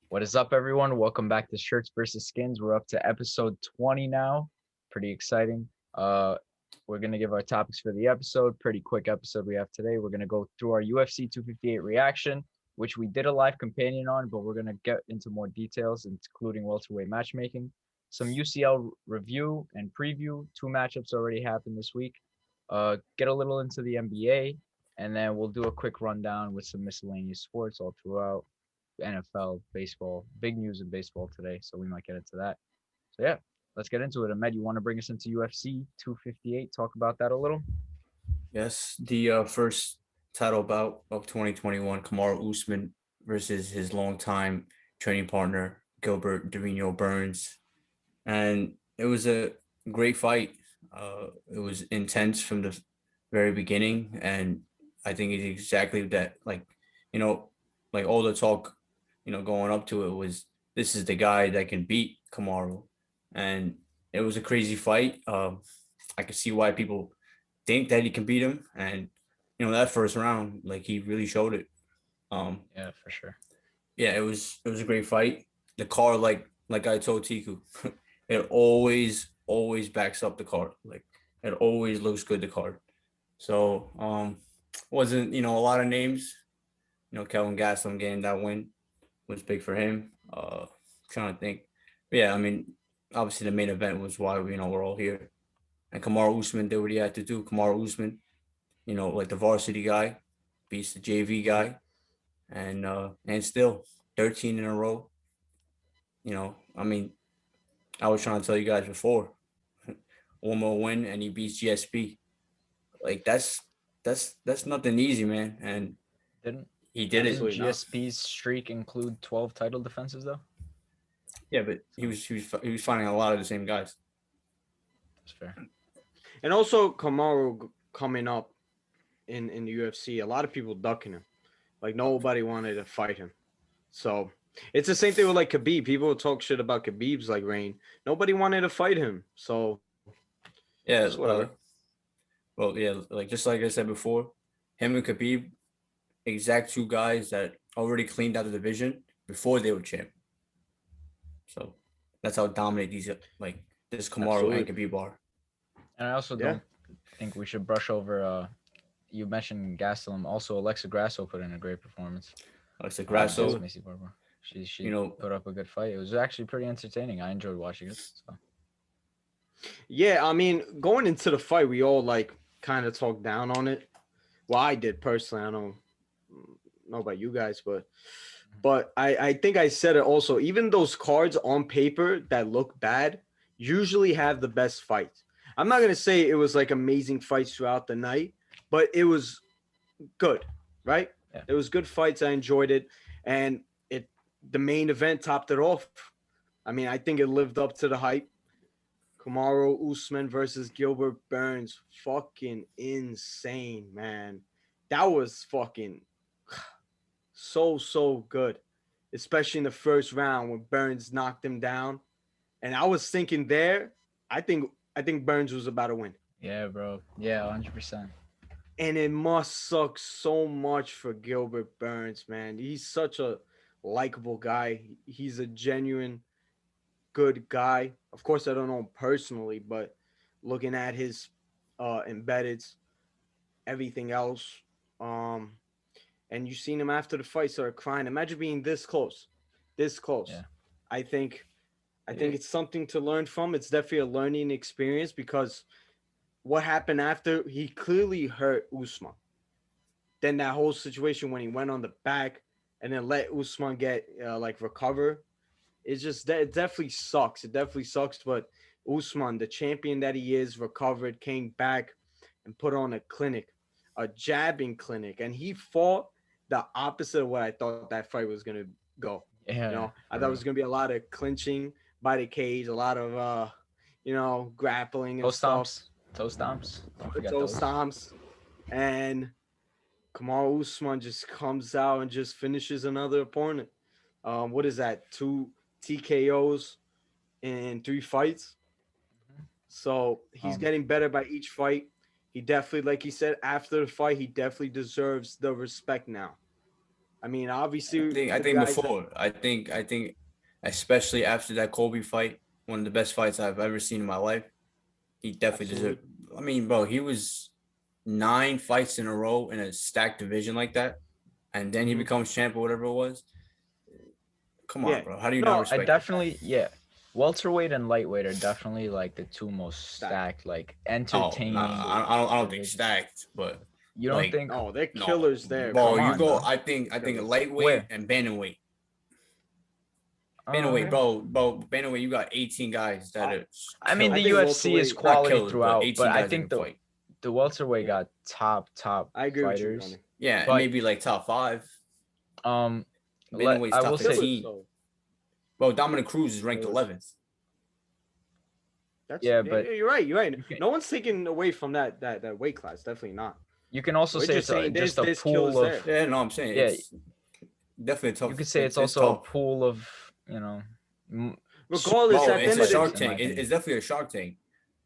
What is up, everyone? Welcome back to Shirts versus Skins. We're up to episode 20 now. Pretty exciting. We're gonna give our topics for the episode. Pretty quick episode we have today. We're gonna go through our UFC 258 reaction, which we did a live companion on, but we're gonna get into more details, including welterweight matchmaking, some UCL review and preview. Two matchups already happened this week. Get a little into the NBA, and then we'll do a quick rundown with some miscellaneous sports all throughout. NFL, baseball, big news in baseball today, so we might get into that. So yeah, let's get into it. Ahmed, you want to bring us into UFC 258? Talk about that a little. Yes, the first title bout of 2021, Kamaru Usman versus his longtime training partner, Gilbert Davino Burns. And it was a great fight. It was intense from the very beginning. And I think it's exactly that, you know, like all the talk, going up to it was this is the guy that can beat Kamaru. And it was a crazy fight. I could see why people think that he can beat him. And that first round, like he really showed it. Um, Yeah, for sure. yeah, it was a great fight. The card, like I told Tiku, it always backs up the card. Like it always looks good. The card. So wasn't a lot of names. Kelvin Gastelum getting that win was big for him. Trying to think. But yeah, I mean, obviously the main event was why we're all here. And Kamaru Usman did what he had to do. Kamaru Usman, like the varsity guy, beats the JV guy, and still 13 in a row. I mean, I was trying to tell you guys before, one more win and he beats GSP. Like that's nothing easy, man. And Didn't he did it. didn't Absolutely not. GSP's streak include 12 title defenses though? Yeah, but he So was finding a lot of the same guys. that's fair. And also Kamaru coming up in the UFC, a lot of people ducking him. Like nobody wanted to fight him. So it's the same thing with like Khabib. People talk shit about Khabib's like reign. Nobody wanted to fight him. So Yeah. it's whatever. Well, yeah, like just like I said before, him and Khabib, exact two guys that already cleaned out the division before they were champ. So that's how dominant these like this Kamaru and Absolutely. Khabib are. And I also Yeah. don't think we should brush over. You mentioned Gastelum. Also, Alexa Grasso put in a great performance. Like the Against Grasso, Macy Barber. She you know, put up a good fight. It was actually pretty entertaining. I enjoyed watching it. So Yeah, I mean, going into the fight, we all like kind of talked down on it. Well, I did personally. I don't know about you guys, but I think I said it also. Even those cards on paper that look bad usually have the best fights. I'm not gonna say it was like amazing fights throughout the night, but it was good, right? yeah. It was good fights. I enjoyed it, and the main event topped it off. I mean, I think it lived up to the hype. Kamaru Usman versus Gilbert Burns, fucking insane, man. That was fucking so good, especially in the first round when Burns knocked him down. And I was thinking there, I think Burns was about to win. Yeah, bro. Yeah, 100%. And it must suck so much for Gilbert Burns, man. He's such a likable guy. He's a genuine good guy. Of course, I don't know him personally, but looking at his embeddeds, everything else, um, and you seen him after the fight start crying. Imagine being this close, this close. Yeah. I think I think it's something to learn from. It's definitely a learning experience because what happened after he clearly hurt Usman. Then that whole situation when he went on the back and then let Usman get like recover. It's just that it definitely sucks. It definitely sucks. But Usman, the champion that he is, recovered, came back, and put on a clinic, a jabbing clinic, and he fought the opposite of what I thought that fight was gonna go. Yeah, I for thought it real. was gonna be a lot of clinching by the cage, a lot of grappling and Toe stuff, stomps. Toe stomps. Don't forget toe those. stomps, and Kamal Usman just comes out and just finishes another opponent. What is that? Two TKOs in 3 fights. So he's Um, getting better by each fight. He definitely, like he said, after the fight, he definitely deserves the respect now. I mean, obviously, I the think guys that- before. I think especially after that Kobe fight, one of the best fights I've ever seen in my life. He definitely deserved. I mean, bro, he was 9 fights in a row in a stacked division like that, and then he becomes champ or whatever it was. Come on, Yeah. bro. How do you No, not I respect that? definitely, yeah. Welterweight and lightweight are definitely like the two most stacked, like Oh, entertaining. no, I don't think divisions. stacked, but You don't like, think No, they're no, killers there. bro. Come You on, go. bro. I think Killers. lightweight Where? and bantamweight. Bantamweight, okay. bro. Bantamweight, you got 18 guys that are. I mean, the I think UFC is welterweight- quality killers, but throughout, 18 but I guys that think can fight. the welterweight Yeah. got top I agree with you, fighters. Johnny. Yeah, but- maybe like top 5. Bantamweight's I top will say 15. So Bro, Dominic Cruz is ranked Killers. 11th. Yeah, but you're right. You're right. can- No one's taking away from that weight class. Definitely not. you can also We're say just it's saying just a there's pool killers of. there. Yeah, no, I'm saying Yeah. it's definitely tough. You could say it's It's also a tough. pool of, you know, Regardless, Bro, at the it's end a of Shark the Tank. opinion. It's definitely a Shark Tank,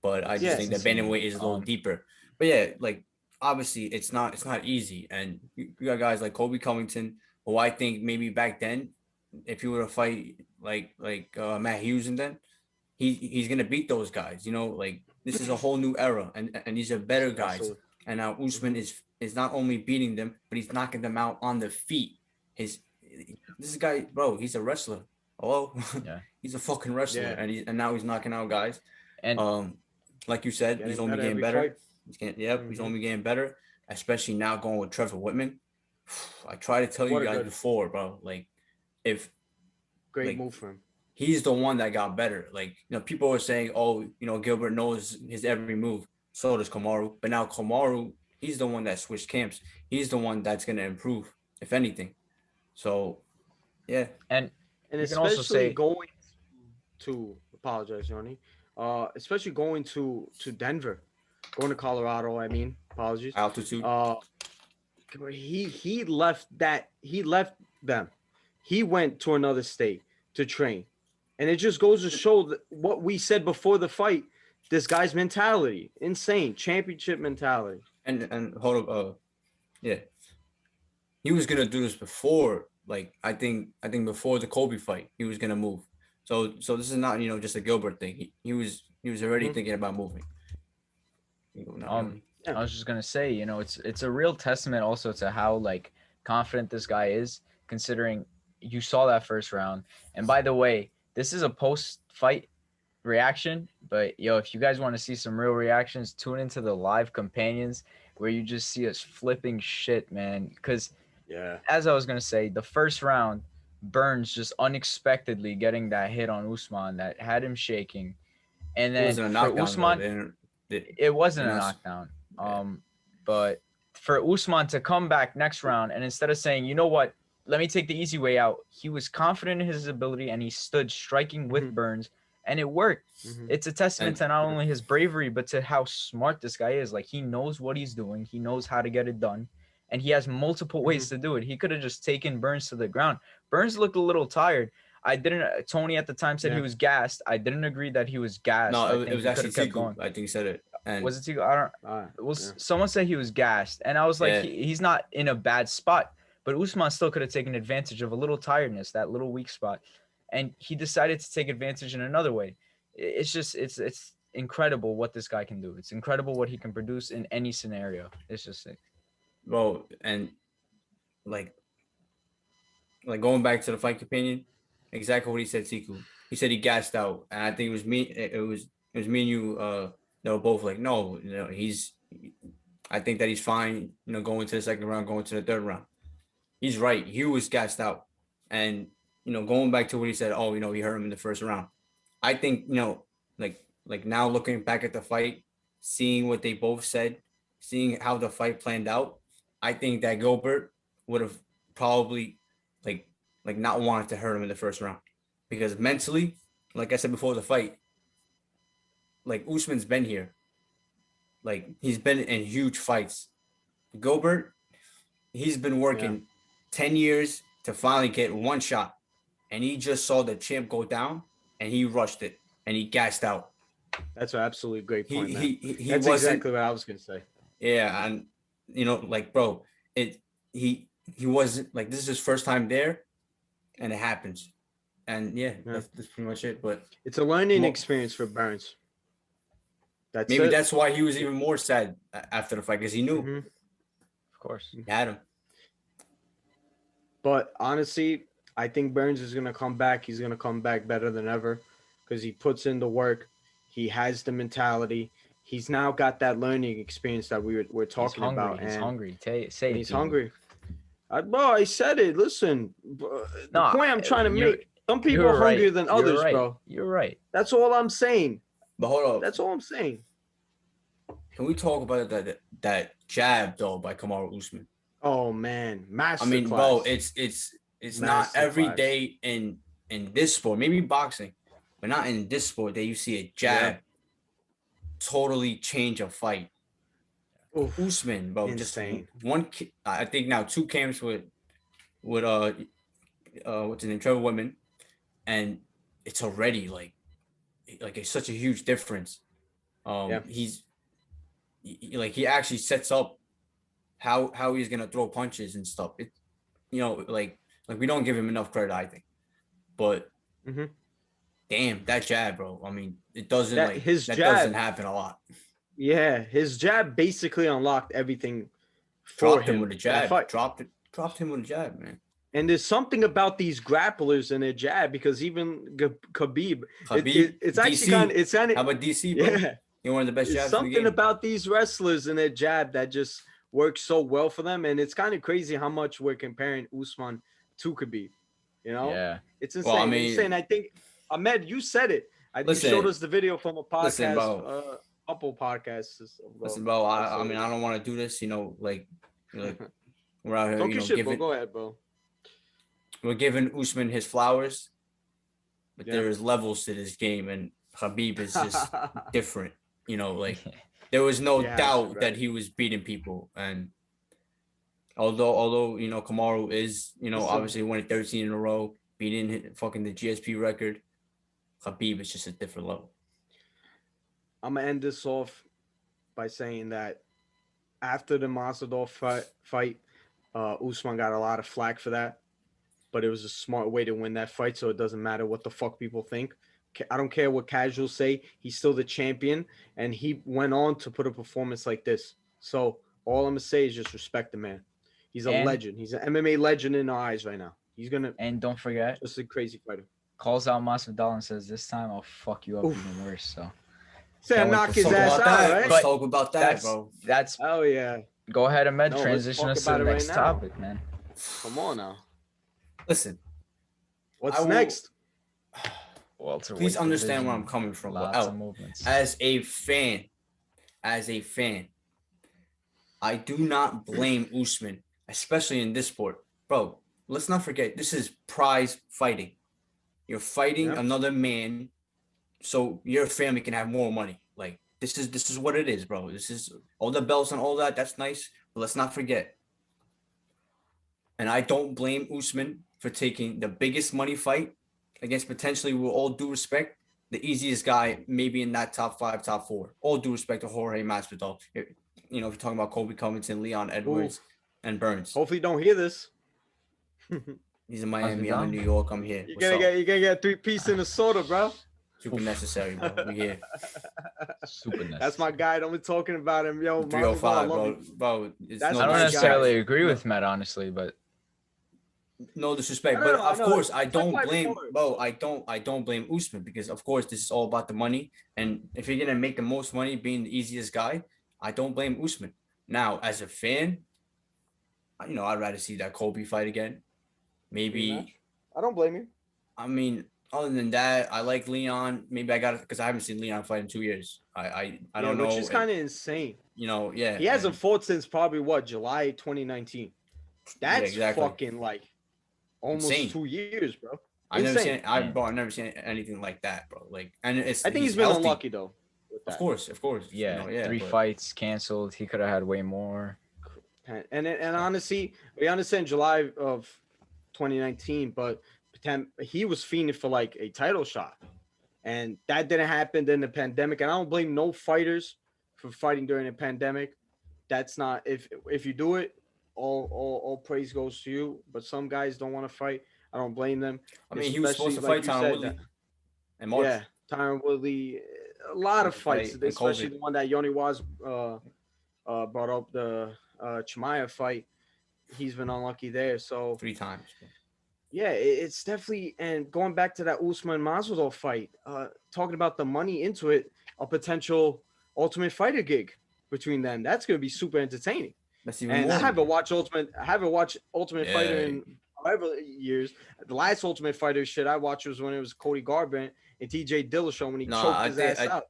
but I just Yeah, think it's that insane. bantamweight is a little deeper. But yeah, like obviously it's not easy, and you got guys like Kobe Covington, who I think maybe back then, if he were to fight like Matt Hughes and then he's gonna beat those guys. You know, like this is a whole new era, and these are better guys. Absolutely. And now Usman is not only beating them, but he's knocking them out on the feet. This guy, bro, he's a wrestler. Hello, Yeah. he's a fucking wrestler, Yeah. and now he's knocking out guys. and Like you said, he's only getting better. fight. He's only getting better, especially now going with Trevor Whitman. I try to tell What you a guys good- before, bro. Like, if Great like, move for him. he's the one that got better. Like, people are saying, oh, Gilbert knows his every move. So does Kamaru. But now Kamaru, he's the one that switched camps. He's the one that's gonna improve, if anything. So, yeah. and And you can also especially say- going to apologize, Johnny. Especially going to Denver, going to Colorado. I mean, apologies. Altitude. He left them. He went to another state to train, and it just goes to show that what we said before the fight. This guy's mentality, insane, championship mentality. And hold up, yeah. He was gonna do this before, like I think before the Kobe fight, he was gonna move. So this is not just a Gilbert thing. He was already thinking about moving. Yeah. I was just gonna say, it's a real testament also to how like confident this guy is, considering you saw that first round. And by the way, this is a post-fight reaction, but if you guys want to see some real reactions, tune into the live companions where you just see us flipping shit, man. Because Yeah. as I was gonna say, the first round, Burns just unexpectedly getting that hit on Usman that had him shaking, and It then wasn't a for knockdown. Usman, it wasn't a knockdown. But for Usman to come back next round and instead of saying, you know what, let me take the easy way out, he was confident in his ability and he stood striking with Burns, and it worked. It's a testament to not only his bravery, but to how smart this guy is. Like, he knows what he's doing. He knows how to get it done. And he has multiple ways to do it. He could have just taken Burns to the ground. Burns looked a little tired. Tony at the time said he was gassed. I didn't agree that he was gassed. No, I think it was he actually could have kept going. Tiku. I think he said it. And Was it Tiku? I don't. Someone said he was gassed, and I was like, Yeah. he's not in a bad spot. But Usman still could have taken advantage of a little tiredness, that little weak spot, and he decided to take advantage in another way. It's just it's incredible what this guy can do. It's incredible what he can produce in any scenario. It's just sick. bro, and like going back to the fight companion, exactly what he said, Tiku. He said he gassed out, and I think it was me. It was me and you. They were both like, no, I think that he's fine. Going to the second round, going to the third round. He's right. He was gassed out, and going back to what he said. Oh, he hurt him in the first round. I think like now looking back at the fight, seeing what they both said, seeing how the fight planned out, I think that Gilbert would have probably like not wanted to hurt him in the first round, because mentally, like I said before the fight, like Usman's been here, like he's been in huge fights. Gilbert, he's been working 10 years to finally get one shot, and he just saw the champ go down and he rushed it and he gassed out. That's an absolutely great point, man. He That's wasn't, exactly what I was gonna say. yeah, and like, bro, he he wasn't like, this is his first time there, and it happens. And yeah, that's pretty much it. But it's a learning experience for Burns. Maybe that's why he was even more sad after the fight, because he knew. Of course. He had him. But honestly, I think Burns is going to come back. He's going to come back better than ever because he puts in the work. He has the mentality. He's now got that learning experience that we're talking about. He's hungry. Say it. He's hungry. I said it. Listen, the point I'm trying to make. Some people are hungrier than others, bro. You're right. That's all I'm saying. But hold up. That's all I'm saying. Can we talk about that jab though by Kamaru Usman? Oh man, masterclass. I mean, bro, it's not every day in this sport. Maybe boxing, but not in this sport that you see a jab totally change a fight. Oof, Usman, bro, insane. Just one. I think now 2 camps with what's his name, Trevor Whitman, and it's already like it's such a huge difference. He actually sets up how he's gonna throw punches and stuff. It, like we don't give him enough credit, I think. But damn, that jab, bro. I mean, it doesn't doesn't happen a lot. Yeah, his jab basically unlocked everything. Dropped him with a jab. Dropped him with a jab, man. And there's something about these grapplers and their jab, because even Khabib, it's actually kind of. How about DC, bro? Yeah, you're one of the best jabs. Something about these wrestlers and their jab that just works so well for them, and it's kind of crazy how much we're comparing Usman to Khabib. Yeah, it's insane. Well, I mean, insane. I think Ahmed, you said it. You showed us the video from a podcast. Listen, bro. Couple podcasts. Listen, bro. I mean, I don't want to do this. Like we're out here. Talk your shit, bro. Go ahead, bro. We're giving Usman his flowers, but there is levels to this game, and Khabib is just different. There was no doubt that he was beating people, and although Kamaru is obviously winning 13 in a row, beating fucking the GSP record, Khabib is just a different level. I'm gonna end this off by saying that after the Masvidal fight, Usman got a lot of flack for that, but it was a smart way to win that fight, so it doesn't matter what the fuck people think. I don't care what casuals say. He's still the champion, and he went on to put a performance like this. So all I'm gonna say is just respect the man. He's a legend. He's an MMA legend in our eyes right now. He's gonna. And don't forget, just a crazy fighter. Calls out Masvidal and says, "This time I'll fuck you up even worse." So. Say knock his ass out, right? Let's talk about that, bro. That's oh yeah. Go ahead, Ahmed. Transition us to the next topic, man. Come on now. Listen, what's next? Please understand where I'm coming from. As a fan, I do not blame Usman, especially in this sport, bro. Let's not forget, this is prize fighting. You're fighting another man, so your family can have more money. Like this is what it is, bro. This is all the belts and all that. That's nice, but let's not forget. And I don't blame Usman for taking the biggest money fight against potentially, with all due respect, the easiest guy maybe in that top 5, top 4. All due respect to Jorge Masvidal. If you're talking about Colby Covington, Leon Edwards, and Burns. Hopefully, you don't hear this. He's in Miami. I'm in New York. I'm here. You're gonna get 3-piece in a soda, bro. Super necessary, bro. We here. Super necessary. That's my guy. Don't be talking about him, yo. 305, bro. I don't necessarily agree with Matt, honestly, but no disrespect. But of course, I don't blame, bro. I don't blame Usman, because of course this is all about the money. And if you're gonna make the most money being the easiest guy, I don't blame Usman. Now, as a fan, I'd rather see that Colby fight again. Maybe. I don't blame you. I mean, other than that, I like Leon. Maybe I got it because I haven't seen Leon fight in 2 years. I don't know. Which is kind of insane. He hasn't fought since probably July 2019. That's fucking like almost insane. 2 years, bro. I've never seen anything like that, bro. Like, and I think he's been unlucky though. Of course. Yeah, 3 fights canceled. He could have had way more. And honestly, we understand July of 2019, but he was fiending for like a title shot, and that didn't happen. Then the pandemic, and I don't blame no fighters for fighting during a pandemic. That's not if you do it, all praise goes to you. But some guys don't want to fight. I don't blame them. I mean, he was supposed to Especially, fight like you Tyron said, Woodley in March. yeah, Tyron Woodley, a lot of fights, Fight and especially COVID. the one that Yoni was brought up, the Chimaev fight. He's been unlucky there. So 3 times. yeah, it's definitely, and going back to that Usman Masvidal fight, talking about the money into it, a potential Ultimate Fighter gig between them. That's gonna be super entertaining. That's even And more. I haven't watched Ultimate Fighter in however years. The last Ultimate Fighter shit I watched was when it was Cody Garbrandt and TJ Dillashaw when he choked his ass out.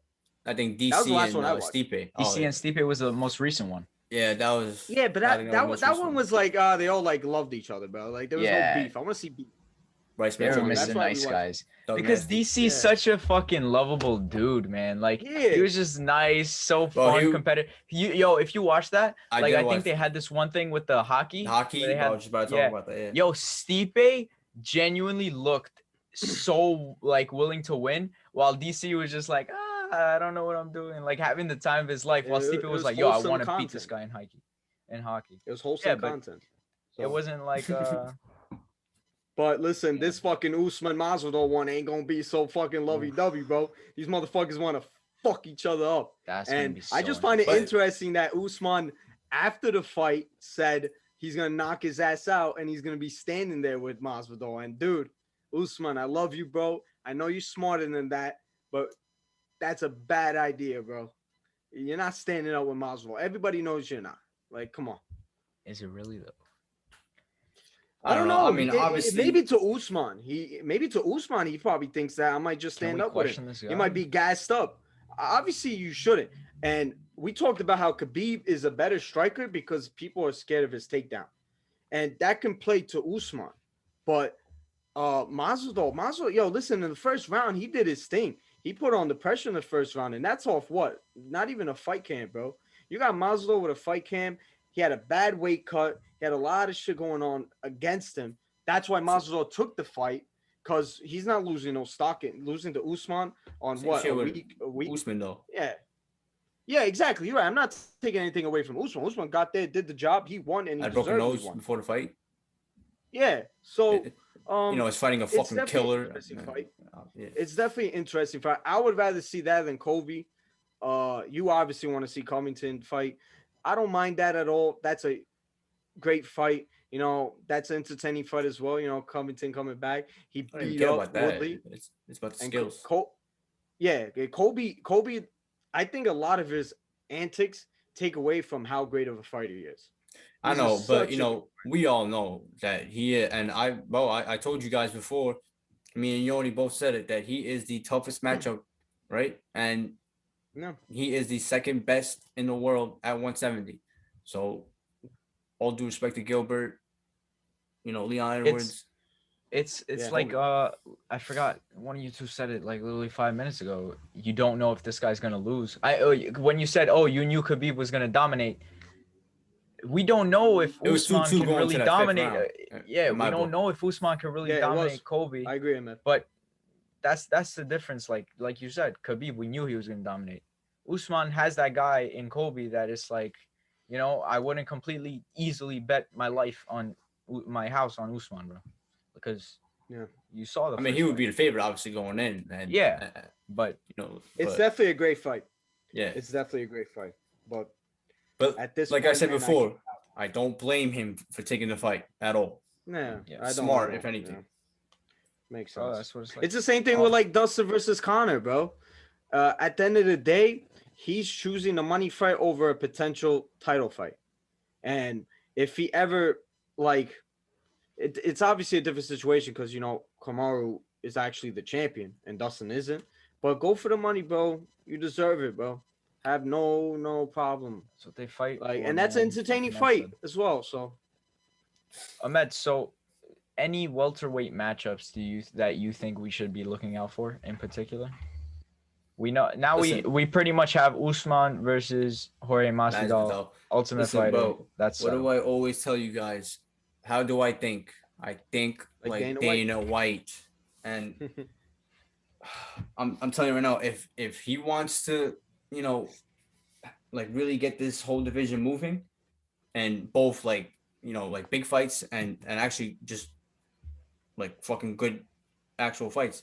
I think That was the DC last and one I watched. Stipe. DC and Stipe was the most recent one. Yeah, that was. Yeah, but I think that most one recent. was like they all like loved each other, bro. Like there was Yeah. no beef. I want to see beef. Bryce They were That's missing why we nice watched. guys. Doug Because Nasty. DC's Yeah. such a fucking lovable dude, man. Like Yeah. he was just nice, so Bro, fun, he- competitive. If you watch that, I like did I think watch they had this one thing with the hockey. hockey. where they I had- was just about to talk yeah. about that. Yeah. Yo, Stipe genuinely looked so like willing to win, while DC was just like, I don't know what I'm doing, like having the time of his life. While It Stipe was was like, yo, I wholesome want to beat this content. guy in hockey. It was wholesome Yeah, but content. It wasn't like But listen, Yeah. this fucking Usman Masvidal one ain't gonna be so fucking lovey-dovey, bro. These motherfuckers want to fuck each other up. that's gonna And be so I just find it But- interesting that Usman, after the fight, said he's gonna knock his ass out and he's gonna be standing there with Masvidal. And dude, Usman, I love you, bro. I know you're smarter than that, but that's a bad idea, bro. You're not standing up with Masvidal. Everybody knows you're not. Like, come on. Is it really though? I don't know. I mean, obviously, maybe to Usman, he probably thinks that I might just Can stand we up with him. question this guy? He might be gassed up. Obviously, you shouldn't. And we talked about how Khabib is a better striker because people are scared of his takedown, and that can play to Usman. But Masvidal, yo, listen, in the first round, he did his thing. He put on the pressure in the first round, and that's off what? Not even a fight camp, bro. You got Masvidal with a fight camp. He had a bad weight cut. He had a lot of shit going on against him. That's why Masvidal took the fight, because he's not losing no stock in losing to Usman on Same what, shit a with week. Usman though. Yeah, exactly. You're right. I'm not taking anything away from Usman. Usman got there, did the job. He won, and he I broke a deservedly nose won. before the fight. Yeah. So, He's fighting a it's fucking definitely an killer. interesting fight. Yeah. It's definitely an interesting fight. I would rather see that than Kobe. You obviously want to see Covington fight. I don't mind that at all. That's a great fight. You know, that's an entertaining fight as well. You know, Covington coming back. He I don't even beat care up about that. Woodley. It's about the And skills. Kobe, I think a lot of his antics take away from how great of a fighter he is. I He's know, such but a you know, we all know that he and I told you guys before, me and Yoni both said it, that he is the toughest matchup, right? And No. he is the second best in the world at 170. So all due respect to Gilbert, you know, Leon Edwards. It's Yeah. like I forgot, one of you two said it like literally 5 minutes ago. You don't know if this guy's gonna lose. When you said, you knew Khabib was gonna dominate. We don't know if It was Usman 2-2 can going really to that fifth dominate. round, Yeah, in we my don't book. know if Usman can really Yeah, it was. dominate Kobe. I agree, man. But that's the difference. Like you said, Khabib, we knew he was gonna dominate. Usman has that guy in Kobe that is like, you know, I wouldn't completely easily bet my life on my house on Usman, bro, because you saw the. I mean, he would be the favorite, obviously, going in. And, Yeah. But you know, It's definitely a great fight. yeah. It's definitely a great fight. But But at this like I point, said man, before, I don't blame him for taking the fight at all. Yeah, Yeah, I don't smart, know, if anything. you know. Makes bro, sense. that's what it's like. It's the same thing with like Dustin versus Connor, bro. At the end of the day, he's choosing a money fight over a potential title fight. And if he ever it's obviously a different situation because you know Kamaru is actually the champion and Dustin isn't. But go for the money, bro. You deserve it, bro. Have no problem. That's what they fight. Like, for, and that's an man. entertaining Like fight Ahmed as well. So said. Ahmed, so any welterweight matchups that you think we should be looking out for in particular? We know now. Listen. We pretty much have Usman versus Jorge Masvidal, Masvidal. Ultimate Listen, Fighter. bro, That's what do I always tell you guys? How do I think? I think Like like Dana Dana White. And I'm telling you right now, if he wants to, you know, like really get this whole division moving and both like like big fights and actually just like fucking good actual fights.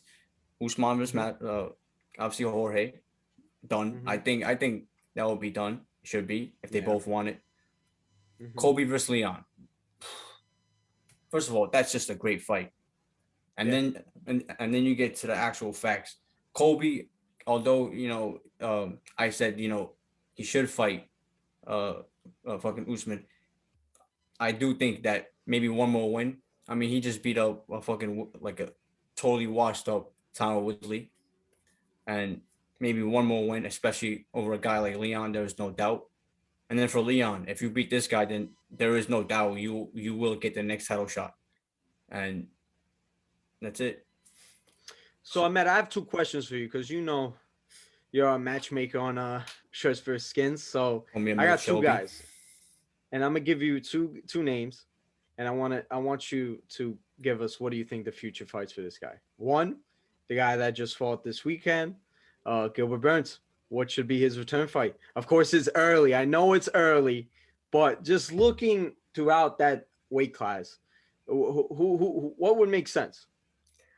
Usman versus obviously Jorge, done. I think that will be done. Should be if they both want it. Kobe versus Leon. First of all, that's just a great fight. And then and then you get to the actual facts. Kobe, although I said he should fight fucking Usman. I do think that maybe one more win. I mean, he just beat up a fucking like a totally washed up Tyron Woodley, and maybe one more win, especially over a guy like Leon. There is no doubt. And then for Leon, if you beat this guy, then there is no doubt you will get the next title shot, and that's it. So Ahmed, I have 2 questions for you because you're a matchmaker on Shirts vs Skins. So I got 2 guys, and I'm gonna give you two names, and I want you to give us what do you think the future fights for this guy. One, the guy that just fought this weekend, Gilbert Burns. What should be his return fight? Of course, it's early. I know it's early, but just looking throughout that weight class, what would make sense?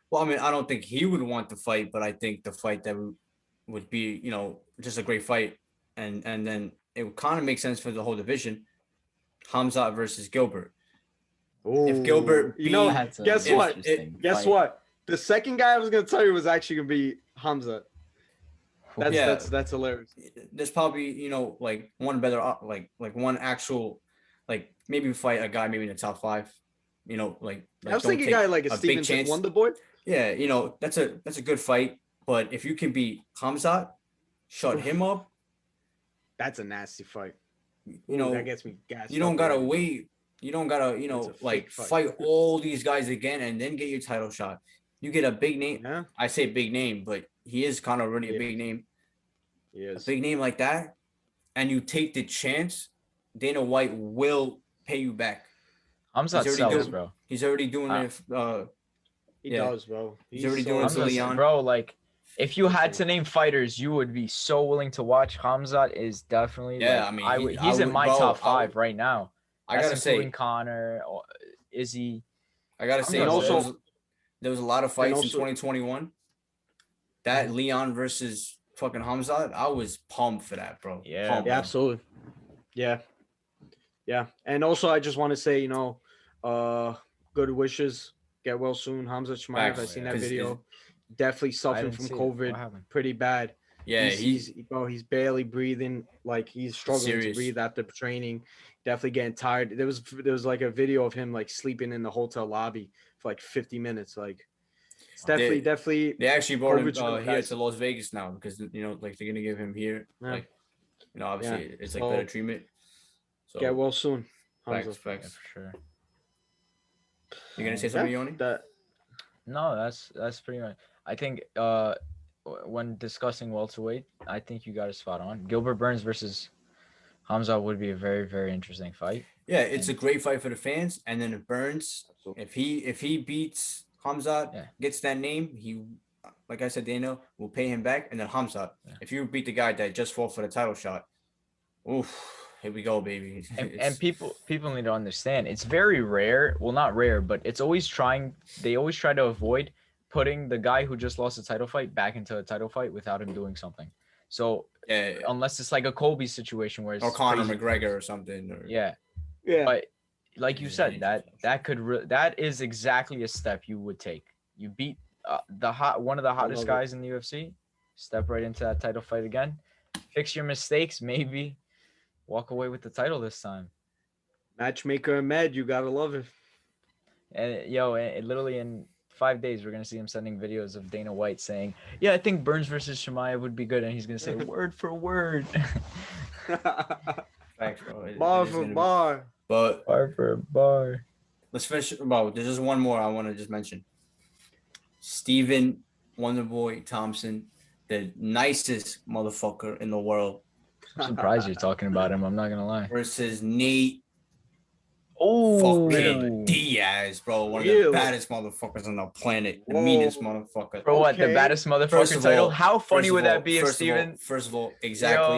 Well, I mean, I don't think he would want to fight, but I think the fight that would be, just a great fight, and then it would kind of make sense for the whole division. Hamzat versus Gilbert. Ooh, if Gilbert, guess what? The second guy I was gonna tell you was actually gonna be Hamzat. That's hilarious. There's probably like one better like one actual like maybe fight a guy maybe in the top 5. Like I was thinking a guy like a Steven Wonderboy. Yeah, that's a good fight. But if you can beat Hamzat, shut him up. That's a nasty fight. That gets me gassed. You don't gotta wait. You don't gotta like fight all these guys again and then get your title shot. You get a big name. Yeah. I say big name, but he is kind of really a big name. Yes. A big name like that, and you take the chance, Dana White will pay you back. Hamzat sells, bro. He's already doing it. He does, bro. He's already doing it to Leon. Bro, like, if you had to name fighters you would be so willing to watch, Hamzat is definitely. Yeah, like, I mean, he's in my top 5 right now. I gotta say, Connor, Izzy. I gotta say, also there was a lot of fights in 2021. That Leon versus fucking Hamzat, I was pumped for that, bro. Yeah, absolutely. Yeah. And also, I just want to say, good wishes. Get well soon, Hamzat Chimaev. I seen that video. Definitely suffering from COVID pretty bad. Yeah, he's barely breathing. Like he's struggling to breathe after training. Definitely getting tired. There was like a video of him like sleeping in the hotel lobby for like 50 minutes. Like it's definitely. They actually brought him here to Las Vegas now because like they're gonna give him here. Yeah. Like obviously it's like better treatment. So get well soon. Facts. Yeah, for sure. You're gonna say something, Yoni? No, that's pretty much. I think when discussing welterweight, I think you got it spot on. Gilbert Burns versus Hamzat would be a very, very interesting fight. Yeah, it's a great fight for the fans. And then if Burns, if he beats Hamzat, gets that name, he, like I said, Dana will pay him back. And then Hamzat, if you beat the guy that just fought for the title shot, oof. Here we go, baby. And people need to understand it's very rare. Well, not rare, but it's always they always try to avoid putting the guy who just lost a title fight back into a title fight without him doing something. So unless it's like a Kobe situation where it's or Conor McGregor or something. Or... Yeah. But like you said, that is exactly a step you would take. You beat one of the hottest guys in the UFC, step right into that title fight again, fix your mistakes, maybe. Walk away with the title this time. Matchmaker Ahmed, you gotta love it. And literally in 5 days, we're gonna see him sending videos of Dana White saying, "Yeah, I think Burns versus Chimaev would be good," and he's gonna say word for word. Facts, bro. Bar for bar. But bar for bar. Let's finish. Bro, there's just one more I want to just mention. Stephen Wonderboy Thompson, the nicest motherfucker in the world. I'm surprised you're talking about him. I'm not gonna lie. Versus Nate fucking Diaz, bro. One of the baddest motherfuckers on the planet. The meanest motherfucker. Bro, what? The baddest motherfucker title? How funny would that be if Steven? First of all, exactly.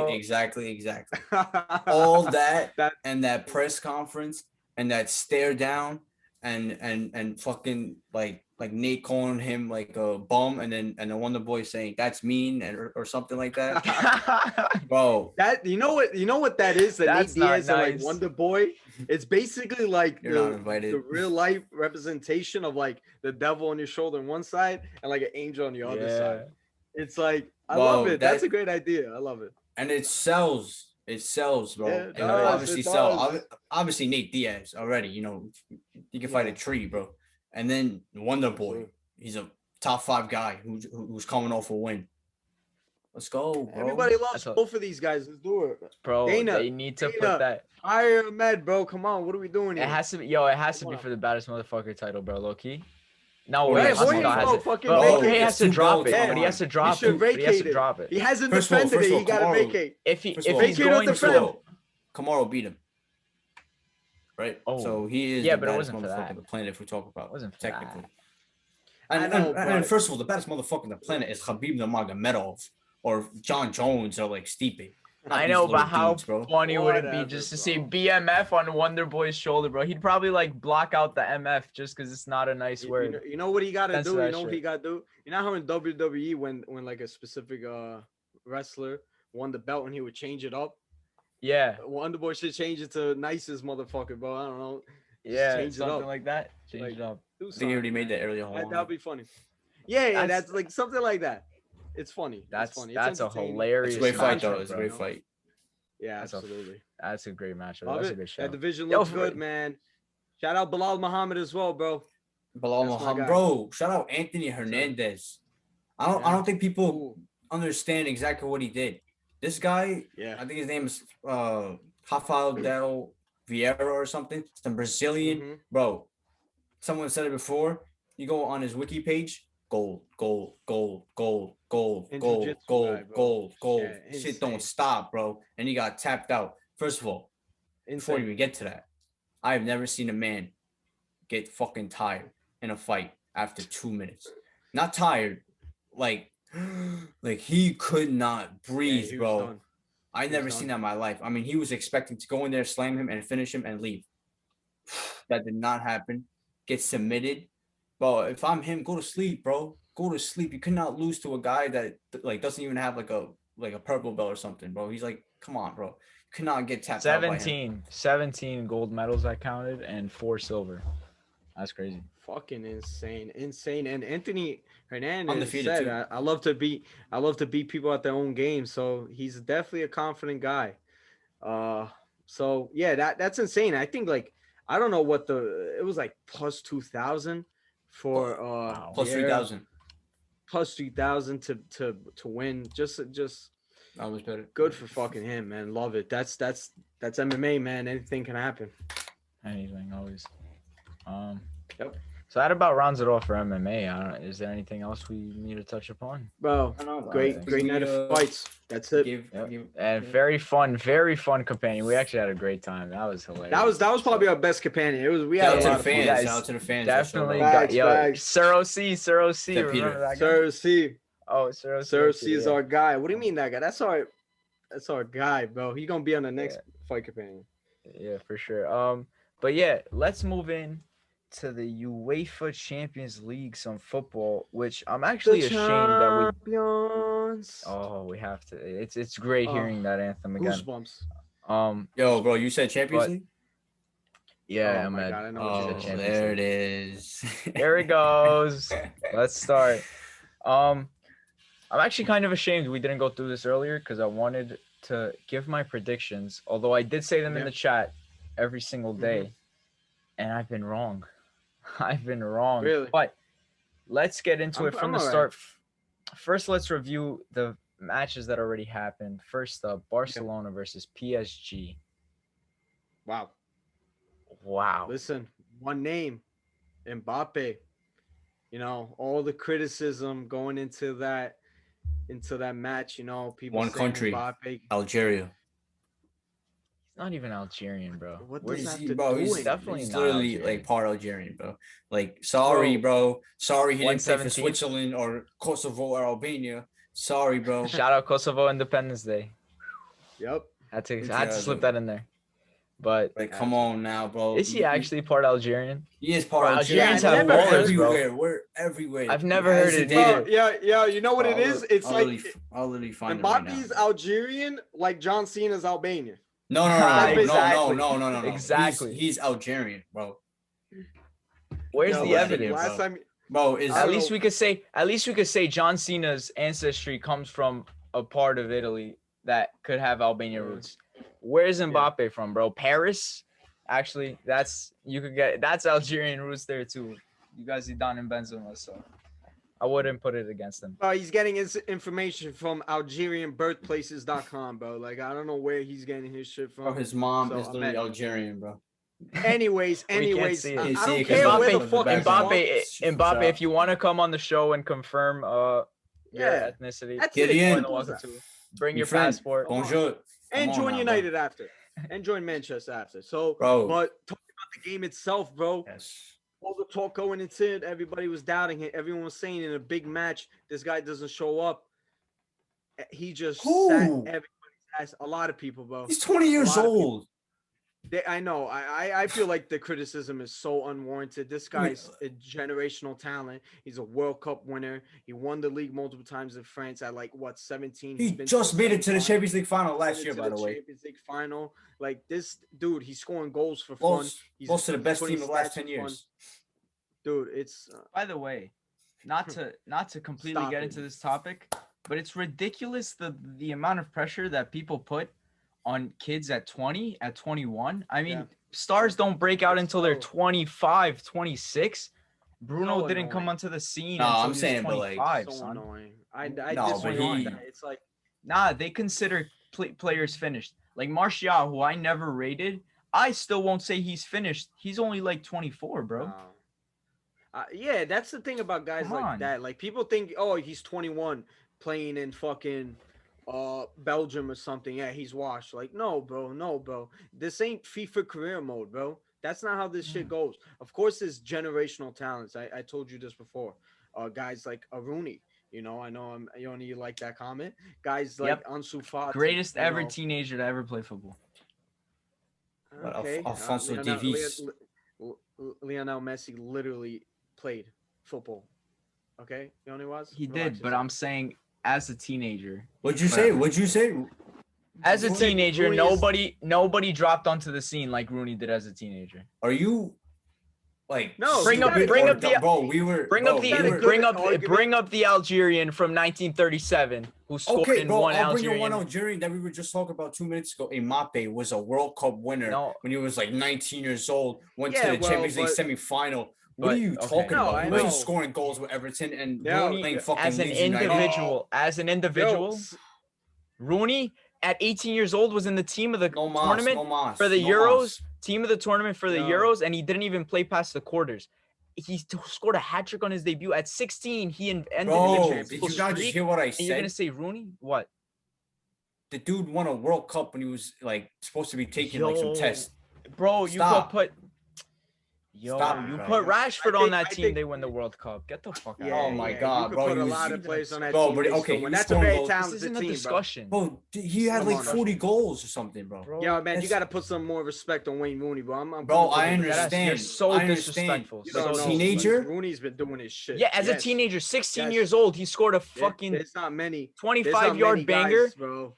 All that and that press conference and that stare down and fucking like Nate calling him like a bum, and then the Wonder Boy saying that's mean or something like that. Bro, that you know what that is? That That's Nate Diaz not and like nice. Wonder Boy. It's basically like You're not invited. the real life representation of like the devil on your shoulder on one side and like an angel on the other side. It's like I love it. That's a great idea. I love it. And it sells. It sells, bro. Yeah, and it does, obviously obviously Nate Diaz already, you know, he can fight a tree, bro. And then Wonder Boy, he's a top 5 guy who's coming off a win. Let's go, bro. Everybody loves both of these guys. Let's do it, bro. They need to put that. Hire Ahmed, bro. Come on, what are we doing here? It has to be, it has to be for the baddest motherfucker title, bro. Low key. No, he has to drop it. But he has to drop it. He has to drop it. He hasn't defended it. He got to vacate. If he's going to, Kamaru beat him. Right. Oh, so he is. Yeah, but it wasn't for that. On the planet, if we talk about it wasn't technically. And first of all, the baddest motherfucker on the planet is Khabib Nurmagomedov or John Jones or like Stipe. I know, but how funny would it be just to see BMF on Wonder Boy's shoulder, bro? He'd probably like block out the MF just because it's not a nice word. You know what he got to do? You know what he got to do? You know how in WWE when like a specific wrestler won the belt and he would change it up? Yeah. Wonder Boy should change it to nicest motherfucker, bro. I don't know. Yeah, change something like that. Change it up. I think he already made that earlier. That'd be funny. Yeah, that's like something like that. It's funny. That's funny. That's a hilarious. It's a great fight, though. It's a great fight. Yeah, absolutely. That's a great match. That's a good show. That division looks good, man. Shout out Bilal Muhammad as well, bro. Bilal Muhammad, bro. Shout out Anthony Hernandez. I don't think people understand exactly what he did. This guy, I think his name is Rafael Del Vieira or something. Some Brazilian, bro. Someone said it before. You go on his wiki page. Gold. Yeah, shit don't stop, bro. And he got tapped out. First of all, before we even get to that, I've never seen a man get fucking tired in a fight after 2 minutes. Not tired, like he could not breathe, bro. I never seen that in my life. I mean, he was expecting to go in there, slam him, and finish him and leave. That did not happen. Get submitted. Bro, if I'm him, go to sleep, bro. Go to sleep. You could not lose to a guy that like doesn't even have like a purple belt or something, bro. He's like, come on, bro. You could not get tapped out by him. 17 gold medals I counted and 4 silver. That's crazy. Fucking insane. And Anthony Hernandez said, too. I love to beat people at their own game. So he's definitely a confident guy. So yeah, that's insane. I think like I don't know what it was like plus 2,000 for plus 3,000. Plus 3,000 to win. Just that was better. Good for fucking him, man. Love it. That's MMA, man. Anything can happen. Anything always. Yep. So that about rounds it off for MMA. Is there anything else we need to touch upon? Bro, great night of fights. That's it. And very fun companion. We actually had a great time. That was hilarious. That was probably our best companion. We had a lot of fun. Shout out to the fans. Definitely. Sir OC. Remember that guy? Sir OC. Oh, Sir OC is our guy. What do you mean that guy? That's our guy, bro. He's gonna be on the next fight companion. Yeah, for sure. But yeah, let's move in to the UEFA Champions League, some football, which I'm actually ashamed that we. Oh, we have to. It's great hearing that anthem again. Goosebumps. Yo, bro, you said Champions League? Yeah, oh my God, I know what you said. There it is. There it goes. Let's start. I'm actually kind of ashamed we didn't go through this earlier because I wanted to give my predictions, although I did say them in the chat every single day, and I've been wrong. Really? But let's get into it from the start. First, let's review the matches that already happened. First up, Barcelona versus PSG. Wow. Listen, one name, Mbappe. You know, all the criticism going into that match, you know, people one country, Mbappe. Algeria. He's not even Algerian, bro. What does that have to do? He's definitely he's not literally Algerian. like part Algerian, bro. Like, sorry, bro. Sorry he didn't play for Switzerland or Kosovo or Albania. Sorry, bro. Shout out Kosovo Independence Day. Yep. Had to slip that in there. But Like, come on now, bro. is he actually part Algerian? He is part Bro, of Algerians have We're ballers, bro. everywhere. We're everywhere. I've never heard it Bro, either. yeah, you know what it is? It's I'll literally find it right now. Mbappe's Algerian, like John Cena's Albanian. No. Exactly. No. Exactly. He's Algerian, bro. Where's Yo, the last evidence? Last time, Bro, is I At don't least know. we could say John Cena's ancestry comes from a part of Italy that could have Albanian roots. Where's Mbappe from, bro? Paris? Actually, that's Algerian roots there too. You guys Zidane and Benzema, so I wouldn't put it against them. he's getting his information from AlgerianBirthplaces.com, bro. Like, I don't know where he's getting his shit from. bro, his mom So, is literally Algerian, bro. Anyways, We can't see it. I You see don't it 'cause care Mbappe- where the fuck he's from. Mbappe, if you want to come on the show and confirm your Yeah, ethnicity, that's Get it. in. more than welcome to. Bring your friend. passport. Bonjour. And Come on join now, United after. And join Manchester after. So, Bro. but talking about the game itself, bro. Yes. All the talk going into it, everybody was doubting it. Everyone was saying in a big match, this guy doesn't show up. He just sat everybody's ass. A lot of people, bro. He's 20 years lot of people. old. I know. I feel like the criticism is so unwarranted. This guy's a generational talent. He's a World Cup winner. He won the league multiple times in France at like what 17. He just made it to the Champions League final last year, by the way. Champions League final. Like this dude, he's scoring goals for fun. Close to the best putting team of the last stats 10 for years. Dude, it's By the way, not to completely Stop get it. into this topic, but it's ridiculous the amount of pressure that people put on kids at 20, at 21. I mean, stars don't break out until they're 25, 26. Bruno So didn't come annoying. onto the scene No, until I'm he saying, was but, like, 25, so son. annoying. I No, disagree but with he- that. It's like Nah, they consider players finished. Like Martial, who I never rated, I still won't say he's finished. He's only like 24, bro. yeah, that's the thing about guys Come like on. that. Like people think, oh, he's 21 playing in fucking Belgium or something. Yeah, he's washed. Like, no, bro. This ain't FIFA career mode, bro. That's not how this shit goes. Of course, there's generational talents. I told you this before. Guys like Rooney. You know you like that comment. Guys like Ansu Fati. Greatest you ever know. teenager to ever play football. Okay. Alfonso Davies. Lionel Messi literally played football. Okay, you know what he was? He Relax did, but yourself. I'm saying as a teenager. What'd you say? As a Rooney- teenager, Rooney is- nobody dropped onto the scene like Rooney did as a teenager. Are you like No, Bring up the bro? We were Bring bro, up we the were- bring up the Algerian from 1937 who scored Okay, in bro, one I'll bring you Algerian. one Algerian that we were just talking about 2 minutes ago. Mbappe was a World Cup winner No. when he was like 19 years old. Went to Yeah, the Champions League but- semifinal. What but- are you okay. talking No, about? I He wasn't know. scoring goals with Everton and Yeah, playing fucking As an Leeds United. individual, Rooney at 18 years old was in the team of the tournament for the Euros, team of the tournament for the No. Euros, and he didn't even play past the quarters. He scored a hat trick on his debut at 16. He ended the Bro, Champions did you League not just streak, hear what I and you're gonna said? say Rooney? What? The dude won a World Cup when he was like supposed to be taking like some Yo, tests. Bro, Stop. you put Rashford on that team, they win the World Cup. Get the fuck out. Yeah, Oh my yeah, God, you could bro, put he a was- lot of players on that Bro, team. but they okay, still he win. was That's a scoring very goals. This talented isn't a team, bro. discussion. Bro, he had Come like on, 40 goals or something, bro. Yeah, man, you That's- got to put some more respect on Wayne Rooney, bro. Bro, I coming for his- understand. You're so I understand. disrespectful. You So don't a know. teenager? Rooney's been doing his shit. Yeah, as a Yes. teenager, 16 Yes. years old, he scored a fucking There's not many. 25-yard banger, bro.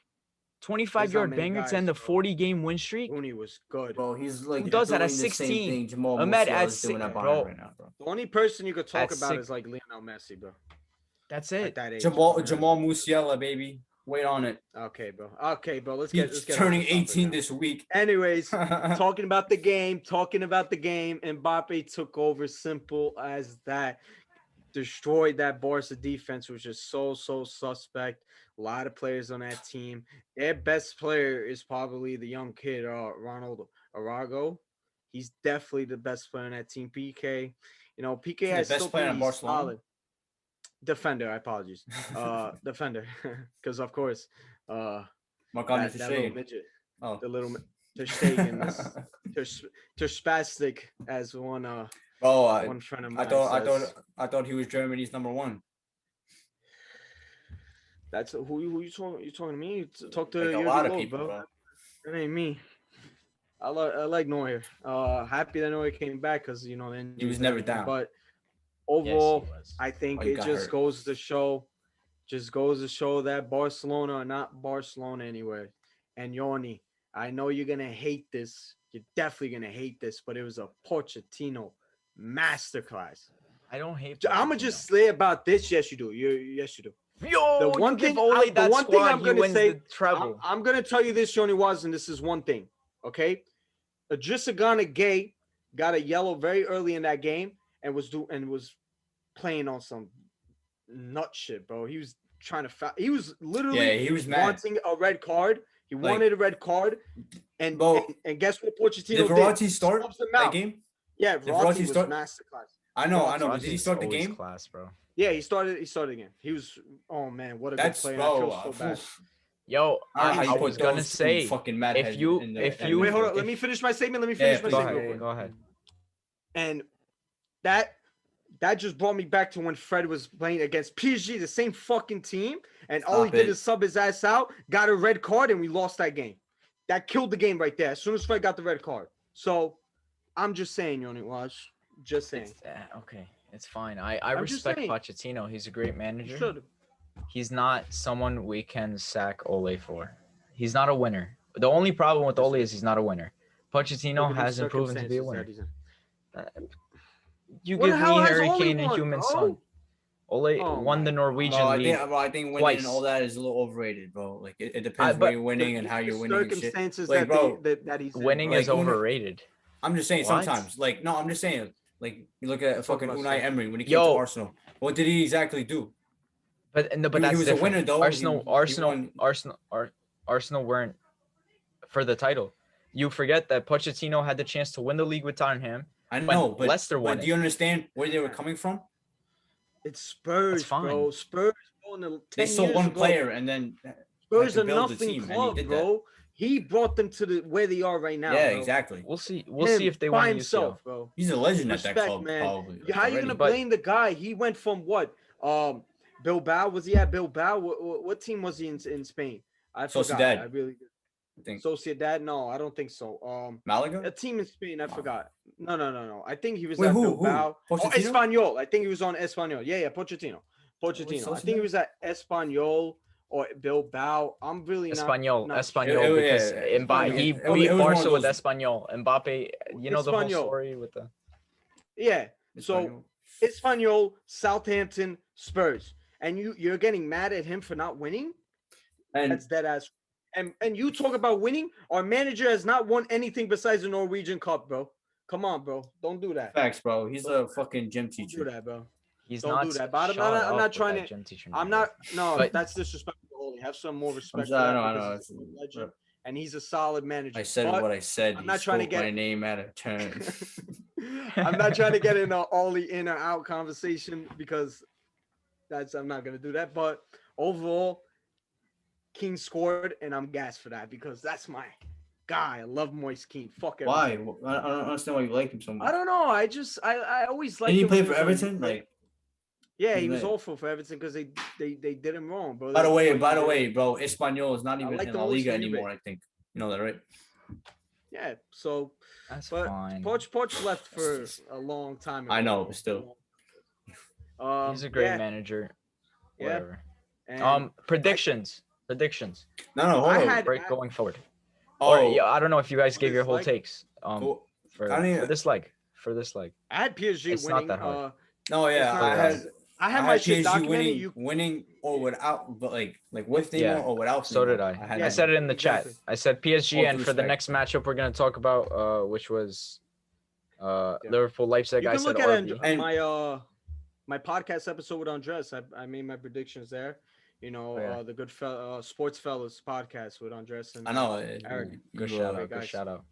25-yard many banger guys, to end the bro. 40-game win streak. Rooney was good. Bro, he's like Who does that at doing the same 16? thing Jamal Ahmed Musiala at is doing six- at Bayern bro. right now, bro. The only person you could talk At about six- is like Lionel Messi, bro. That's At it. that age. Jamal bro. Musiala, baby. Wait on it. Okay, bro. Let's He's get turning on the topic 18 now. this week. Anyways, talking about the game, Mbappe took over, simple as that. Destroyed that Barca defense, which is so suspect. A lot of players on that team. Their best player is probably the young kid, Ronald Arago. He's definitely the best player on that team. PK, PK The has best still player in pretty Barcelona? solid. Defender, I apologize. Defender, because of course, Marc-Andre that little Ter midget, Oh. the little Ter Stegen, Ter Spastic, as one Bro, one friend of I mine thought says. he was Germany's #1. That's who you talking? You talking to me? Talk to Like a Jurgen lot of Klopp, people, bro. That ain't me. I like Neuer. Happy that Neuer came back because the injuries He was and never everything. down. But Yes, he overall, was. I think Oh, he it got just hurt. goes to show that Barcelona are not Barcelona anywhere. And Yoni, I know you're gonna hate this. You're definitely gonna hate this, but it was a Pochettino masterclass. I don't hate. I'm gonna just say about this. Yes, you do. Yes, you do. Yo, The one thing, Ole the that one thing squad, I'm he gonna wins say, the treble. I'm gonna tell you this, Yoni was, and this is one thing. Okay, Adrisagana Gay got a yellow very early in that game and was playing on some nut shit, bro. He was trying to he was literally He was mad. wanting a red card. He wanted a red card, and guess what Pochettino did Verratti start Subs him that out. game? Yeah, Did Verratti Verratti was start? masterclass. I know, but did he start the Always game? class, bro. Yeah, he started again. He was, oh man, what a good player. I feel so bad. Yo, I I was gonna say, fucking mad if you wait, hold on, let me finish my statement. go ahead. And that just brought me back to when Fred was playing against PSG, the same fucking team, and all he did is sub his ass out, got a red card, and we lost that game. That killed the game right there. As soon as Fred got the red card. So I'm just saying, Yoni Wash. Just saying. Okay, it's fine. I respect Pochettino. He's a great manager. Should. He's not someone we can sack Ole for. He's not a winner. The only problem with Ole is he's not a winner. Pochettino hasn't proven to be a winner. You give me Harry Kane and human son. Ole won the Norwegian league. I think winning and all that is a little overrated, bro. Like it depends where you're winning and how you're winning. Circumstances like, bro, that he's winning is overrated. I'm just saying sometimes. Like, no, I'm just saying. Like, you look at fucking Unai Emery when he came to Arsenal. What did he exactly do? But that's he was different. a winner though. Arsenal weren't for the title. You forget that Pochettino had the chance to win the league with Tottenham. I know, but Leicester won. But do you understand where they were coming from? It's Spurs, bro. Spurs. They sold one player and then Spurs are nothing club, bro. He brought them to where they are right now. Yeah, bro. Exactly. We'll see if they win himself, UCL. bro. He's a legend at that club, man. Probably. How are you gonna blame the guy? He went from what? Bilbao. Was he at Bilbao? What team was he in Spain? I forgot. Sociedad. I really think. Sociedad? No, I don't think so. Malaga? A team in Spain. I forgot. No. I think he was at Bilbao. Who? Oh, Espanyol. I think he was on Espanyol. Yeah, Pochettino. I think he was at Espanyol or Bilbao. I'm really Espanyol, not sure. Because Mbappe, he beat Barca with Espanyol. Mbappe, you know the whole story with the. Yeah. So Espanyol, Southampton, Spurs, and you're getting mad at him for not winning. And that's dead ass. And you talk about winning. Our manager has not won anything besides the Norwegian Cup, bro. Come on, bro. Don't do that. Facts, bro. He's a fucking gym teacher. Don't do that, bro. Don't do that. But I'm not trying to. I'm not. No, but that's disrespectful. Have some more respect. I know. Legend, and he's a solid manager. I said what I said. I'm not trying to get my name out of turn. I'm not trying to get in all the in or out conversation because I'm not gonna do that. But overall, King scored, and I'm gassed for that because that's my guy. I love Moise Kean. Fuck everything. Why? I don't understand why you like him so much. I don't know. I always like. Did he play for Everton? Yeah, he was awful for Everton because they did him wrong, bro. By the way, bro, Espanyol is not even in La Liga anymore. I think you know that, right? Yeah. So that's fine. Poch left for a long time ago. I know, but still. He's a great manager. Whatever. And predictions. No, hold on. Break going forward. I don't know if you guys gave your whole takes. For this leg. I had PSG it's winning. Not that hard. No, yeah, I had my shit PSG documented. winning or without, but like with Neymar or without. So did I. I said it in the chat. I said PSG, and for the next matchup we're gonna talk about, which was Liverpool Leipzig. I said RB. And my podcast episode with Andres. I made my predictions there. You know, the good Sports Fellas podcast with Andres and I know. Eric. Good shout out.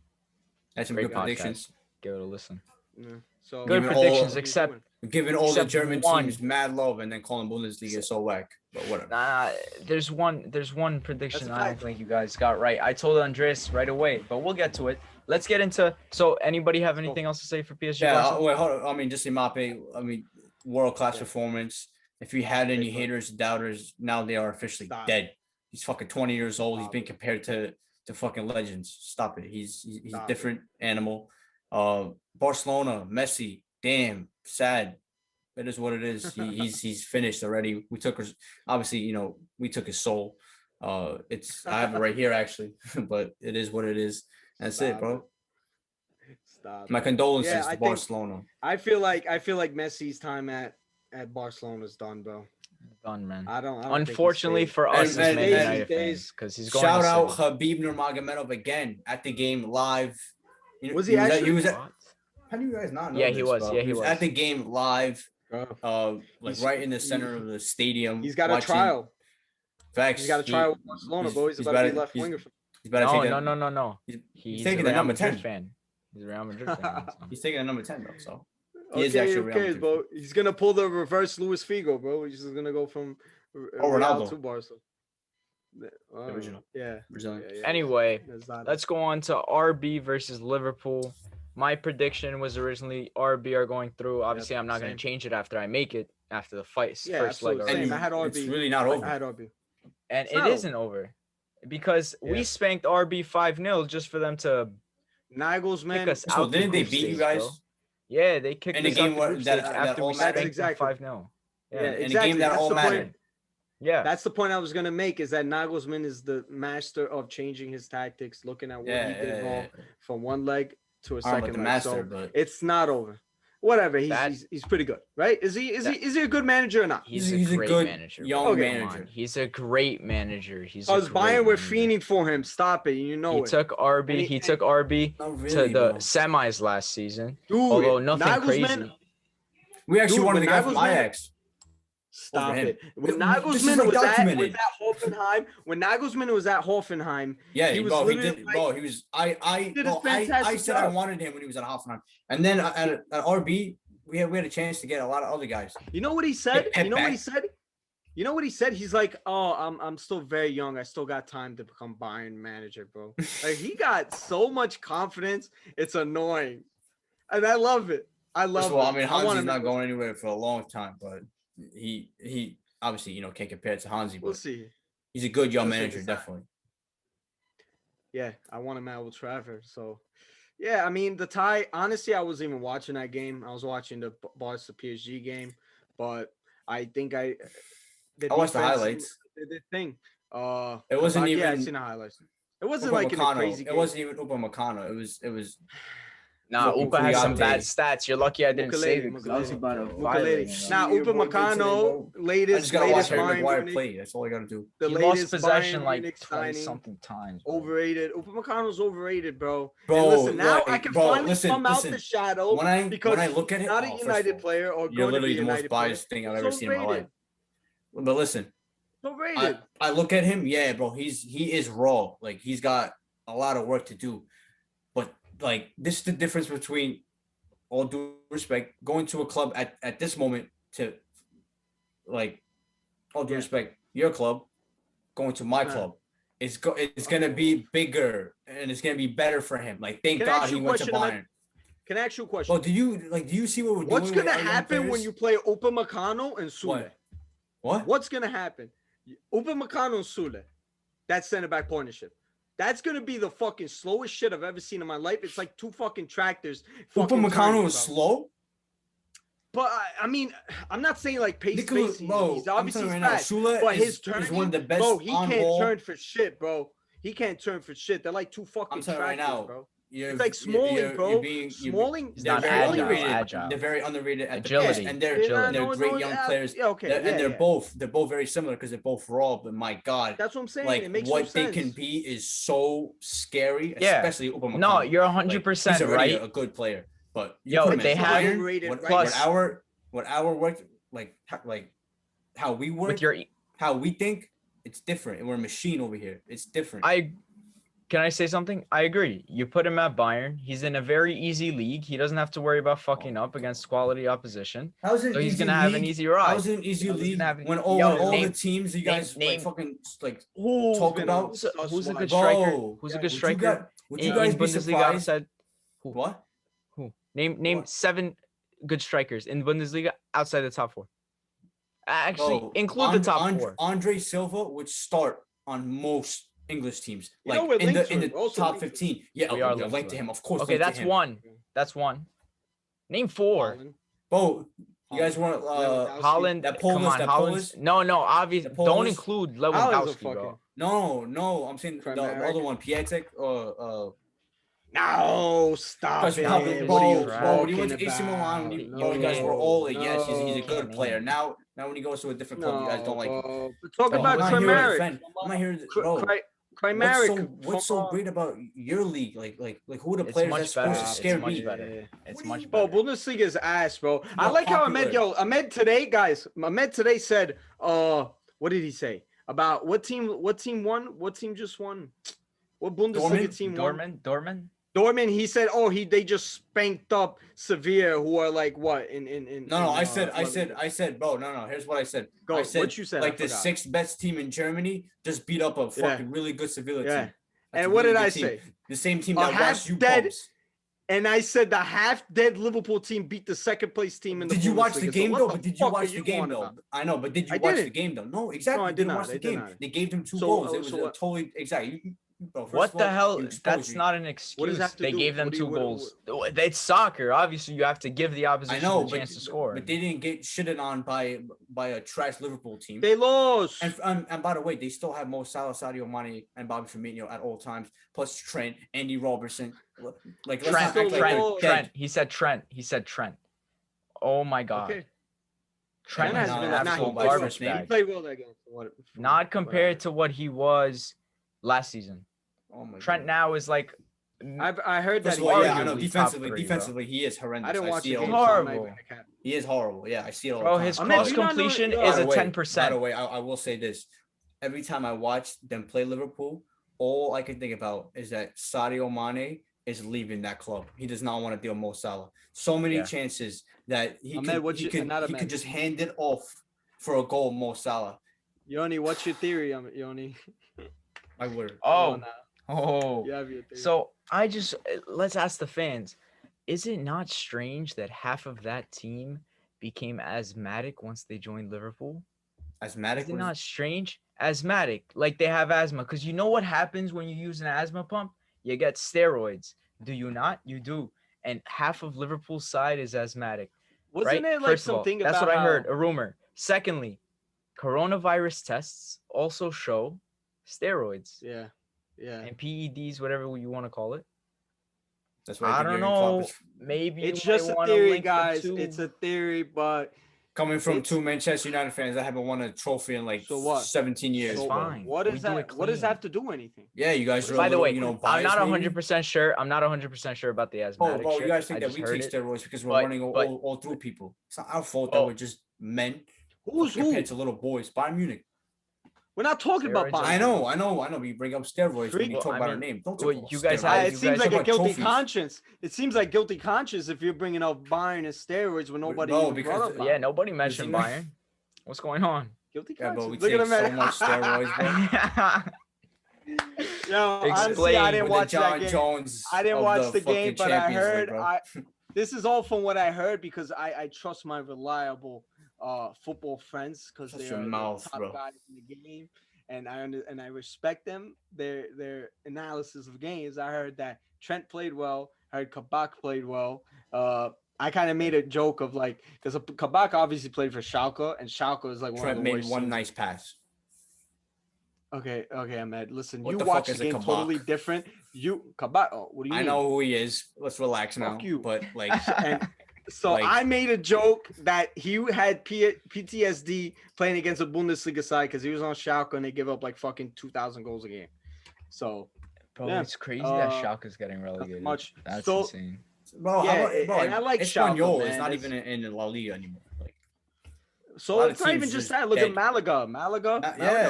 That's some good predictions. Give it a listen. Yeah. So good predictions, except giving all the German teams mad love and then calling Bundesliga is so whack. But whatever. There's one prediction I don't think you guys got right. I told Andres right away, but we'll get to it. Let's get into. So, anybody have anything else to say for PSG? Yeah. Wait, hold on. I mean, just Mbappe. I mean, world class performance. If you had any haters, doubters, now they are officially dead. He's fucking 20 years old. He's been compared to to fucking legends. Stop it. He's a Stop different animal. Barcelona, Messi, damn, sad. It is what it is. He's finished already. We took his, obviously, we took his soul. I have it right here actually, but it is what it is. That's Stop it, bro. Stop. My condolences Yeah, to I think- Barcelona. I feel like Messi's time at Barcelona's done, bro. Done, man. I don't Unfortunately for us And- as Man and- United and- fans, because he's going Shout to out City. Khabib Nurmagomedov again at the game live. Was he actually? He was at, What? how do you guys not know Yeah, this, he was. bro? Yeah, he he was was. at the game live, Bro, like He's- right in the center he- of the stadium. he's got a watching trial. Facts. He's got a trial with Barcelona, bro. He's about to be left winger. He's about to No, take no, a, no, no, no. He's He's taking a the Real number Madrid 10. fan. He's a Real Madrid fan. so. He's taking a number 10 though. So he is Okay, actually who Real cares, Madrid bro? He's gonna pull the reverse Luis Figo, bro. He's just gonna go from Real Ronaldo. to Barca. original. Yeah. Brazilian. yeah, yeah. Anyway, That's not- let's go on to RB versus Liverpool. My prediction was originally RB are going through. Obviously, I'm not going same. to change it after I make it after the fight Yeah, first leg. absolutely. already. Same. I had It's RB. really not over. I had RB. And It's it not isn't over because Yeah. we spanked RB 5-0 just for them to Nagelsmann. kick us So out. the didn't they group beat you stage, guys bro. Yeah, they kicked in the us game out the where- group that- stage that after all we mattered? spanked Exactly. them 5-0. Yeah, Yeah, in exactly. a game that That's all the point. mattered. yeah. That's the point I was gonna make. Is that Nagelsmann is the master of changing his tactics, looking at what he did wrong from one leg to a I don't know about second the leg. master, So but it's not over. Whatever. That- He's pretty good, right? Is he a good manager or not? He's He's a a great good manager. young bro. Okay. Come on. manager. He's a great manager. He's a Because great Bayern were manager. fiending for him. Stop it. You know He it. took RB. And He he- took RB not to really, the bro. semis last season. Dude, Although nothing Nagelsmann, crazy. We actually Dude, wanted when the guy from Nagelsmann- Ajax. Stop over him. it. When This is, Nagelsmann like, was at documented. Hoffenheim, Yeah, he was bro, he literally did. like- Bro, he was. I did a bro, I fantastic said I job. wanted him when he was at Hoffenheim, and then at RB, we had a chance to get a lot of other guys. You know what he said? Pep You know what back. he said? You know what he said? He's like, "Oh, I'm still very young. I still got time to become Bayern manager, bro." Like he got so much confidence. It's annoying, and I love it. I love First of all, it. I mean, want Hansi's him not to- going anywhere for a long time, but he obviously can't compare to Hansi, We'll but see. he's a good young We'll see manager, this time. definitely. Yeah, I want him at Old Trafford. So, yeah, I mean the tie. Honestly, I wasn't even watching that game. I was watching the Barca PSG game, but I think I watched the defense highlights. did the thing. It wasn't Yeah, I even seen the highlights. It wasn't like in a Upamecano. crazy It game. wasn't even Upamecano. It was. Nah, Fucking Upa has some Kuyate. bad stats. You're lucky I didn't save it. 'Cause I was Mukalele. about to Mukalele. violate him. Now, Your boy did today, Upamecano, bro. I latest just gotta watch Harry Bayern Maguire Munich- play. That's all I gotta do. The He latest lost possession Bayern like Munich 20 signing. something times. bro. Overrated. Upamecano's overrated, bro. Bro, And listen, now like, I can bro, finally listen, come out listen. the shadow When I because look at it, he's not oh, a first of United all, player or you're going to be literally a the most United player. biased thing I've He's ever seen in my life. overrated. But listen, Overrated. I look at him, yeah, bro. He is raw. Like he's got a lot of work to do. But like this is the difference between, all due respect, going to a club at this moment to, like, all due Yeah. respect, your club, going to my Uh-huh. club. It's gonna be bigger and it's gonna be better for him. Like thank Can I God ask he you a went to question, Bayern. Can I ask you a question? Well, do you see what we're What's doing? gonna with our young happen when players? you play Upamecano and Sule? What? What's gonna happen? Upamecano and Sule, that center back partnership. That's gonna be the fucking slowest shit I've ever seen in my life. It's like two fucking tractors. fucking Upamecano turning, is bro. slow. But I mean, I'm not saying like pace. Nicholas, He's bro, obviously I'm telling you right now, fast. Sule But his is turning, one of the best bro, he on can't ball. turn for shit, bro. He can't turn for shit. They're like two fucking I'm telling you right tractors, now, bro. You're, It's like Smalling, bro. Smalling, He's they're not very agile, underrated. agile. They're very underrated at Agility. the and they're Agility. they're great young players. Yeah, okay, and they're yeah. both very similar because they're both raw. But my God, That's what I'm saying. like It makes what no they sense. can be is so scary. Yeah. Especially Upamecano. No, you're Like, 100% he's already right. a good player, but you Yo, put him they at have- Bayern, Overrated what, right Plus- what our work like how we work, With your, how we think, it's different. And we're a machine over here. It's different. Can I say something? I agree. You put him at Bayern. He's in a very easy league. He doesn't have to worry about fucking up against quality opposition. How's it So he's easy gonna have an league? easy ride. How's it an easy He's league gonna have an- when all, Yo, all name- the teams you guys name- like fucking like Who's talk been about? Who's a good Bro, striker? Bro, Who's a yeah, good striker would in, you guys in be Bundesliga surprised? outside? What? Who? Name What? 7 good strikers in Bundesliga outside the top 4. Actually, Bro, include the top 4. Andre Silva would start on most English teams, You know, like we're in linked the to it. We're also top linked to it. 15. Yeah, We are you're linked linked to to it. him, of course. Okay, linked to that's him. one. That's one. Name four. Holland. Bro, you guys want Lewandowski. Holland. that Come Polish, on, that Holland's. Polish? No, obvious. The Don't Polish? include Holland's a Lewandowski, fucking. bro. No, I'm saying the Pragmatic. other one, Piatek. No, stop Because it. Tatis What are you trash. when he went to talking AC Milan, about? you guys were all like, yes, he's a You good can't player. name. Now when he goes to a different club, you guys don't like him. We're talking Bro, about I'm not here to Kramaric. defend. I'm not here to, bro. What's so great about your league? Like who are the It's players much that's better. supposed to It's scare much me? better. It's much Bro, better. Bundesliga is ass, bro. I More like how popular. Ahmed today, guys. Ahmed today said, what did he say about what team won? What team just won? What Bundesliga team won? Dortmund. He said, they just spanked up Sevilla, who are like what I said, bro. No. Here's what I said. Go. I said, What you said? like the sixth best team in Germany just beat up a fucking really good Sevilla team. That's And a what really did I good team. say? The same team A that watched you half-dead- pumps. And I said the half-dead Liverpool team beat the second-place team in the Bundesliga. Did you watch the game though? But did you fuck watch are the you game on though? about? I know, but did you I watch the didn't. game though? No, exactly. No, I You did didn't not. watch the I did game. not. They gave them two So- goals. It was so what- totally exactly. Bro, first What of the all, hell? you exposed That's me. not an What does excuse. that have to They do? gave them What do you- two what- goals. It's soccer. Obviously, you have to give the I opposition know, the chance to score. but they didn't get shitted on by a trash Liverpool team. They lost. And by the way, they still have Mo Salah, Sadio Mane, and Bobby Firmino at all times, plus Trent, Andy Robertson. Like let's not act like they're Trent. dead. He said Trent. Oh my God. Okay. Trent has has been been an absolute absolute garbage name. He bag. played well that game. Not compared to what he was last season. Oh my Trent God. now is like I heard that First he of all, yeah, I arguably know. top Defensively, three, bro. defensively, he is horrendous. I didn't watch see the it game. all the so I'm time. not Horrible. even gonna cap. He is horrible. Yeah, I see it all Bro, the time. his I mean, cross you not know- completion By is the a way- 10%. By the way, I will say this: every time I watch them play Liverpool, all I can think about is that Sadio Mane is leaving that club. He does not want to deal with Mo Salah. So many Yeah. chances that he Ahmed, could he could just hand it off for a goal, Mo Salah. Yoni, what's your theory, Yoni? I would. Oh, now. oh. You have your theory. So let's ask the fans. Is it not strange that half of that team became asthmatic once they joined Liverpool? Asthmatic. Is it not strange? Asthmatic, like they have asthma. Because you know what happens when you use an asthma pump? You get steroids. Do you not? You do. And half of Liverpool's side is asthmatic. Wasn't right? it like First of all, something that's about what I heard, how- a rumor. Secondly, coronavirus tests also show steroids Yeah. and PEDs, whatever you want to call it. That's why I don't know. Maybe It's you just might a wanna theory, link the guys. two. It's a theory, but Coming from It's- two Manchester United fans that haven't won a trophy in like So what? 17 years. It's so bro. fine. what We does do that? it What does that clean. have to do anything? Yeah, you guys are By a the little, way, you know, I'm biased, not maybe? 100% sure. I'm not 100% sure about the Oh, asthmatic bro, shit. you guys I think that just we heard take it. steroids because we're But- running but- all through people. It's not our fault Well- that we're just men Who's who? compared to little boys. Bayern Munich. We're not talking about Steroids Bayern. I know. We bring up steroids when you Well, talk I about our mean, name. Don't well, talk about you guys steroids. had- It you seems guys like talk a about guilty trophies. conscience. It seems like guilty conscience if you're bringing up Bayern and steroids when nobody No, even because- brought up Bayern. Yeah, nobody mentioned you know- Bayern. What's going on? Guilty Yeah, conscience. but we Look take at him, so much steroids, bro. Yo, honestly, Explain. I didn't With watch the that John game. Jones. I didn't of watch the game, fucking but I Champions League, heard. bro. This is all from what I heard because I trust my reliable football friends because Shut they're your the mouth, top bro. guys in the game, and I respect them. Their analysis of games. I heard that Trent played well. I heard Kabak played well. I kind of made a joke of like because Kabak obviously played for Schalke, and Schalke is like one Trent of the made worst one teams. nice pass. Okay, Ahmed. Listen, What you the fuck watch the is a game Kabak? totally different. Kabak. Oh, what do you I mean? know who he is. Let's relax Fuck now. you. But like, And so Like- I made a joke that he had PTSD playing against a Bundesliga side because he was on Schalke and they give up like fucking 2,000 goals a game. So Bro, Yeah. it's crazy that Uh, Schalke's getting relegated. much. That's So- insane. bro, Yeah, how about, bro, and I like Schalke, Espanyol man. is not That's- even in La Liga anymore. Like, a so lot of it's not even teams just just that. Look at dead. Malaga. Malaga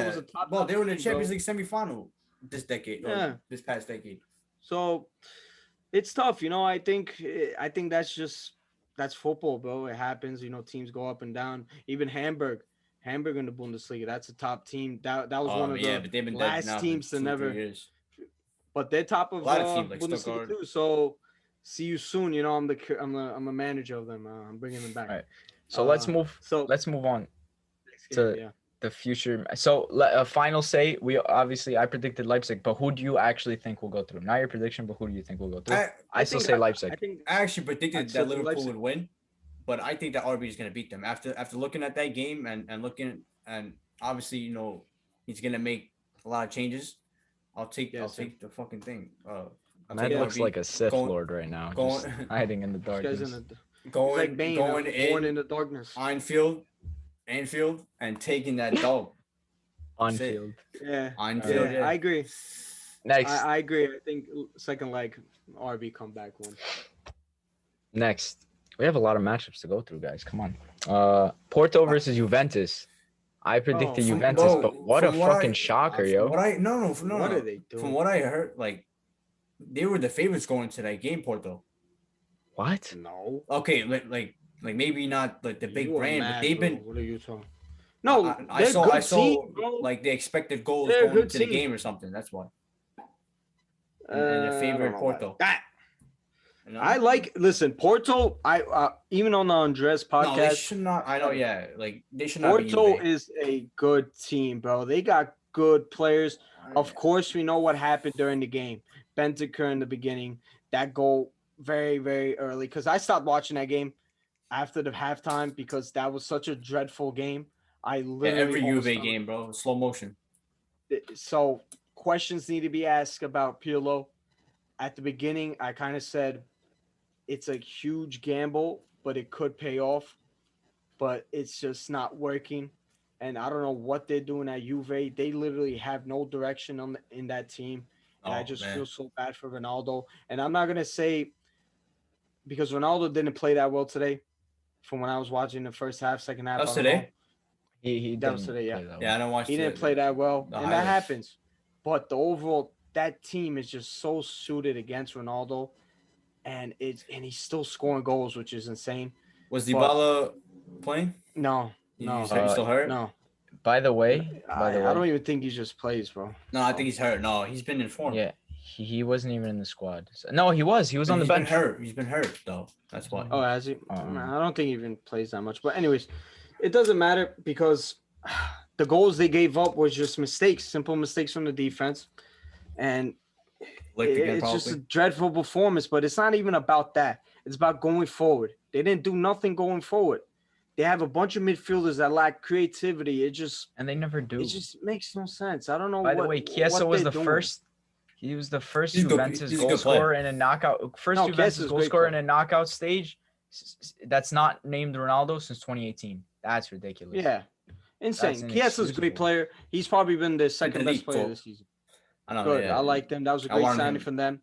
was a top. Well, they were in the team, Champions bro. League semifinal this decade. Yeah. This past decade. So it's tough, I think that's football, bro. It happens, teams go up and down. Even Hamburg in the Bundesliga, that's a top team. That was one of yeah, the but they've been last dead now teams for to 2-3 never. years. But they're top of A lot of teams like Bundesliga Stuttgart. too. So see you soon. I'm a manager of them. I'm bringing them back. All right. So let's Uh, move. So Let's move on next game, to- yeah. the future. So a final say. I predicted Leipzig, but who do you actually think will go through? Not your prediction, but who do you think will go through? I still say Leipzig. I actually predicted that Liverpool Leipzig would win, but I think that RB is going to beat them after looking at that game and looking, and obviously, you know, he's going to make a lot of changes. I'll take the fucking thing. Man looks like a Sith Lord right now, just hiding in the darkness. Going like Bane, born in the darkness. Anfield, and taking that dog. Anfield. Yeah. Anfield. Yeah, I agree. Next. I agree. I think second leg, RB comeback one. Next. We have a lot of matchups to go through, guys. Come on. Porto versus Juventus. I predicted Juventus, but what a fucking shocker, yo. What are they doing? From what I heard, like, they were the favorites going to that game, Porto. What? No. Okay, like maybe not like the big brand, but they've been. What are you talking? No, I saw like the expected goals going into the game or something. That's why. And their favorite Porto. I like. Listen, Porto. Even on the Andres podcast, no, they should not. I know, yeah. Like they should not. Porto is a good team, bro. They got good players. Of course, we know what happened during the game. Bentancur in the beginning, that goal very, very early. Because I stopped watching that game after the halftime because that was such a dreadful game. I literally every Juve game, bro, slow motion. So questions need to be asked about Pirlo. At the beginning, I kind of said it's a huge gamble, but it could pay off. But it's just not working. And I don't know what they're doing at Juve. They literally have no direction in that team. And I just feel so bad for Ronaldo. And I'm not going to say because Ronaldo didn't play that well today from when I was watching the first half, second half. That was today? That was today, yeah. Yeah, I don't watch. He didn't play that well, and that happens. But the overall, that team is just so suited against Ronaldo, and he's still scoring goals, which is insane. Was Dybala playing? No. He's still hurt? No. By the way, I don't even think he just plays, bro. No, I think he's hurt. No, he's been informed. Yeah, he wasn't even in the squad. No, he was. He was on the bench. He's been hurt though. That's why. Oh, has he? I don't think he even plays that much. But anyways, it doesn't matter because the goals they gave up was just mistakes, simple mistakes from the defense, and it's just a dreadful performance. But it's not even about that. It's about going forward. They didn't do nothing going forward. They have a bunch of midfielders that lack creativity. And they never do. It just makes no sense. I don't know. By the way, Chiesa was the first. He was the first Juventus goal scorer in a knockout. Juventus goal scorer in a knockout stage. That's not named Ronaldo since 2018. That's ridiculous. Yeah, insane. Chiesa's a great player. He's probably been the second best player this season. I know. Good. Yeah. I like them. That was a great signing from them.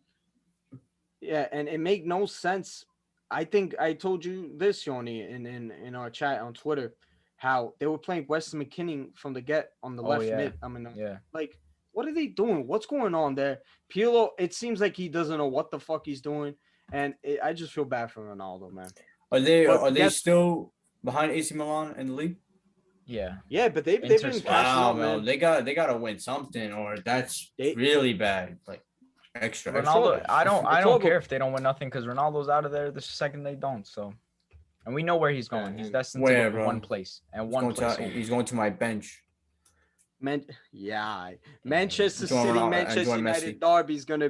Yeah, and it made no sense. I think I told you this, Yoni, in our chat on Twitter, how they were playing Weston McKennie from the get on the left mid. I mean, like, what are they doing? What's going on there? Pirlo, it seems like he doesn't know what the fuck he's doing, and I just feel bad for Ronaldo, man. Are they still behind AC Milan in the league? Yeah, but they've been catching up, man. They gotta win something, or that's really bad. Like. Extra. Ronaldo, I don't care if they don't win nothing because Ronaldo's out of there the second they don't. So, and we know where he's going. He's destined to go one place and one place. He's going to my bench. Manchester City, Manchester United derby is gonna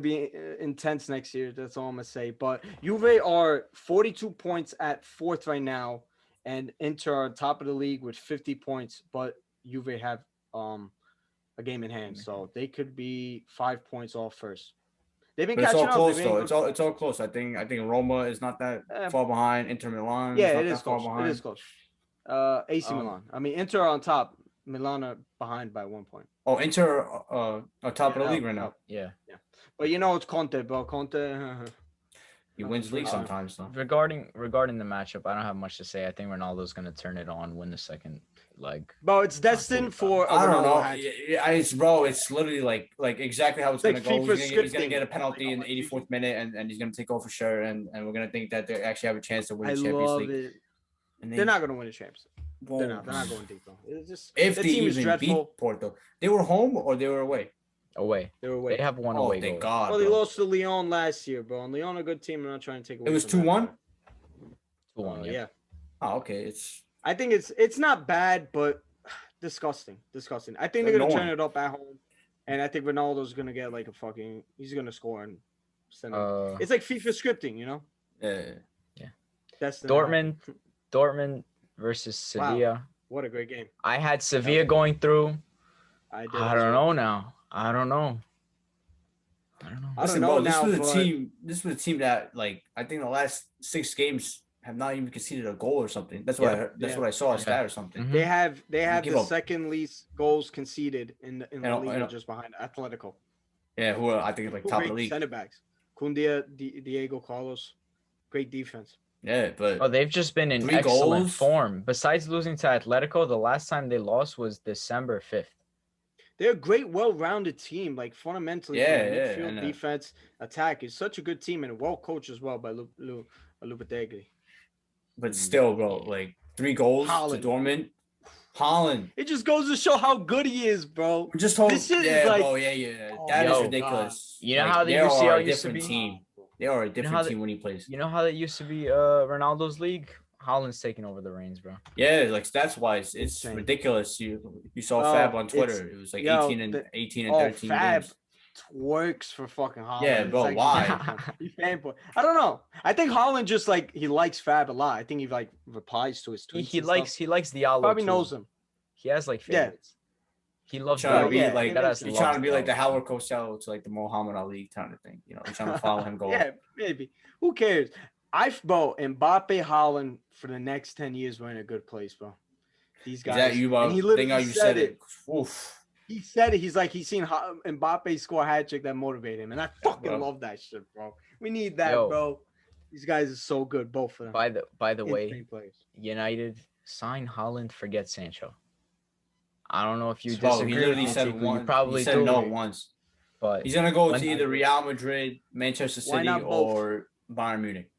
be intense next year. That's all I'm gonna say. But Juve are 42 points at fourth right now, and Inter are on top of the league with 50 points. But Juve have a game in hand, so they could be 5 points off first. They've been catching up. Close though. It's all close. I think Roma is not that far behind. Inter Milan. Yeah, it is close. It is close. AC Milan. I mean, Inter are on top. Milan are behind by 1 point. Oh, Inter are top of the league right now. Yeah. But you know it's Conte, bro. Conte. He wins league sometimes, though. Regarding the matchup, I don't have much to say. I think Ronaldo's gonna turn it on, win the second leg. Bro, it's destined for. I don't know. It's literally like exactly how it's gonna go. He's gonna get a penalty in the 84th minute, and he's gonna take over for sure, and we're gonna think that they actually have a chance to win the Champions League. It. And they're not gonna win the Champions League. They're not going deep, though. It's just if the team is dreadful. Beat Porto, they were home or they were away. Away. They were away. They have one away. Thank God. Well, they lost to Lyon last year, bro. And Lyon a good team. I'm not trying to take away. It was 2-1. 2-1. Yeah. Oh, okay. I think it's not bad, but disgusting. I think they're gonna turn Annoying. it up at home, and I think Ronaldo's gonna get like a fucking. He's gonna score and send it. It's like FIFA scripting, you know. Yeah. That's the Dortmund versus Sevilla. Wow. What a great game. I had Sevilla going through. I did. I don't know now. I don't know. Listen, know bro, this now, was a but- team. This was a team that, like, I think the last 6 games have not even conceded a goal or something. That's what I heard. That's what I saw a stat or something. Mhm. They have give the up. second least goals conceded in the league, and- just behind Atletico. Yeah, who are, I think like top of the league. Center backs. Kundia, Diego Carlos, great defense. Yeah, but Oh, they've just been in 3 excellent goals? form. Besides losing to Atletico, the last time they lost was December 5th. They're a great, well-rounded team. Like fundamentally, Yeah, from yeah, midfield, and, defense, attack is such a good team and well coached as well by Lopetegui. but still, bro, like 3 goals Haaland. to Dortmund. Haaland. It just goes to show how good he is, bro. We're just told, This shit is yeah, like- bro, yeah. Oh, That is yo, ridiculous. You know Like, how the they are UCL a used to different be? team. They are a how different they- team when he plays. You know how that used to be Ronaldo's league? Haaland's taking over the reigns, bro. Yeah, like stats wise, it's Insane. ridiculous. You saw Bro, Fab on it's- Twitter. It was like yo, 18 and the- 13 Fab games. works for fucking Haaland. Yeah, It's bro, like- why? He fanboy. I don't know. I think Haaland just like he likes Fab a lot. I think he like replies to his tweets. He and likes stuff. he likes Diallo. Probably too. knows him. He has like Yeah. favorites. He loves Trying to Diallo. be yeah, like that ass is- he's trying to be like the loves Howard Cosell to like the Muhammad Ali kind of thing. You know, he's trying to follow him go. Yeah, maybe. Who cares? Bro, Mbappe, Haaland for the next 10 years we're in a good place, bro. These Is guys. that you, bro? and he Thing how literally you said it. Oof. He said it. He's like he's seen Mbappe score a hat trick that motivated him, and I fucking bro. love that shit, bro. We need that, Yo. bro. These guys are so good, both of them. By the way, Insane players. United sign Haaland, forget Sancho. I don't know if you Bro, disagree. he literally with me, said Tiku. one. You probably he said do, no once. but He's gonna go When- to either Real Madrid, Manchester Why City, not both? or Bayern Munich.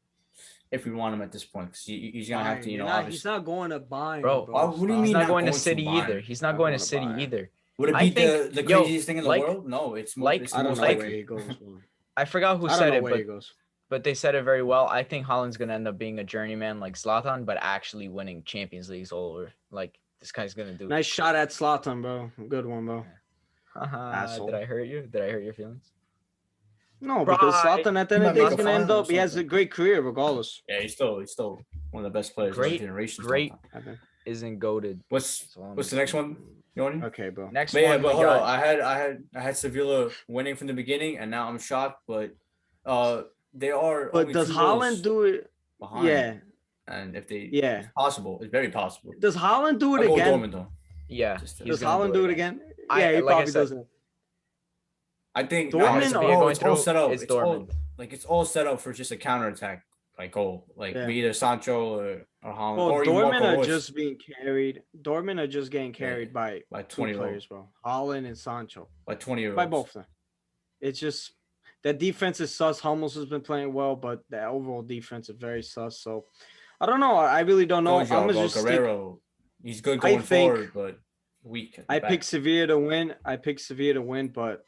If we want him at this point, 'cause he's gonna have to, you know, he's obviously. not going to Bayern, Bro, bro. why- what do you Stop. mean he's not not going to going to City Bayern? either. He's not Not going going to to City Bayern. either. Would it I be think- the yo, craziest thing in the like- world? No, it's more. like- It's I don't know most where likely. he goes. Man. I forgot who I don't said know it, where he goes. but they said it very well. I think Haaland's gonna end up being a journeyman like Zlatan, but actually winning Champions Leagues all over. Like this guy's gonna do. Nice shot at Zlatan, bro. Good one, bro. Haha, did I hurt you? Did I hurt your feelings? No, because Pride. Zlatan at the end He of the day might is make a gonna end final or up. He has a something. great career regardless. Yeah, he's still one of the best players of Great- his generation. great. I think. Isn't goaded. What's the next one? You want? Okay, bro. Next But yeah, one, but we hold on. got- I had Sevilla winning from the beginning, and now I'm shocked. But they are. But only does 2 Haaland goals do it? behind. Yeah, And if they, yeah. it's possible. It's very possible. Does Haaland do I'll it go again? Dortmund though. Yeah. Just- he's Does gonna Haaland do it again? I- Yeah, he like I probably said, doesn't. I think Dortmund Sevilla or- going it's all through, set up. it's It's all, Dortmund. like it's all set up for just a counterattack like goal. Like Yeah. be either Sancho or Haaland Well, or even Dortmund Marco are Reus just being carried. Dortmund are just getting carried by by 2 20 players, bro. Haaland and Sancho. by 20-year-olds. By both of them. It's just that defense is sus. Hummels has been playing well, but the overall defense is very sus. So I don't know. I really don't know. I'm gonna just stick, Guerrero. He's good I going think- forward, but weak. at the I back. picked Sevilla to win. But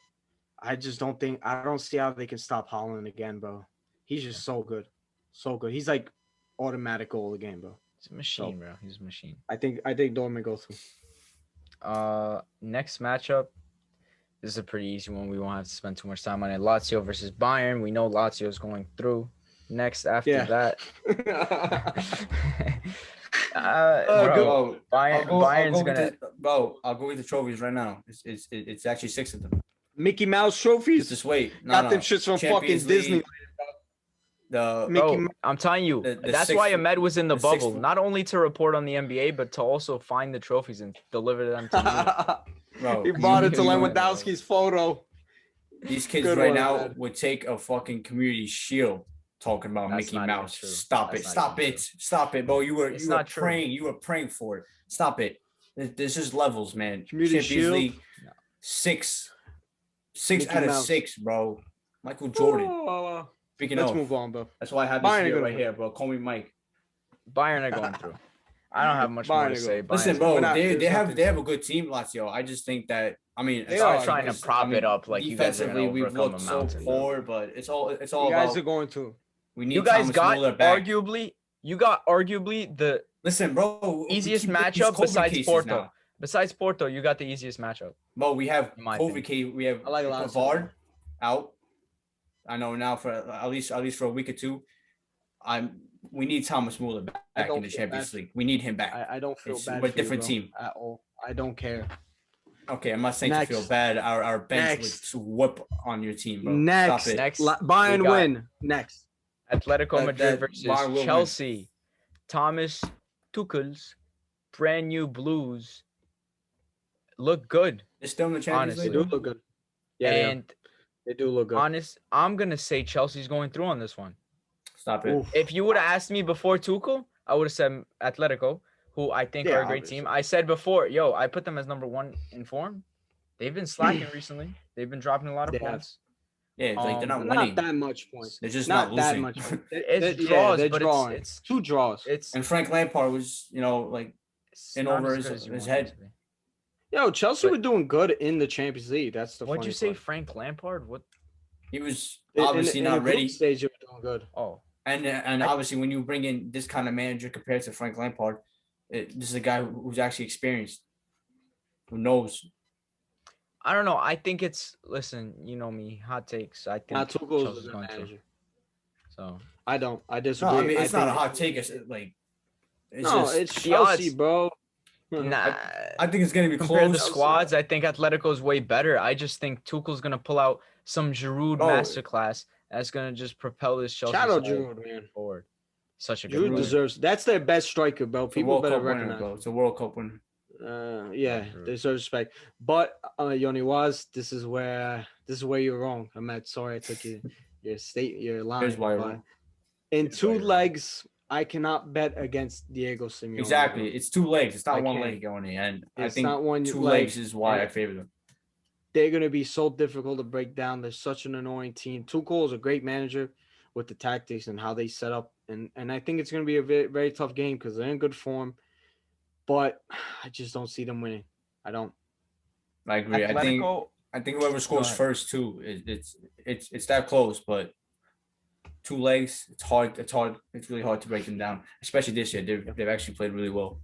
I just don't think I don't see how they can stop Haaland again, bro. He's just so good. So good. He's like automatic goal again, bro. He's a machine, bro. He's a machine. I think Dortmund goes through. Next matchup. This is a pretty easy one. We won't have to spend too much time on it. Lazio versus Bayern. We know Lazio is going through. Next after Yeah. that. Oh, bro, Bayern's gonna. I'll go with the trophies right now. It's actually 6 of them. Mickey Mouse trophies. Just wait. Got them shits from Champions fucking Disney. League, The Mickey Bro, Mouse. I'm telling you, The that's sixth- why Ahmed was in the the sixth bubble, one. not only to report on the NBA, but to also find the trophies and deliver them to bro, He brought it to you- Lewandowski's photo. These kids Good right one, now man. would take a fucking community shield talking about That's Mickey not even Mouse. true. Stop That's it. not Stop even it. true. Stop it, bro. You were It's you were not true. praying. You were praying for it. Stop it. There's just levels, man. Community Champions Shield? League, 6 Mickey out of Mouse. 6, bro. Michael Jordan. Oh, Speaking let's of, move on, bro. that's why I have this Bayern are here gonna right win. here, bro. Call me Mike. Bayern are going through. I don't have much more Bayern to are say. going- Listen, Bayern's bro, We're not- they there's have nothing- a good team, Lazio. I just think that They are aside trying to because, prop it up like you guys are gonna defensively we've overcome a looked so mountain, bro. poor, but it's all You about guys are going to. we need You guys Thomas got Muller back. arguably the Listen, bro, we easiest keep getting these matchup Cobra besides cases Porto. now. Besides Porto, you got the easiest matchup. Well, we have In my COVID. We have I like Lazio. Pavard out. I know now for at least for a week or two. We need Thomas Muller back in the Champions League. We need him back. I don't feel bad. We're a different team at all. I don't care. Okay, I'm not saying to feel bad. Our bench would whoop on your team, bro. Next, Stop it. Next, Bayern win. Next, Atletico Madrid versus Bayern Chelsea. Thomas Tuchel's brand new Blues look good. They're still in the Champions Honestly. they League. do look good. Yeah, And they do look good. I'm gonna say Chelsea's going through on this one. Stop it. Oof. If you would have asked me before Tuchel, I would have said Atletico, who I think are a great obviously. team. I said before, I put them as number 1 in form. They've been slacking recently. They've been dropping a lot of They have. points. Yeah, it's like they're not Not winning. that much points. They're just Not not that losing. much. Points. It's draws, they're but drawing. it's 2 draws. it's And Frank Lampard was, like, in not over as good as you his want it head. to be. Yo, Chelsea But- were doing good in the Champions League. That's the. What'd you funny say, part. Frank Lampard? What? He was In obviously the not group ready. Stage, they were doing good. Oh, And obviously, when you bring in this kind of manager compared to Frank Lampard, this is a guy who's actually experienced, who knows. I don't know. I think it's listen. You know me, hot takes. I think Nah, Tuchel's Chelsea's a good going through. manager. So I don't. I No, disagree. I mean it's not a think- hot take. It's like it's No, just. it's the Chelsea, odds- bro. nah. I think it's gonna be Compared to the close. squads, I think Atletico's way better. I just think Tuchel's gonna pull out some Giroud Oh. masterclass that's gonna just propel this Chelsea Shout out side Giroud, man. forward. Such a good Giroud player. deserves. That's their best striker, bro. It's a People World better Cup winner, recognize. bro. It's a World Cup winner. Yeah, Giroud. deserves respect. But Yoni was. This is where you're wrong. I'm at. Sorry, I took your line. Here's why you're but wrong. In Here's why 2 you're wrong. legs, I cannot bet against Diego Simeone. Exactly. bro. It's 2 legs. It's not I one can't. leg going in. And I It's think not one 2 leg. legs is why Yeah. I favor them. They're going to be so difficult to break down. They're such an annoying team. Tuchel is a great manager with the tactics and how they set up. And I think it's going to be a very, very tough game because they're in good form. But I just don't see them winning. I don't. I agree. Atletico, I think whoever scores ahead. first too, it's that close. But 2 legs, it's hard. It's really hard to break them down, especially this year. They've actually played really well.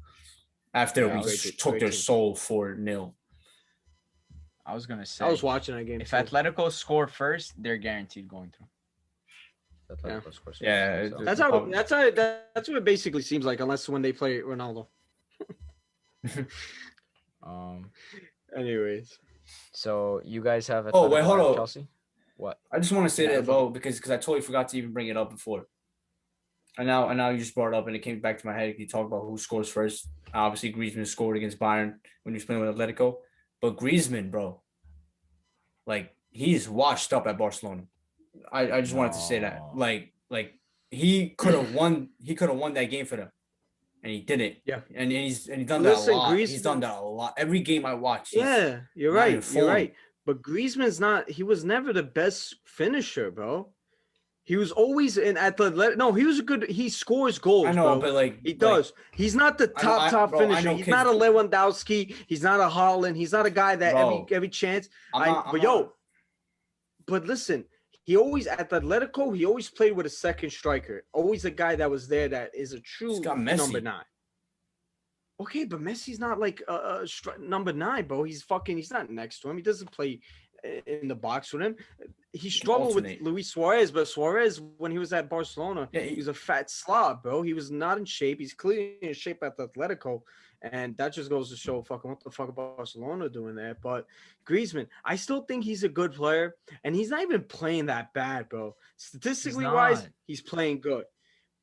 After Yeah, we great team, took great their team. soul 4-0. I was gonna say. I was watching that game. If too. Atletico score first, they're guaranteed going through. Atletico scores first, Yeah, so. That's what it basically seems like, unless when they play Ronaldo. Anyways, So you guys have Atletico Oh, wait, hold and on. Chelsea. What? I just want to say Yeah, that, bro, because I totally forgot to even bring it up before. And now you just brought it up, and it came back to my head. You talk about who scores first. Obviously, Griezmann scored against Bayern when he was playing with Atletico. But Griezmann, bro, like he's washed up at Barcelona. I just wanted to say that, No. like he could have won. He could have won that game for them, and he didn't. Yeah. and he's done Listen, that a lot. He's Griezmann- done that a lot. Every game I watch. he's- yeah, you're not in right. form. You're right. But Griezmann's not. He was never the best finisher, bro. He was always in Atletico. No, he was a good. He scores goals. I know, bro. but like He does. He's not the I know- top bro, I finisher. know He's kids- not a Lewandowski. He's not a Haaland. He's not a guy that Bro, every chance. I'm But not- but listen, he always at Atletico. He always played with a second striker. Always a guy that was there that is a true got Messi. number 9. Okay, but Messi's not like number 9, bro. He's not next to him. He doesn't play in the box with him. He struggled with alternate. Luis Suarez, but Suarez, when he was at Barcelona, Yeah, he was a fat slob, bro. He was not in shape. He's clearly in shape at the Atletico. And that just goes to show fucking what the fuck Barcelona doing there. But Griezmann, I still think he's a good player. And he's not even playing that bad, bro. Statistically wise, not. he's playing good.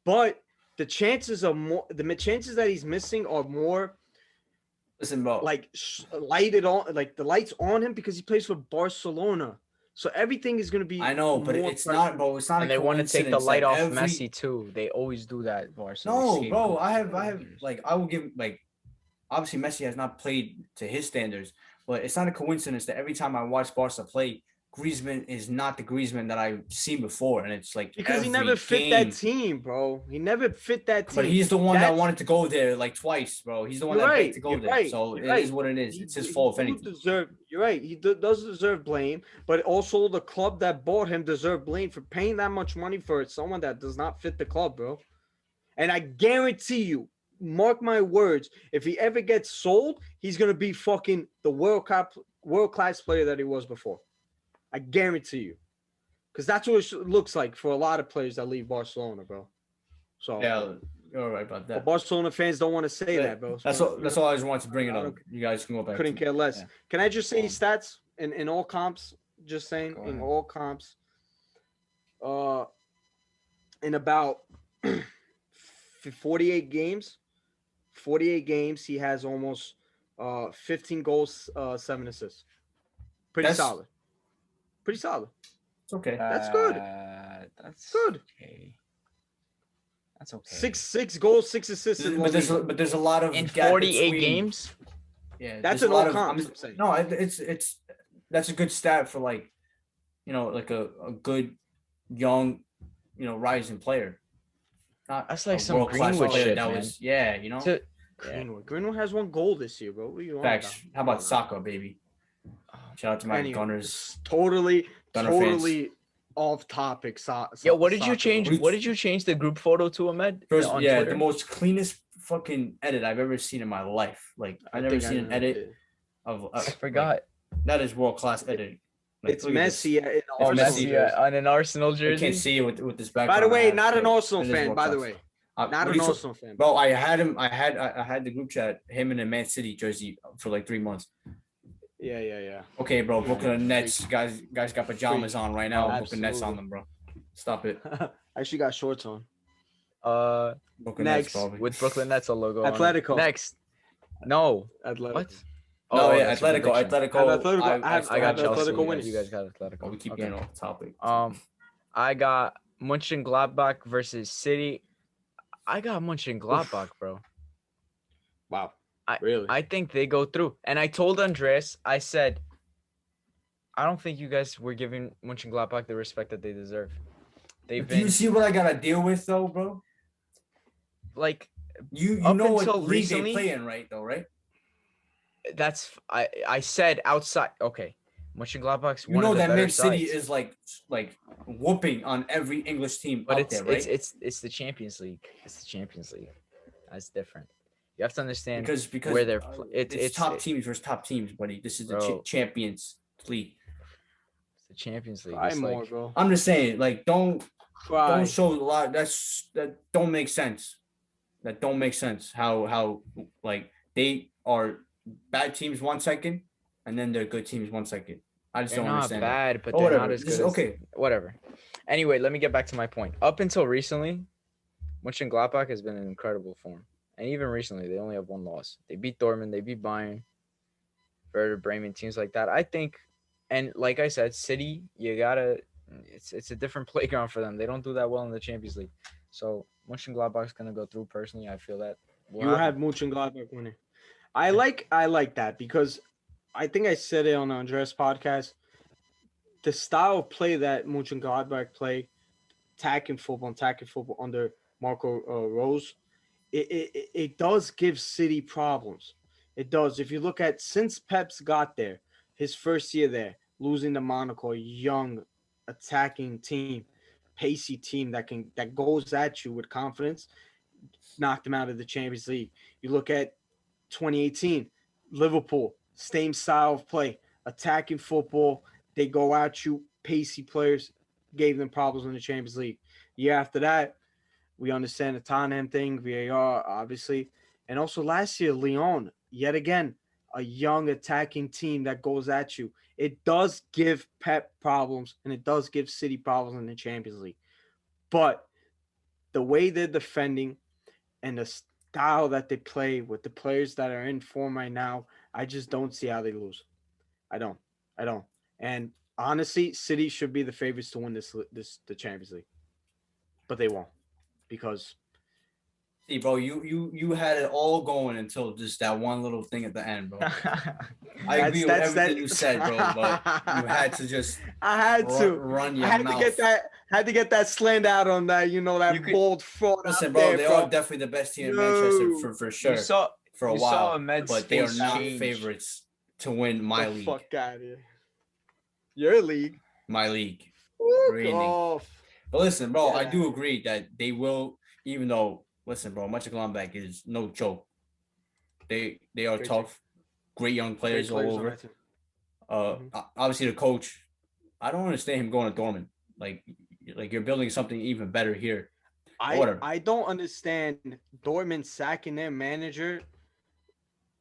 But the chances that he's missing are more Listen, bro. like lighted on, like the lights on him because he plays for Barcelona. So everything is gonna be. I know, but more it's pressure. not, bro. It's not. And a they want to take the coincidence light that off every- Messi too. They always do that, Barca. No, They bro. scapegoat I have players. like I will give like obviously Messi has not played to his standards, but it's not a coincidence that every time I watch Barca play, Griezmann is not the Griezmann that I've seen before, and it's like Because he every never fit game. that team, bro. He never fit that team. But he's the one that That's- wanted to go there like twice, bro. He's the one You're that right, begged to go you're there. right, So you're it right. is what it is. He- It's his he fault, if do anything. You're right. He does deserve blame, but also the club that bought him deserve blame for paying that much money for someone that does not fit the club, bro. And I guarantee you, mark my words, if he ever gets sold, he's gonna be fucking the world class player that he was before. I guarantee you, because that's what it looks like for a lot of players that leave Barcelona, bro. So Yeah, you're right about that. but Barcelona fans don't want to say that, bro. That's all. That's all I just wanted to bring it up. You guys can go back. Couldn't care less. Yeah. Can I just say stats in all comps? Just saying in all comps. In about 48 games, he has almost 15 goals, 7 assists. Pretty solid. Pretty solid. It's okay. That's good. That's good. Okay. That's okay. Six goals, 6 assists. But there's a lot of in 48 games. Yeah, that's an all comp. No, it's that's a good stat for like, like a good young, rising player. Not that's like some Greenwood shit, man. Greenwood has 1 goal this year, bro. What are you on about? How about Saka, baby? Shout out to my Gunners. Totally fans. Off topic. Yo, what did you change? What did you change the group photo to, Ahmed? First, Twitter? The most cleanest fucking edit I've ever seen in my life. Like I've never seen an edit of. I forgot. That is world class editing. Like, it's Messi Messi on an Arsenal jersey. I can't see it with this background. By the way, not an Arsenal fan. By the way, not an Arsenal fan. Bro, I had him. I had the group chat. Him in a Man City jersey for like 3 months. Yeah. Okay, bro. Brooklyn Nets guys got pajamas on right now. Brooklyn Nets on them, bro. Stop it. I actually got shorts on. Brooklyn next Nets, with Brooklyn Nets logo. Atletico. Next. No. Atletico. What? Oh, yeah, Atletico. I got Chelsea. Atletico winning. You guys got Atletico. Oh, we keep getting off topic. I got Mönchengladbach versus City. I got Mönchengladbach, bro. Wow. Really? I think they go through. And I told Andres, I said, I don't think you guys were giving Mönchengladbach the respect that they deserve. Do you see what I gotta deal with though, bro? Like you know what league they play in, right? Though, right? That's I said outside. Okay, Mönchengladbach's one of the that better Man City sides. is like whooping on every English team but out there, right? It's the Champions League. It's the Champions League. That's different. You have to understand because where they're. It's top teams versus top teams, buddy. This is the Champions League. It's the Champions League. Bro. I'm just saying, like, don't show a lot. That don't make sense. That don't make sense. How like they are bad teams 1 second, and then they're good teams 1 second. I just don't understand. They're not bad, but they're not as good. Okay, whatever. Anyway, let me get back to my point. Up until recently, Mönchengladbach has been in incredible form. And even recently, they only have 1 loss. They beat Dortmund. They beat Bayern. Werder Bremen, teams like that. I think, and like I said, City, you got to – it's a different playground for them. They don't do that well in the Champions League. So, Mönchengladbach's going to go through personally. I feel that. You have Mönchengladbach winning. I like that because I think I said it on the Andres podcast. The style of play that Mönchengladbach play, attacking football under Marco Rose – it does give City problems. It does. If you look at since Pep's got there, his first year there, losing to Monaco, a young attacking team, pacey team that goes at you with confidence, knocked them out of the Champions League. You look at 2018, Liverpool, same style of play, attacking football. They go at you, pacey players, gave them problems in the Champions League. Year after that, we understand the Tottenham thing, VAR, obviously. And also last year, Lyon, yet again, a young attacking team that goes at you. It does give Pep problems, and it does give City problems in the Champions League. But the way they're defending and the style that they play with the players that are in form right now, I just don't see how they lose. I don't. And honestly, City should be the favorites to win the Champions League. But they won't. Because see, bro, you had it all going until just that one little thing at the end, bro. I agree with everything you said, bro, but you had to just run your mouth. Had to get that slant out on that, that bold fraud. Listen, bro, they are definitely the best team in Manchester for sure. For a while, but they are not favorites to win my league. Fuck out of here. Your league. My league. Fuck off. But listen, bro, I do agree that they will, even though listen, bro, Mönchengladbach is no joke. They are Great tough, great young players all on over. that team. Obviously the coach, I don't understand him going to Dortmund. Like you're building something even better here. Whatever. I don't understand Dortmund sacking their manager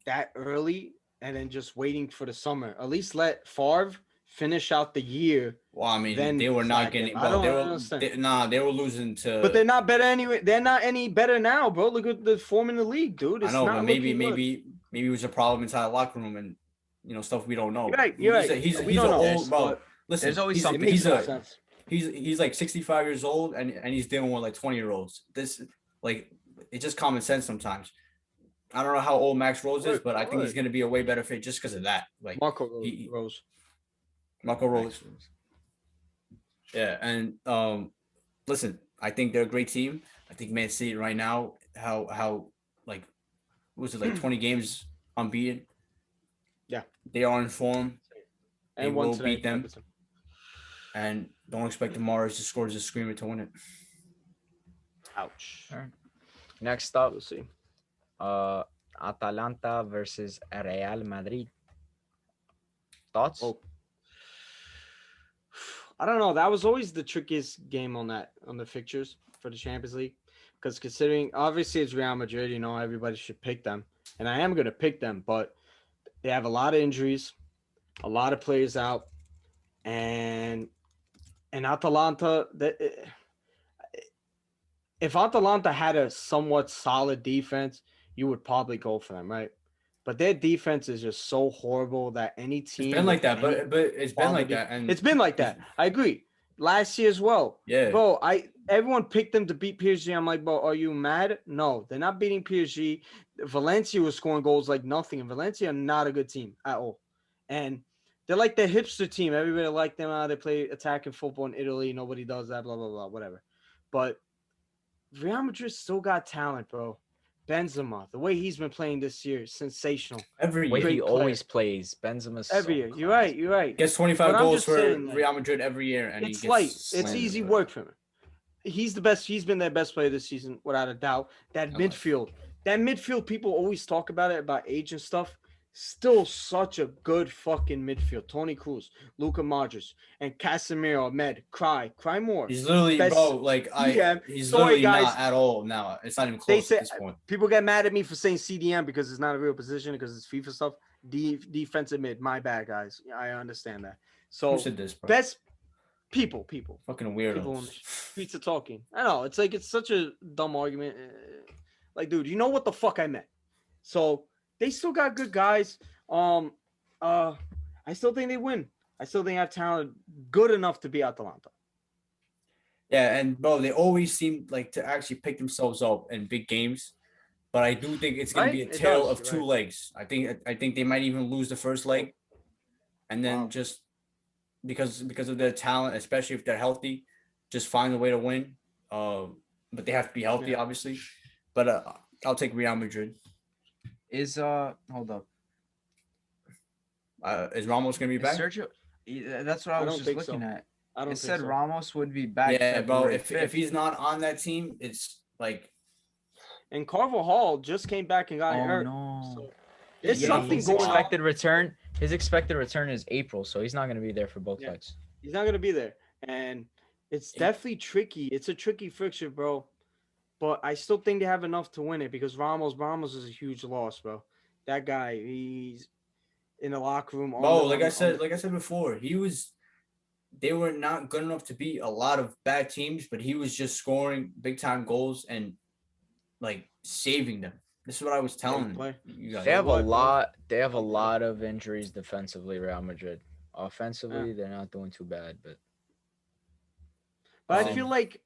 that early and then just waiting for the summer. At least let Favre finish out the year. Well, I mean, Then they were not sack getting. him. I Bro, don't they were. understand. They were losing to. But they're not better anyway. They're not any better now, bro. Look at the form in the league, dude. It's I know, not but maybe looking it was a problem inside the locker room and stuff we don't know. good. You're right. He's We an don't know, old bro. but Listen, there's always he's, something. It makes he's no a sense. he's like 65 years old and he's dealing with like 20-year-olds. This like it's just common sense sometimes. I don't know how old Max Rose is, but I think he's going to be a way better fit just because of that. Like Marco Rose. Marco Rose. Yeah, and listen, I think they're a great team. I think Man City right now, how like was it like 20 games unbeaten? Yeah, they are in form. They And will beat them. And don't expect the Mars to score just screaming to win it. Ouch. All right. Next up, We'll see. Atalanta versus Real Madrid. Thoughts? Oh. I don't know. That was always the trickiest game on the fixtures for the Champions League. Because considering, obviously, it's Real Madrid, everybody should pick them. And I am going to pick them, but they have a lot of injuries, a lot of players out. And Atalanta, if Atalanta had a somewhat solid defense, you would probably go for them, right? But their defense is just so horrible that any team. It's been like that, but it's been like that, and it's been like that. I agree. Last year as well. Yeah, bro. Everyone picked them to beat PSG. I'm like, bro, are you mad? No, they're not beating PSG. Valencia was scoring goals like nothing, and Valencia are not a good team at all. And they're like the hipster team. Everybody liked them. They play attacking football in Italy. Nobody does that. Blah blah blah. Whatever. But Real Madrid still got talent, bro. Benzema, the way he's been playing this year, sensational. every Way year. he always plays. Benzema's Every year. You're right. You're right. Gets 25 But I'm goals just for saying, like, Real Madrid every year, and It's he light. gets It's slammed, easy but- work for him. He's the best. He's been their best player this season, without a doubt. That midfield, people always talk about it, about age and stuff. Still such a good fucking midfield. Toni Kroos, Luka Modric, and Casemiro, cry more. He's literally, Best bro. Like CDM. he's Sorry, literally guys. not at all now. It's not even They close say at this point. people get mad at me for saying CDM because it's not a real position because it's FIFA stuff. Defensive mid. My bad, guys. I understand that. So Who said this, bro? best people. Fucking People weirdos. on the streets are talking. I know it's like it's such a dumb argument. Like, dude, you know what the fuck I meant. So they still got good guys. I still think they win. I still think they have talent good enough to be Atalanta. Yeah, and bro, they always seem like to actually pick themselves up in big games. But I do think it's gonna Right? be a It tale does, of two right. legs. I think they might even lose the first leg, and then Wow. just because of their talent, especially if they're healthy, just find a way to win. But they have to be healthy, Yeah. obviously. But I'll take Real Madrid. Is hold up. Is Ramos gonna be Is back? Sergio? That's what I I was don't just think looking so. at. I don't It think said so. Ramos would be back. Yeah, bro. February If 5th. he's not on that team, it's like And Carvajal just came back and got Oh hurt. no. So there's Yeah, something his going on. expected return. His expected return is April, so he's not going to be there for both Yeah. fights. He's not gonna be there, and it's definitely tricky. It's a tricky fixture, bro. But I still think they have enough to win it because Ramos is a huge loss, bro. That guy, he's in the locker room. bro. Like I said before, they were not good enough to beat a lot of bad teams, but he was just scoring big time goals and like saving them. This is what I was telling play. you guys. They have a what, bro? lot. They have a Okay. lot of injuries defensively. Real Madrid. Offensively, they're not doing too bad, but But I feel like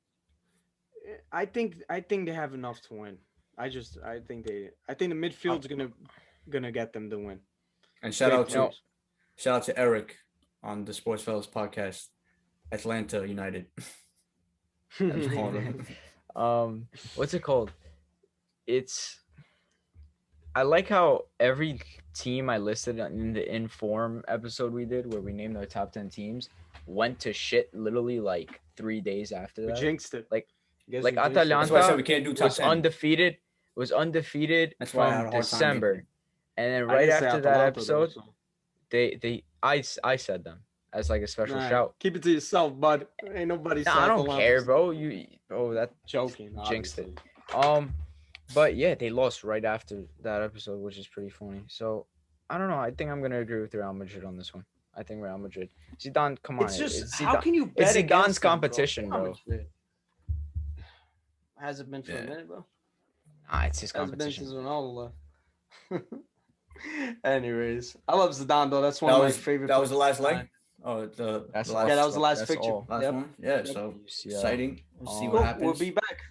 I think they have enough to win. I think the midfield's gonna get them to win. And shout Great out players. to Eric on the Sports Fellas podcast, Atlanta United. I'm just calling them. what's it called? I like how every team I listed in the Inform episode we did, where we named our top 10 teams, went to shit literally like 3 days after We that. jinxed it. Guess Like who didn't show That's why I up? said Atalanta we can't do top was 10. undefeated. Was undefeated That's why I had a from hard time December, getting and then I right didn't say after that Atalanta, though, episode, so. I said them as like a special Nah, shout. keep it to yourself, bud. Ain't nobody said Nah, I don't Atalanta. care, bro. That Joking, jinxed it. obviously. But yeah, they lost right after that episode, which is pretty funny. So I don't know. I think I'm gonna agree with Real Madrid on this one. I think Real Madrid. Zidane, come on. It's just it's how Zidane. can you It's bet against Zidane's them, competition, bro. Has it been for a Yeah. minute, bro? Nah, it's his Has it been competition. since Ronaldo left? Anyways, I love Zidane though. That's one That of my was favorite. that was the players last of all leg. time. Oh, the That's last, Yeah, that was the last That's fixture. all. last Yep. one. Yeah, Yep. so UCL. exciting. We'll see Cool, what Cool. happens. We'll be back.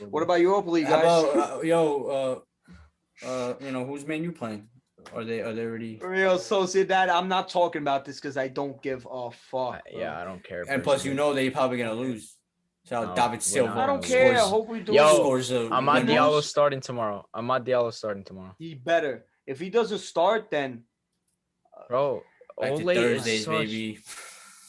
What about Europa League, How guys? about who's Man U playing? Are they already? Real Sociedad. I'm not talking about this because I don't give a fuck. Yeah, I don't care. And plus, personally. they're probably gonna lose. So No, David we're Silva. not I don't gonna care. I lose. hope we do. Yo, scores a Amad He Diallo lose. starting tomorrow. He better. If he doesn't start, then Bro, back to Ole is Thursdays, such... baby.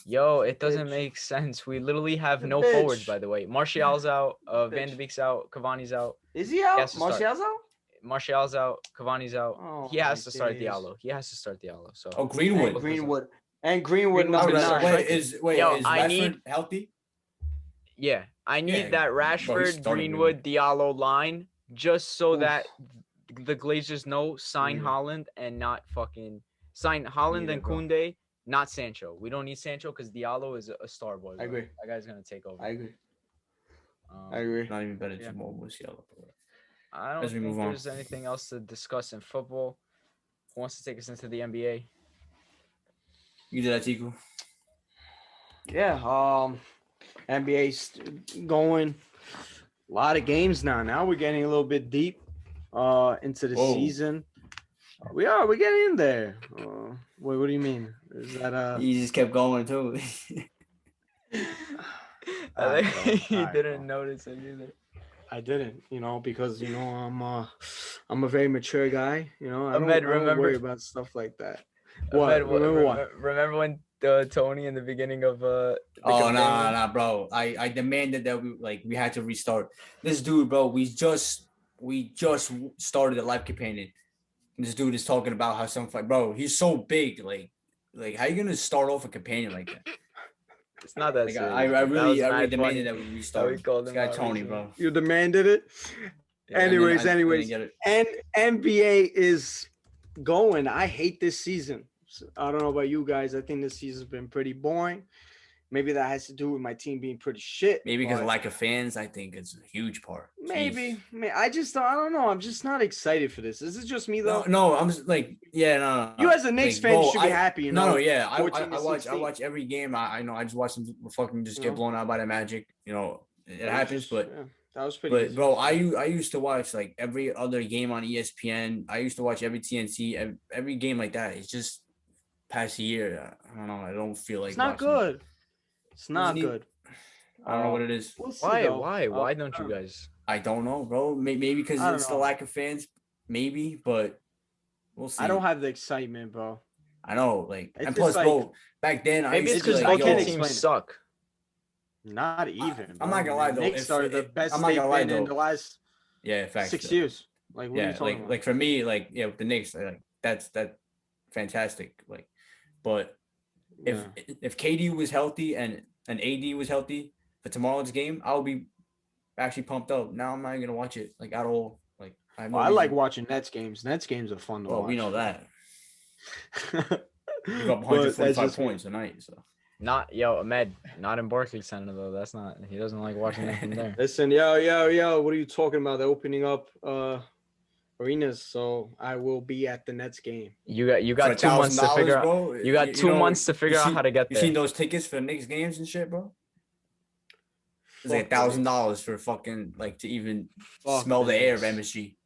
Yo, it doesn't Bitch. make sense. We literally have The no bitch. forwards, by the way. Martial's out. Van Bitch. de Beek's out. Cavani's out. is he out? has to start. Martial's out. Martial's out. Cavani's out. Oh, He has my to start days. Diallo. So Oh, Greenwood. And Greenwood. And Greenwood Greenwood's number gonna start 9. striking. Yo, is I Rashford need- healthy? yeah, I need Yeah, that bro, he's Rashford, starting Greenwood, Diallo line just so Oof. that the Glazers know sign Yeah. Holland and not fucking sign Holland Neither, and bro. Koundé, not Sancho. We don't need Sancho because Diallo is a star boy. I bro. agree. That guy's gonna take over. I agree. Um, I agree. Not even better Yeah. than Musiala. I don't As we think move on. there's anything else to discuss in football. Who wants to take us into the NBA? You did that, Tiku. Yeah. NBA's going. A lot of games now. Now we're getting a little bit deep into the Whoa. season. We're getting in there. Wait, what do you mean? Is that He just kept going too. I think Alright, he bro. didn't notice it either. I didn't, because I'm a very mature guy. I don't Ahmed, worry remember- about stuff like that. What? Ahmed, Remember what? Remember when Tony in the beginning of the Oh campaign? nah, bro. I demanded that we had to restart. This dude, bro, we just started a live companion. And this dude is talking about how bro, he's so big, like how you gonna start off a companion like that? It's not that Like, serious. I That was really mad demanded funny. that we restart. we called This him guy out Tony, recently. bro. You demanded it. Yeah, and then Anyways, I didn't anyways. get it. And NBA is going. I hate this season. I don't know about you guys. I think this season's been pretty boring. Maybe that has to do with my team being pretty shit. Maybe because but of lack of fans, I think it's a huge part. maybe. Jeez. I don't know. I'm just not excited for this. Is it just me though? No, I'm just like, yeah, no. You as a Knicks fan bro, should be happy. No, yeah, I 14 to watch 16. every game. I know I just watch them fucking just You get know? blown out by the Magic. It happens, but Yeah, that was pretty. easy. bro, I used to watch like every other game on ESPN. I used to watch every TNC, every game like that. It's just past year. I don't know. I don't feel like it's not watching. good. It's not Isn't he- good. I don't know what it is. We'll see, Why? though. Why don't you guys? I don't know, bro. Maybe because I don't it's the know. lack of fans. Maybe, but we'll see. I don't have the excitement, bro. I know, like, It's and plus, just like- bro, back then I Maybe used it's to because be I like, both can't your yo, explain teams it. suck. Not even. I'm bro. not gonna lie, The though. Knicks are the best I'm not they've gonna lie, been in though. the last Yeah, facts. 6 though. years. Like, what are you Yeah, talking about? like for me, like with the Knicks, like that's fantastic. Like, but if Yeah. if KD was healthy and AD was healthy for tomorrow's game, I would be actually pumped up. Now I'm not even gonna watch it like at all. Like I have no Well, I like reason- watching Nets games. Nets games are fun to Well, watch. we know that. You got But 145 that's just me. points tonight, so Not Ahmed, not in Barclays Center though. That's not. He doesn't like watching it from there. Listen, yo, what are you talking about? They're opening up arenas, so I will be at the Nets game. You got for 2 months to $1,000, figure out. bro, You got 2 months to figure out how to get You there. seen those tickets for Knicks games and shit, bro? It's like Fuck $1,000 for fucking like to even Fuck smell the air of Knicks. MSG.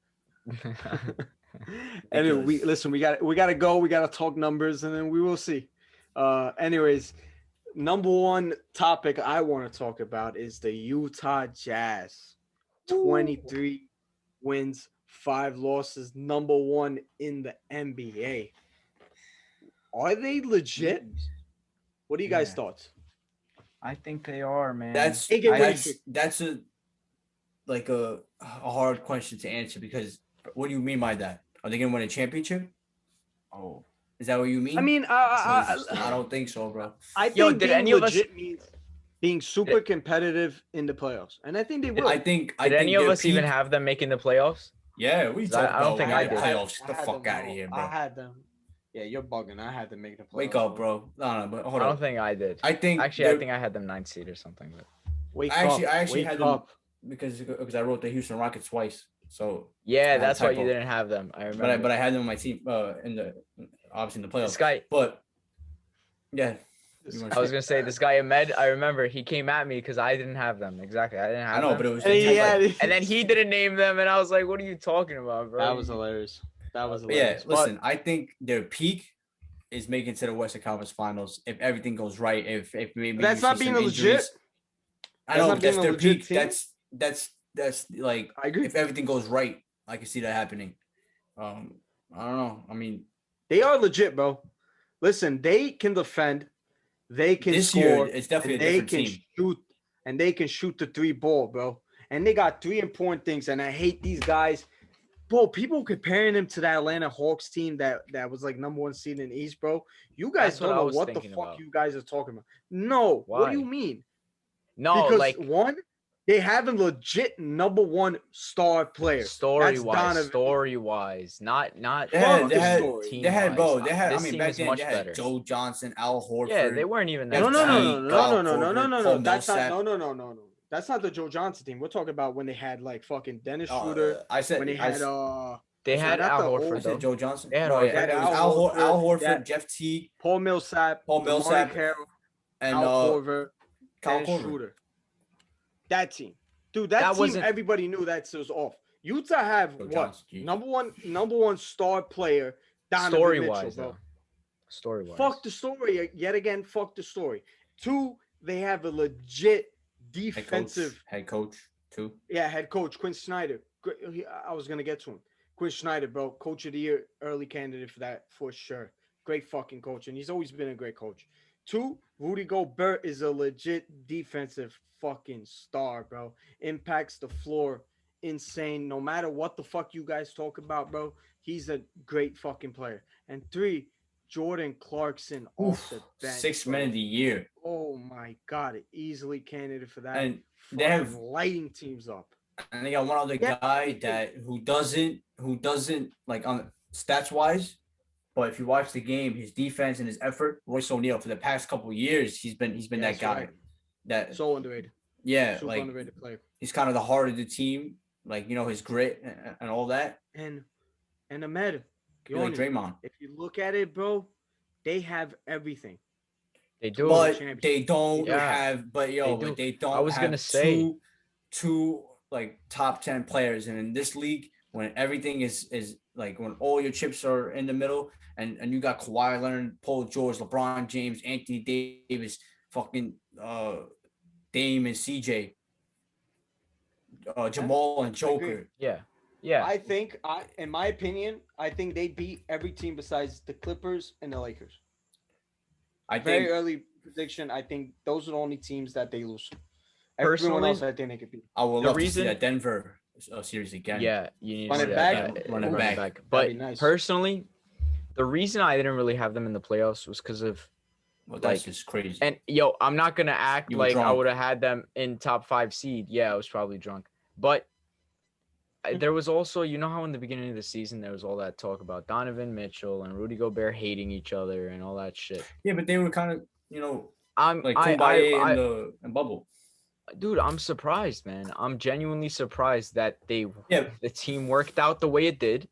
Anyway, Ridiculous. we gotta go. We gotta talk numbers, and then we will see. Anyways, number one topic I want to talk about is the Utah Jazz. 23 wins, 5 losses, number one in the NBA. Are they legit? What do you guys' Yeah. thoughts? I think they are, man. That's They get way that's tricky. that's a like a hard question to answer because what do you mean by that? Are they gonna win a championship? Oh, Is that what you mean? I mean, I don't think so, bro. I Yo, think did being any of us- legit means being super competitive in the playoffs, and I think they will. I think did any of their us even peak- have them making the playoffs? Yeah, we 'Cause talk I don't about think making I the did. playoffs. Get the had fuck them, out of here, I bro. had them. Yeah, you're bugging. I had to make the playoffs. Wake up, bro. No, but hold I on. don't think I did. I think Actually, I they're- think I had them 9th seed or something. But Wake I actually wake had them up. because I wrote the Houston Rockets twice. So yeah, had a that's why you typo. didn't have them. I remember. but I had them on my team in the obviously in the playoffs. This guy, But yeah, I was gonna say this guy Ahmed. I remember he came at me because I didn't have them. Exactly, I didn't have I know, them. but it was And he had typo. it. And then he didn't name them, and I was like, "What are you talking about, bro?" That was hilarious. That was But yeah, hilarious. listen, I think their peak is making it to the Western Conference Finals if everything goes right. If maybe That's you not see being some a legit. injuries. I That's know not that's being a their legit peak. team? That's like I agree. if everything goes right, I can see that happening. I don't know. I mean, They are legit, bro. Listen, they can defend. They can this score. year it's definitely and a they different can team. shoot. And they can shoot the 3 ball, bro. And they got 3 important things. And I hate these guys. Bro, people comparing them to that Atlanta Hawks team that was like #1 seed in the East, bro. You guys That's what don't I know was what the thinking fuck about. you guys are talking about. No. What do you Why? mean? No, Because like one, they have a legit #1 star player. story That's wise, Donovan. not They had, Fuck they the had, story. they had, bro. They had. I This mean, team back is then much they had better. Joe Johnson, Al Horford. Yeah, they weren't even that No, no, bad. no, no, Kyle no, no, no, Korver, no, no, Paul no. That's not. Millsap. No. That's not the Joe Johnson team. We're talking about when they had like fucking Dennis Schroeder. I said When they I had They had not Al the Horford old- I said though. Joe Johnson. They had No, Horford. yeah, They had it was Al Al Horford, Horford, that- Jeff Teague, Paul Millsap, Millsap, Carroll, and Al Horford, Kyle Dennis Korver. Schroeder. That team, dude. That team. wasn't- Everybody knew that was off. Utah have Joe what? Johnson, geez. *1 star player. Donovan Story Mitchell, wise, bro. though. Story wise. Fuck the story yet again. Fuck the story. 2, they have a legit defensive. Head coach too. Yeah, head coach Quinn Snyder. I was gonna get to him. Quinn Snyder, bro, coach of the year, early candidate for that for sure. Great fucking coach, and he's always been a great coach. 2, Rudy Gobert is a legit defensive fucking star, bro. Impacts the floor, insane. No matter what the fuck you guys talk about, bro, he's a great fucking player. And 3, Jordan Clarkson off the bench. 6th bro. man of the year, Oh my god, easily candidate for that. and Fucking they have lighting teams up. and they got one other Yeah. guy who doesn't like on stats wise, but if you watch the game, his defense and his effort, Royce O'Neal for the past couple of years, he's been Yeah, that guy. right. That So underrated. yeah, Super like underrated player. he's kind of the heart of the team, like his grit and all that. And Ahmed, You're like Yoni, Draymond, if you look at it, bro, they have everything. They do. but championship. they don't Yeah. have. But They do. they don't. I was have gonna say. two like top 10 players, and in this league, when everything is like when all your chips are in the middle, and you got Kawhi Leonard, Paul George, LeBron James, Anthony Davis, fucking Dame and CJ, Jamal and Joker. Yeah. Yeah. I think, in my opinion, I think they beat every team besides the Clippers and the Lakers. I Very think early prediction. I think those are the only teams that they lose. Everyone Personally, else, I think they could beat. I would the love to reason- see that Denver series again. Yeah, you need Run to it see back? that. Run it Run back. But be nice. personally, the reason I didn't really have them in the playoffs was because of Well, that's like- just crazy. and I'm not gonna act You were like I drunk. would have had them in top 5 seed. Yeah, I was probably drunk, but there was also, how in the beginning of the season there was all that talk about Donovan Mitchell and Rudy Gobert hating each other and all that shit. Yeah, but they were kind of I'm like I, Kumbaya I, in the bubble. dude, I'm surprised, man. I'm genuinely surprised that Yeah, the team worked out the way it did,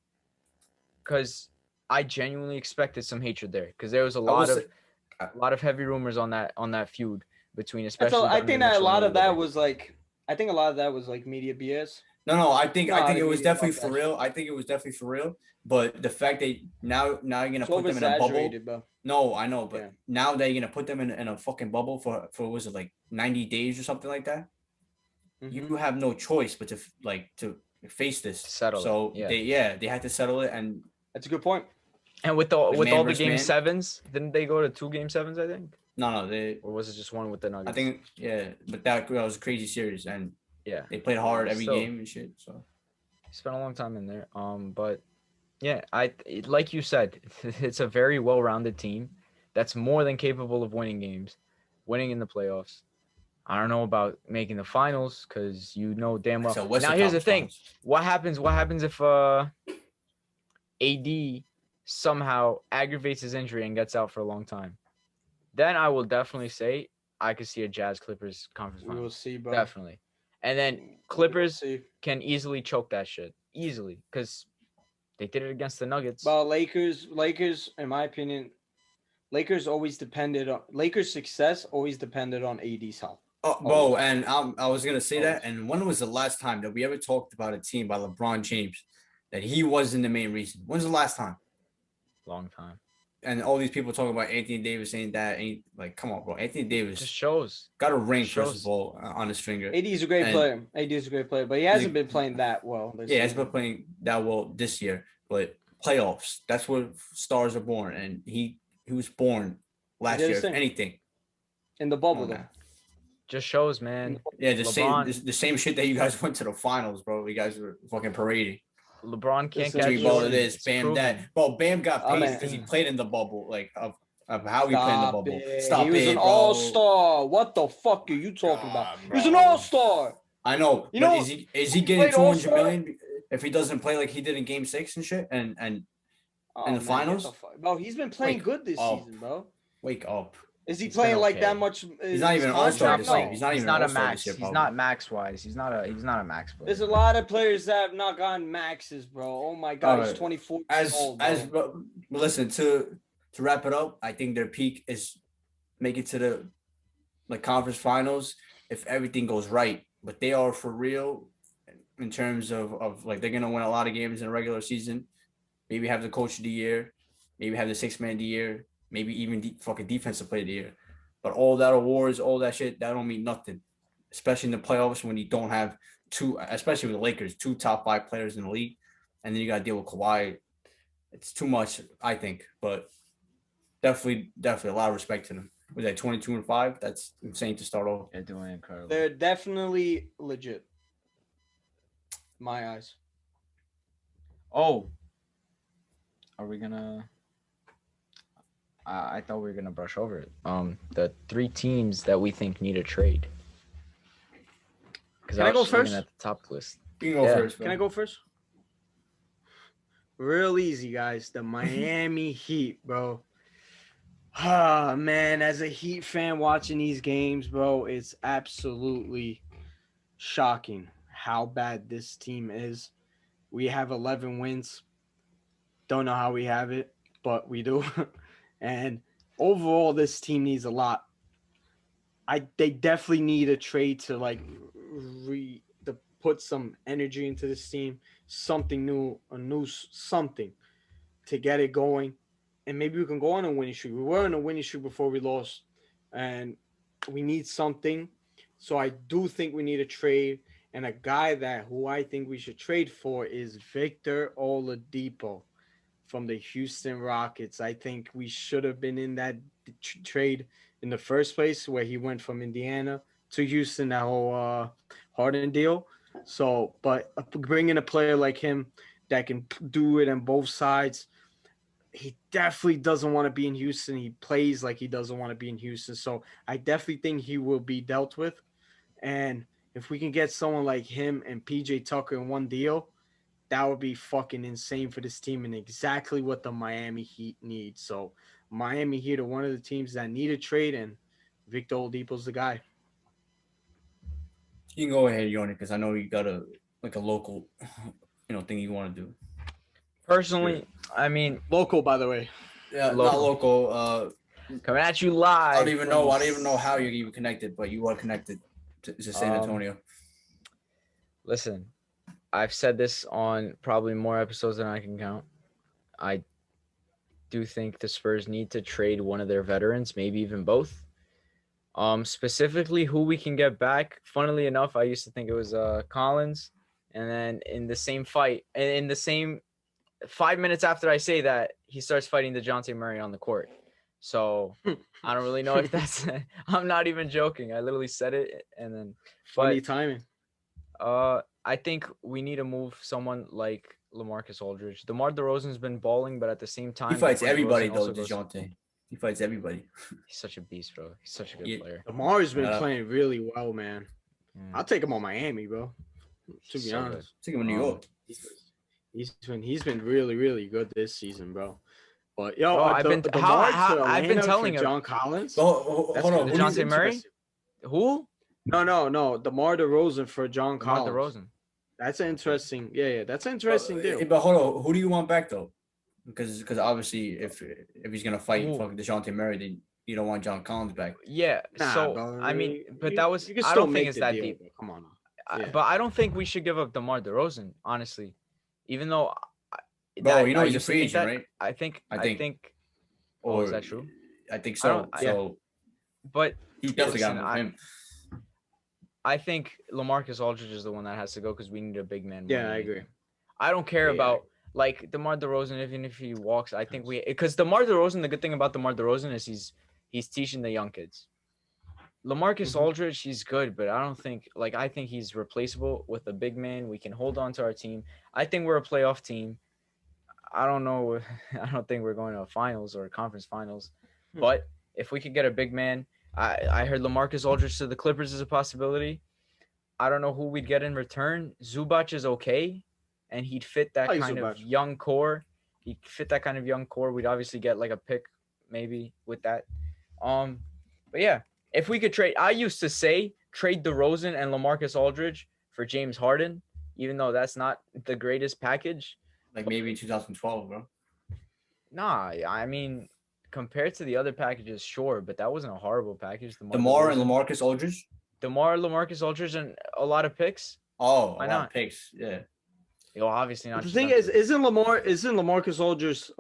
because I genuinely expected some hatred there, because there was a lot of heavy rumors on that feud between, especially. So I Donovan think that a Mitchell lot and of that Rudy was like, I think a lot of that was like media BS. No, I think No, I it was mean, definitely fuck for that real. I think it was definitely for real. But the fact that now you're gonna It's put them in a bubble. oversaturated, bro. No, I know, but Yeah. now that you're gonna put them in a fucking bubble for was it like 90 days or something like that? Mhm. You have no choice but to face this. Settle it, So yeah. they had to settle it, and That's a good point. And with all man the versus game man. sevens, didn't they go to 2 game sevens? I think. No, they. or was it just one with the Nuggets? I think but that was a crazy series, and yeah, they played hard every Still. game and shit. So he spent a long time in there. But yeah, like you said, it's a very well-rounded team that's more than capable of winning games, winning in the playoffs. I don't know about making the finals because you know damn well. So what's Now the here's the top thing: finals? what happens if AD somehow aggravates his injury and gets out for a long time? Then I will definitely say I could see a Jazz Clippers conference We will finals. see, bro. Definitely. And then We will Clippers see. can easily choke that shit. Easily. Because they did it against the Nuggets. Well, Lakers, in my opinion, Lakers success always depended on AD's health. Oh, bro, and I was gonna say that. And when was the last time that we ever talked about a team by LeBron James that he wasn't the main reason? When's the last time? Long time. And all these people talking about Anthony Davis ain't that. Ain't like, come on, bro. Anthony Davis Just shows. got a ring first of all on his finger. AD's a great player. AD's a great player, but he hasn't been playing that well. Yeah, he hasn't been playing that well this year. But playoffs, that's where stars are born, and he was born last year. If anything, in the bubble, though. Just shows, man. Yeah, the same shit that you guys went to the finals, bro. You guys were fucking parading. LeBron can't catch Ball this, Bam that. Bro, Bam got paid because he played in the bubble, like of how he played in the bubble. He was an all-star. What the fuck are you talking about? He was an all-star. I know. You know, is he getting 200 million if he doesn't play like he did in Game 6 and shit and in the finals? Bro, he's been playing good this season, bro. Wake up. Is he playing like that much? He's not even an all-star this year. He's not a max. He's not max-wise. He's not a max player. There's a lot of players that have not gotten maxes, bro. Oh my god, he's 24 years old. Listen, to wrap it up, I think their peak is make it to the conference finals if everything goes right. But they are for real in terms of like they're gonna win a lot of games in a regular season. Maybe have the coach of the year, maybe have the sixth man of the year. Maybe even fucking defensive player of the year. But all that awards, all that shit, that don't mean nothing. Especially in the playoffs when you don't have especially with the Lakers, 2 top 5 players in the league. And then you got to deal with Kawhi. It's too much, I think. But definitely a lot of respect to them. Was that 22-5? That's insane to start off. They're doing incredible. They're definitely legit. My eyes. Oh. Are we going to... I thought we were gonna brush over it. The 3 teams that we think need a trade. Can I go first? At the top list. You can go first. Can I go first? Real easy, guys. The Miami Heat, bro. Ah, man. As a Heat fan watching these games, bro, it's absolutely shocking how bad this team is. We have 11 wins. Don't know how we have it, but we do. And overall, this team needs a lot. They definitely need a trade to to put some energy into this team, something new, something to get it going, and maybe we can go on a winning streak. We were on a winning streak before we lost, and we need something. So I do think we need a trade, and a guy who I think we should trade for is Victor Oladipo from the Houston Rockets. I think we should have been in that trade in the first place where he went from Indiana to Houston, that whole Harden deal. So, but bringing a player like him that can do it on both sides, he definitely doesn't want to be in Houston. He plays like he doesn't want to be in Houston. So I definitely think he will be dealt with. And if we can get someone like him and PJ Tucker in one deal, that would be fucking insane for this team and exactly what the Miami Heat need. So Miami Heat are one of the teams that need a trade, and Victor Oladipo's the guy. You can go ahead, Yoni, because I know you got a local, thing you want to do. Personally, I mean, local, by the way. Yeah, not local. Coming at you live. I don't even know how you're even connected, but you are connected to San Antonio. Listen. I've said this on probably more episodes than I can count. I do think the Spurs need to trade one of their veterans, maybe even both. Specifically, who we can get back. Funnily enough, I used to think it was Collins. And then in the same fight, and in the same 5 minutes after I say that, he starts fighting DeJounte Murray on the court. So I don't really know if that's. I'm not even joking. I literally said it, and then. Funny But timing. I think we need to move someone like LaMarcus Aldridge. DeMar DeRozan's been balling, but at the same time, He fights DeMar everybody DeRozan though, also goes. DeJounte. He fights everybody. He's such a beast, bro. He's such a good Yeah. player. Lamar's been Yeah. playing really well, man. Yeah. I'll take him on Miami, bro. To He's be so honest, Take him in New York. he's been really really good this season, bro. But yo, Bro, I've been I've been telling him. John Collins. Oh, That's hold on. good. Who do you DeJounte Murray? Who? No. DeMar DeRozan for John DeMar Collins. DeRozan. That's an interesting. Yeah. That's an interesting deal. But hold on. Who do you want back though? Because obviously if he's gonna fight Who? fucking DeJounte Murray, then you don't want John Collins back. Yeah. Nah, So bro, I mean, but you- that was. you can I still don't think make it's the that deal, deep. bro. Come on. Yeah. But I don't think we should give up DeMar DeRozan, honestly. Even though. Bro, you know I he's a used to free think agent, that. right? I think. Or Is that true? I think I so. don't- So But you definitely got listen, to move him. I think LaMarcus Aldridge is the one that has to go because we need a big man. more Yeah, than I agree. anything. I don't care Yeah, about like DeMar DeRozan, even if he walks. I think because DeMar DeRozan, the good thing about DeMar DeRozan is he's teaching the young kids. LaMarcus Mhm. Aldridge, he's good, but I think he's replaceable with a big man. We can hold on to our team. I think we're a playoff team. I don't know. I don't think we're going to a finals or a conference finals, but if we could get a big man, I heard LaMarcus Aldridge to the Clippers is a possibility. I don't know who we'd get in return. Zubac is okay, and he'd fit that like kind of Zubac. young core. He'd fit that kind of young core. We'd obviously get like a pick maybe with that. But yeah, if we could trade, I used to say trade DeRozan and LaMarcus Aldridge for James Harden, even though that's not the greatest package. Like maybe in 2012, bro. Nah, I mean, compared to the other packages, sure, but that wasn't a horrible package. DeMar and LaMarcus Aldridge. DeMar, LaMarcus Aldridge, and a lot of picks. Oh, Why a lot not? of picks. Yeah. Well, obviously not. But the just thing them is, two. isn't LaMarcus Aldridge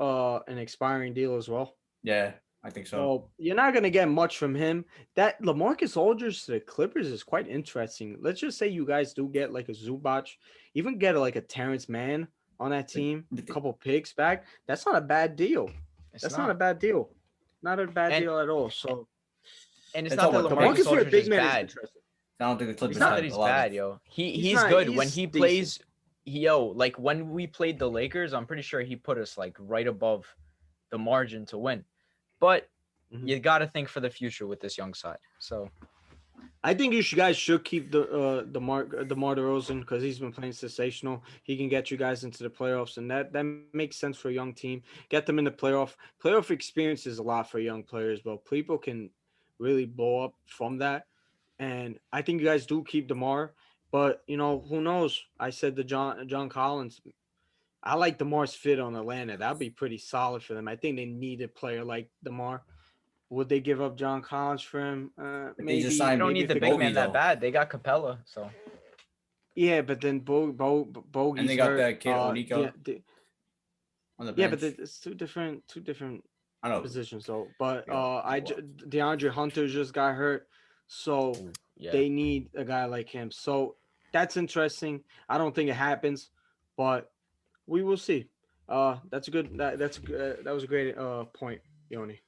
an expiring deal as well? Yeah, I think so. So you're not gonna get much from him. That LaMarcus Aldridge to the Clippers is quite interesting. Let's just say you guys do get like a Zubac, even get like a Terrence Mann on that team, a couple picks back. That's not a bad deal. That's not a bad deal. Not a bad deal at all. So And it's It's not that all about LaMarcus LaMarcus for a Aldridge big is man is bad. interesting. I don't think the Clippers It's not have that he's a lot bad, of, yo. He's He's not- good when he's he decent. plays. Like when we played the Lakers, I'm pretty sure he put us like right above the margin to win. But Mhm. you got to think for the future with this young side. So I think guys should keep the DeMar DeRozan because he's been playing sensational. He can get you guys into the playoffs, and that makes sense for a young team. Get them in the playoff. Playoff experience is a lot for young players, but people can really blow up from that. And I think you guys do keep DeMar, but who knows? I said the John Collins. I like DeMar's fit on Atlanta. That'd be pretty solid for them. I think they need a player like DeMar. Would they give up John Collins for him? Maybe. just they signed don't maybe need the if big Bogey, man that though. bad. They got Capella. So Yeah, but then Bogey's And they got hurt. that kid, Onico, on the bench. Yeah, but it's two different I know. positions though. But Yeah. DeAndre Hunter just got hurt, so yeah. they need a guy like him. So that's interesting. I don't think it happens, but we will see. That's a good. That was a great point, Yoni.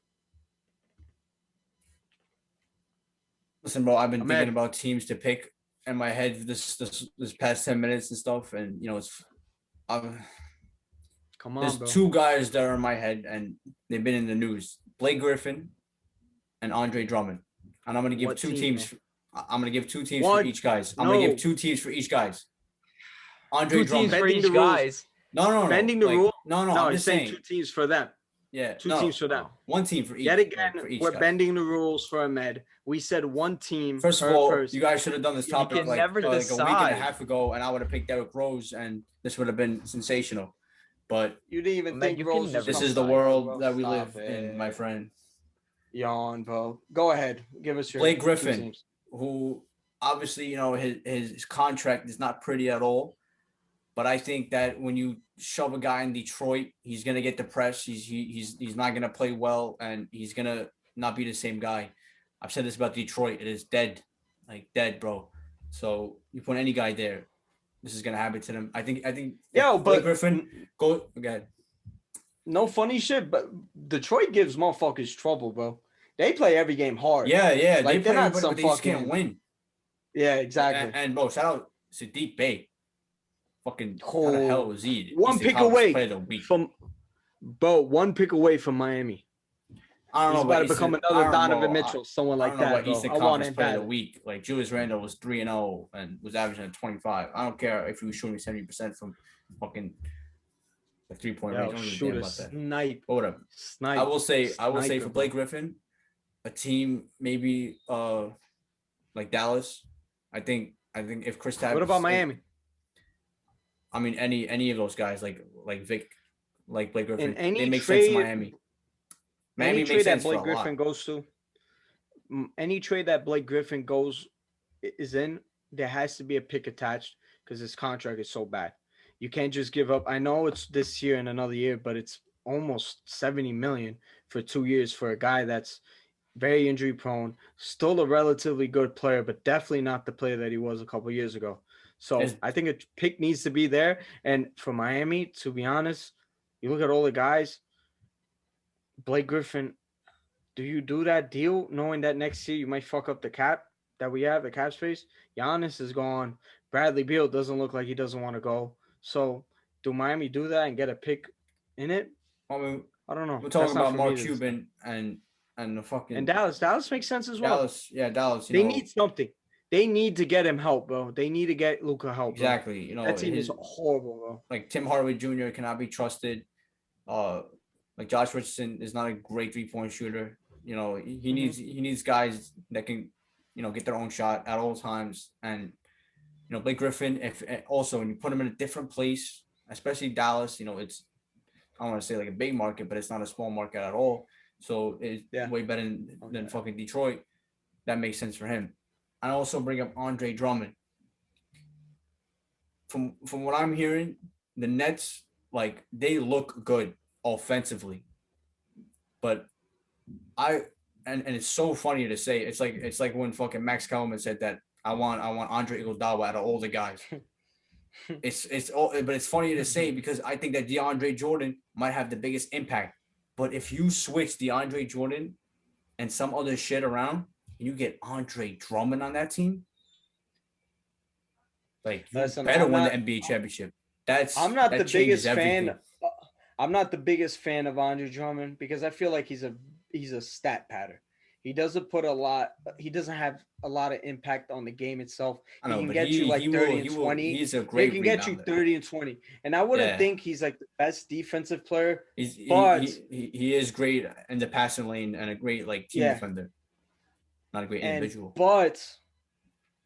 Listen, bro, I've been Ahmed. thinking about teams to pick in my head this past 10 minutes and stuff, and it's Come on, there's bro. two guys that are in my head, and they've been in the news: Blake Griffin and Andre Drummond. And I'm gonna give What two team, teams. I'm gonna give two teams What? for each guys. I'm gonna No. give 2 teams for each guys. Andre Two teams Drummond. for Bending each the rules. guys. No. Bending the rule. No, No, I'm he's just saying saying. 2 teams for them. Yeah, 2 no, teams for them. 1 team for each. Yet again, for each we're guy. bending the rules for Ahmed. We said 1 team. First of all, you guys should have done this You topic can like never a week and decide. a half ago, and I would have picked Derrick Rose, and this would have been sensational. But You didn't even Ahmed, think you can Rose was never this coming is the back, world bro. that we Stop live in, my it. friend. Yawn, bro. Go ahead. Give us your Blake 2 Griffin. teams. Who obviously, his contract is not pretty at all. But I think that when you shove a guy in Detroit, he's gonna get depressed. He's not gonna play well, and he's gonna not be the same guy. I've said this about Detroit. It is dead, like dead, bro. So you put any guy there, this is gonna happen to them. I think. Yo, Blake but Griffin, go ahead. no funny shit, but Detroit gives motherfuckers trouble, bro. They play every game hard. Yeah, they Like, play they're not everybody, some but they just can't fucking- win. Yeah, exactly. And bro, shout out Sadiq Bey. Fucking how the Oh, hell was he? one He's the pick college away player of the week. from, bro, one pick away from Miami. I don't He's know about about to become Easton- another I don't Donovan know. Mitchell, someone I like don't know that, about bro. Eastern I want Conference him player of the bad. week. Like Julius Randle was 3-0 and was averaging at 25. I don't care if he was shooting 70% from fucking the 3-point range. I Yo, don't give a shoot damn a about that. snipe. But whatever. Snipe. I will say Sniper, for bro. Blake Griffin, a team maybe like Dallas. I think if Chris Tapps. What about Miami? I mean, any of those guys like Vic, like Blake Griffin, In any they make sense in trade- Miami. Any Miami makes trade that sense for Blake a Griffin lot. goes to, any trade that Blake Griffin is in, there has to be a pick attached because his contract is so bad. You can't just give up. I know it's this year and another year, but it's almost 70 million for 2 years for a guy that's very injury prone, still a relatively good player, but definitely not the player that he was a couple years ago. So I think a pick needs to be there. And for Miami, to be honest, you look at all the guys, Blake Griffin, do you do that deal knowing that next year you might fuck up the cap that we have, the cap space? Giannis is gone. Bradley Beal doesn't look like he doesn't want to go. So do Miami do that and get a pick in it? I mean, I don't know. we're talking That's not about for Mark me to Cuban and the fucking And Dallas makes sense as well. Dallas. Yeah, Dallas. They need something. They need to get him help, bro. They need to get Luka help. Exactly. Bro. You know, That team is horrible, bro. like Tim Hardaway Jr. cannot be trusted. Like Josh Richardson is not a great 3-point shooter. You know, he needs guys that can, you know, get their own shot at all times. And you know, Blake Griffin, if also when you put him in a different place, especially Dallas, you know, it's I don't want to say like a big market, but it's not a small market at all. So it's way better than fucking Detroit. That makes sense for him. I also bring up Andre Drummond. From what I'm hearing, the Nets, like, they look good offensively, but and it's so funny to say. It's like when fucking Max Kellerman said that I want Andre Iguodala out of all the guys. But it's funny to say because I think that DeAndre Jordan might have the biggest impact. But if you switch DeAndre Jordan and some other shit around, and you get Andre Drummond on that team, like, you better win the NBA championship. I'm not the biggest fan. I'm not the biggest fan of Andre Drummond because I feel like he's a stat pattern. He doesn't put a lot. He doesn't have a lot of impact on the game itself. He can get you like 30 and 20. He's a great. He can get you 30 and 20. And I wouldn't think he's like the best defensive player. He is great in the passing lane and a great like team defender. Not a great individual. But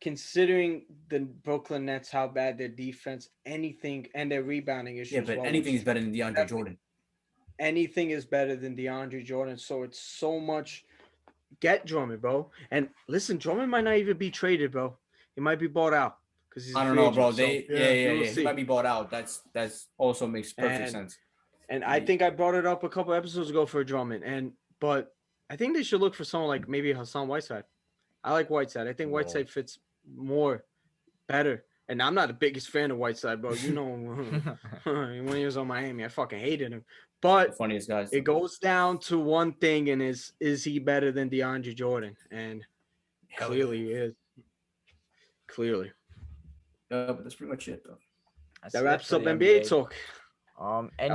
considering the Brooklyn Nets, how bad their defense, anything, and their rebounding issues. Yeah, but anything is better than DeAndre Jordan. Anything is better than DeAndre Jordan. So it's so much. Get Drummond, bro. And listen, Drummond might not even be traded, bro. He might be bought out because he's. I don't know, bro. So, He might be bought out. That's also makes perfect sense. And I think I brought it up a couple episodes ago for Drummond, but I think they should look for someone like maybe Hassan Whiteside. I like Whiteside. I think Whiteside fits better. And I'm not the biggest fan of Whiteside, bro. You know, when he was on Miami, I fucking hated him. But funniest guys. It goes down to one thing, and is he better than DeAndre Jordan? And clearly he is. Clearly. But that's pretty much it, though. That wraps up NBA talk. Any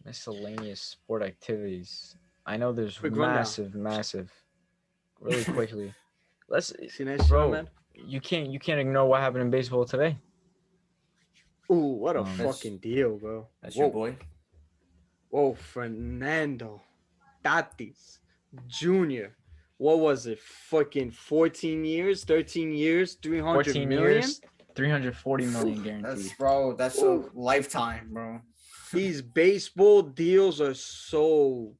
miscellaneous sport activities? I know there's massive. Really quickly, let's see that shit, man. You can't ignore what happened in baseball today. Ooh, what a fucking deal, bro. That's your boy. Whoa, Fernando Tatis Jr. What was it? Fucking 14 years, 13 years, 300 million? Years, 340 million guaranteed. That's a lifetime, bro. These baseball deals are so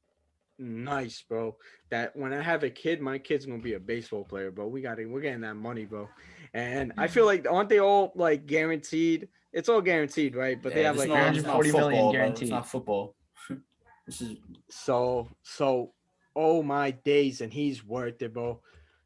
nice, bro, that when I have a kid, my kid's gonna be a baseball player, bro. We're getting that money, bro. And I feel like, aren't they all like guaranteed? It's all guaranteed, right? But they have like 140 million guaranteed. It's not football. This is so oh my days, and he's worth it, bro.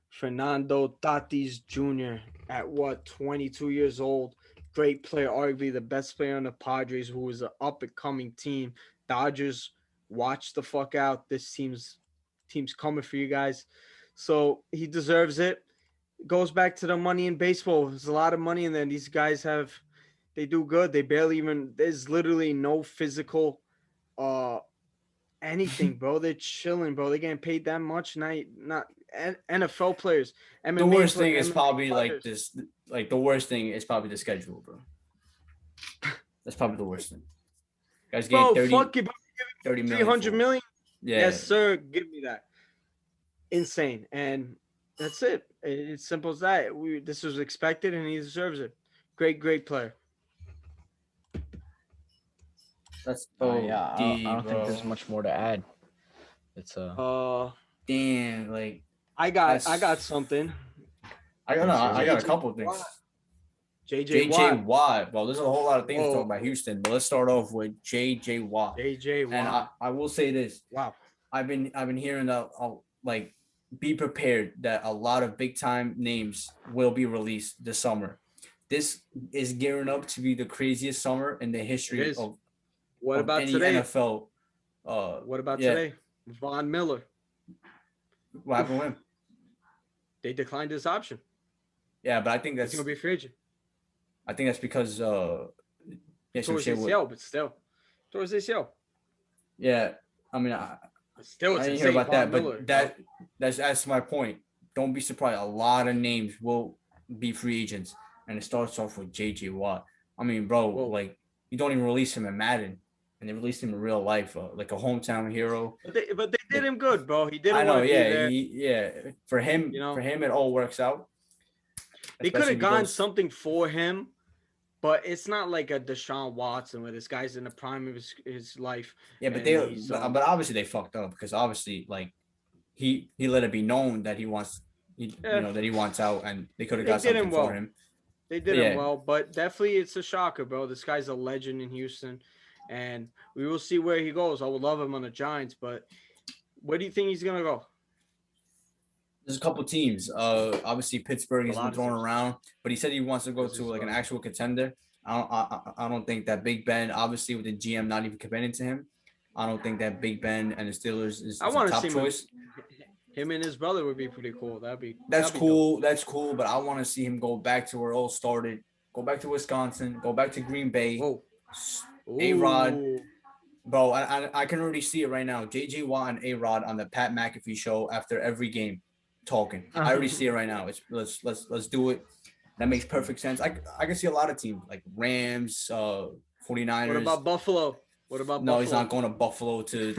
Fernando Tatis Jr. at 22 years old, great player, arguably the best player on the Padres, who is an up and coming team. Dodgers, watch the fuck out. This team's coming for you guys. So he deserves it. Goes back to the money in baseball. There's a lot of money, and then these guys they do good. They barely even. There's literally no physical, anything, bro. They're chilling, bro. They're getting paid that much. Not NFL players. The worst thing is probably like this. Like the worst thing is probably the schedule, bro. That's probably the worst thing. Guys getting 30, fuck it, bro. 30 million. 300 million. Yeah. Yes, sir. Give me that. Insane. And that's it. It's simple as that. This was expected, and he deserves it. Great player. That's yeah. I don't think there's much more to add. It's damn, like I got something. I got a couple of things. JJ Watt. Well, there's a whole lot of things to talk about Houston, but let's start off with JJ Watt. JJ Watt. And I will say this. Wow. I've been hearing that like be prepared that a lot of big time names will be released this summer. This is gearing up to be the craziest summer in the history of any today? NFL. What about today? Von Miller. What happened with him? They declined his option. Yeah, but I think that's gonna be a free agent. I think that's because towards ACL, but still towards ACL. Yeah, I mean, I didn't hear about that, but that's my point. Don't be surprised. A lot of names will be free agents, and it starts off with JJ Watt. I mean, bro, like you don't even release him in Madden, and they released him in real life, like a hometown hero. But they did him good, bro. He didn't. I know, want to yeah. For him, it all works out. They could have gotten something for him, but it's not like a Deshaun Watson where this guy's in the prime of his life. Yeah, but obviously they fucked up because obviously like he let it be known that he wants that he wants out, and they could have got something for him. They did him well, but definitely it's a shocker, bro. This guy's a legend in Houston, and we will see where he goes. I would love him on the Giants, but where do you think he's gonna go? There's a couple teams. Obviously Pittsburgh has been thrown around, but he said he wants to go to like an actual contender. I don't think that Big Ben, obviously with the GM not even committing to him, I don't think that Big Ben and the Steelers is a top choice. Him and his brother would be pretty cool. That's cool. That's cool. But I want to see him go back to where it all started. Go back to Wisconsin. Go back to Green Bay. A-Rod. Bro, I can already see it right now. JJ Watt and A-Rod on the Pat McAfee show after every game talking. I already see it right now. Let's do it. That makes perfect sense. I can see a lot of teams like Rams, 49ers. What about Buffalo? No, he's not going to Buffalo to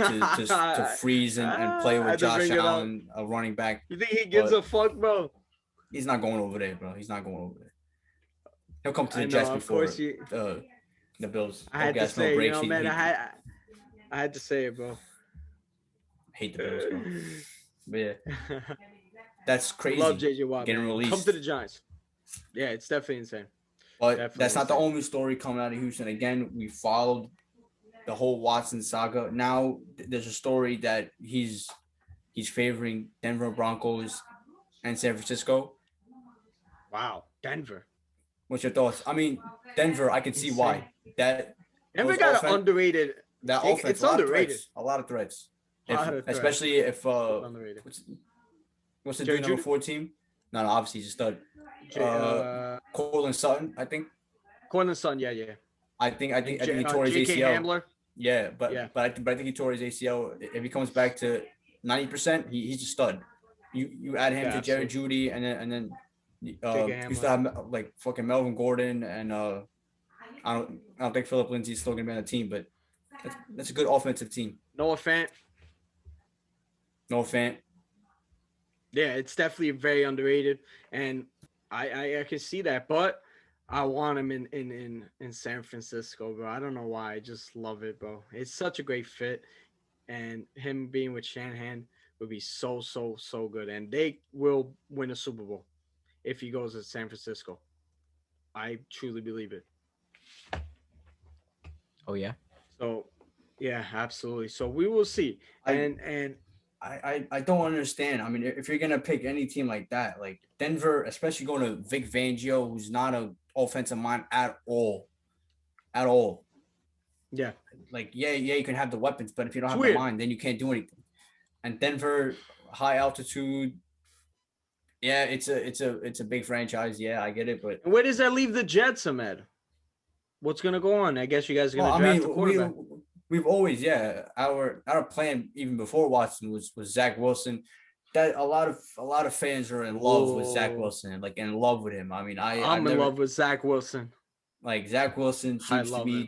freeze and play with Josh Allen, a running back. You think he gives a fuck, bro? He's not going over there, bro. He's not going over there. He'll come to the Jets before the Bills. I had to say, man, I had to say it, bro. I hate the Bills, bro. But yeah, that's crazy. Love JJ Watt. Getting released. Come to the Giants. Yeah, it's definitely insane. But that's not the only story coming out of Houston. Again, we followed the whole Watson saga. Now there's a story that he's favoring Denver Broncos and San Francisco. Wow, Denver. What's your thoughts? I mean, Denver, I can see why. Denver got an underrated. That offense, it's underrated. A lot of threats. Especially if what's the dude number 4 team? No, obviously he's a stud. Cortland Sutton, I think. Cortland Sutton, yeah. I think he tore his ACL. Hamler. Yeah, but I think he tore his ACL. If he comes back to 90%, he's a stud. You add him to Jerry Jeudy and then used to have like fucking Melvin Gordon and I don't think Philip Lindsay's still gonna be on the team, but that's a good offensive team. Noah Fant. Yeah, it's definitely very underrated, and I can see that, but I want him in San Francisco, bro. I don't know why. I just love it, bro. It's such a great fit, and him being with Shanahan would be so good, and they will win a Super Bowl if he goes to San Francisco. I truly believe it. Oh yeah. So, yeah, absolutely. So we will see, and I don't understand. I mean, if you're gonna pick any team like that, like Denver, especially going to Vic Fangio, who's not an offensive mind at all. Yeah. Like, yeah, you can have the weapons, but if you don't have weird. the mind, then you can't do anything. And Denver, high altitude. Yeah, it's a big franchise. Yeah, I get it, but And where does that leave the Jets, Ahmed? What's gonna go on? I guess you guys are gonna draft a quarterback. We've always, our plan even before Watson was Zach Wilson. That a lot of fans are in love with Zach Wilson, like in love with him. I mean, I'm in love with Zach Wilson. Like Zach Wilson seems to be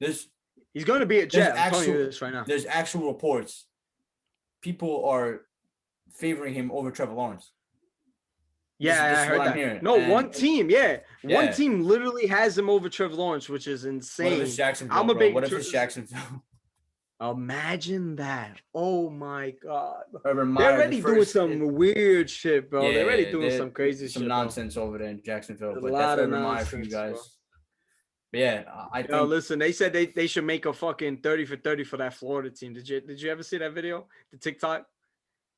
this. He's going to be a Jet. I'm telling you this right now. There's actual reports. People are favoring him over Trevor Lawrence. Yeah, I heard that. Hearing. No, one team. Yeah, one team literally has him over Trevor Lawrence, which is insane. What if it's Jacksonville? What if it's Jacksonville? Imagine that. Oh my God. They're already doing some weird shit, bro. They're already doing some crazy shit. Some nonsense over there in Jacksonville. There's but that's Urban Meyer for you guys. Bro. But yeah, I think. Listen, they said they should make a fucking 30 for 30 for that Florida team. Did you ever see that video? The TikTok?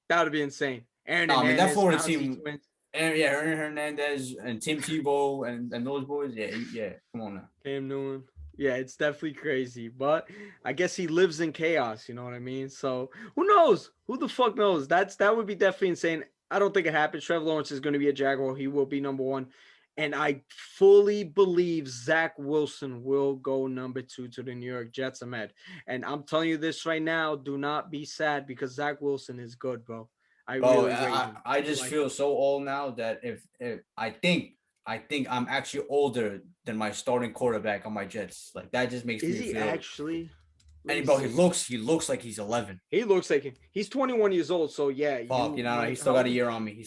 That would be insane. That Florida team. Aaron Hernandez and Tim Tebow and those boys. Yeah. Come on now. Cam Newton. Yeah, it's definitely crazy. But I guess he lives in chaos. You know what I mean? So who knows? Who the fuck knows? That would be definitely insane. I don't think it happens. Trevor Lawrence is going to be a Jaguar. He will be number one. And I fully believe Zach Wilson will go number 2 to the New York Jets, Ahmed. And I'm telling you this right now. Do not be sad because Zach Wilson is good, bro. I just feel so old now that if I think I'm actually older than my starting quarterback on my Jets. Like that just makes me feel. Is he actually? And bro, he looks like he's 11. He looks like he's 21 years old. So yeah, he still got a year on me.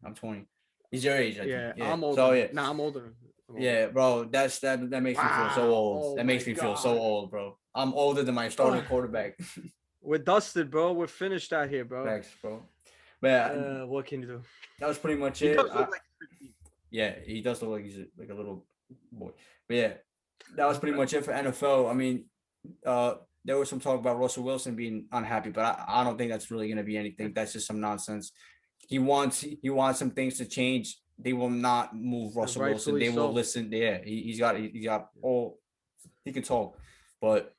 I'm 20. He's your age. Yeah, I'm older. So yeah, I'm older. Yeah, bro, that makes me feel so old. That makes me feel so old, bro. I'm older than my starting quarterback. We're dusted, bro. We're finished out here, bro. Thanks, bro. But what can you do? That was pretty much it. Yeah, he does look like he's like a little boy. But yeah, that was pretty much it for NFL. I mean, there was some talk about Russell Wilson being unhappy, but I don't think that's really going to be anything. That's just some nonsense. He wants some things to change. They will not move Russell Wilson. They will listen. Yeah, he's got all. He can talk, but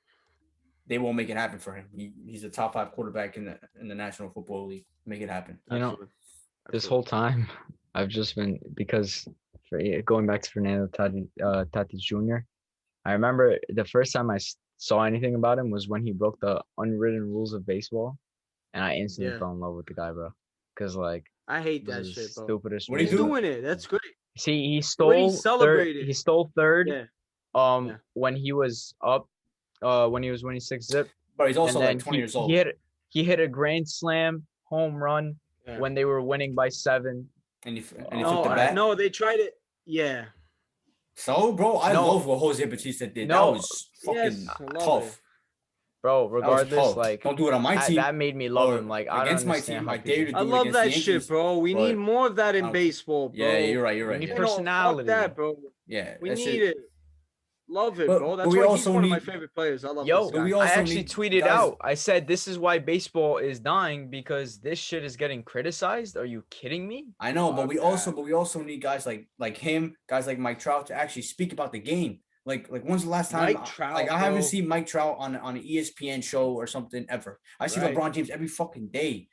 they won't make it happen for him. He's a top 5 quarterback in the National Football League. Make it happen. You know, this whole time I've just been going back to Fernando Tatis Jr. I remember the first time I saw anything about him was when he broke the unwritten rules of baseball, and I instantly fell in love with the guy, bro. Because I hate that shit, bro. Stupidest. What are you doing it? That's great. See, he stole celebrated. He stole third. Yeah. When he was up, when he was winning 6 zip. But he's also like 20 years old. He hit a grand slam home run when they were winning by 7. And he took the bat? No, they tried it. Yeah. So, bro, I love what Jose Bautista did. That was fucking tough. Bro, regardless, like don't do it on my team. That made me love him. Like against my team, I dare you to do it. I love that shit, bro. We need more of that in baseball, bro. Yeah, you're right. We need personality. Fuck that, bro. Yeah, we need it. Love it, bro. That's why he's one of my favorite players. I love this guy. I actually tweeted out. I said this is why baseball is dying because this shit is getting criticized. Are you kidding me? I know, but we also need guys like him, guys like Mike Trout to actually speak about the game. Like when's the last time? Mike Trout, I haven't seen Mike Trout on an ESPN show or something ever. I see LeBron James every fucking day.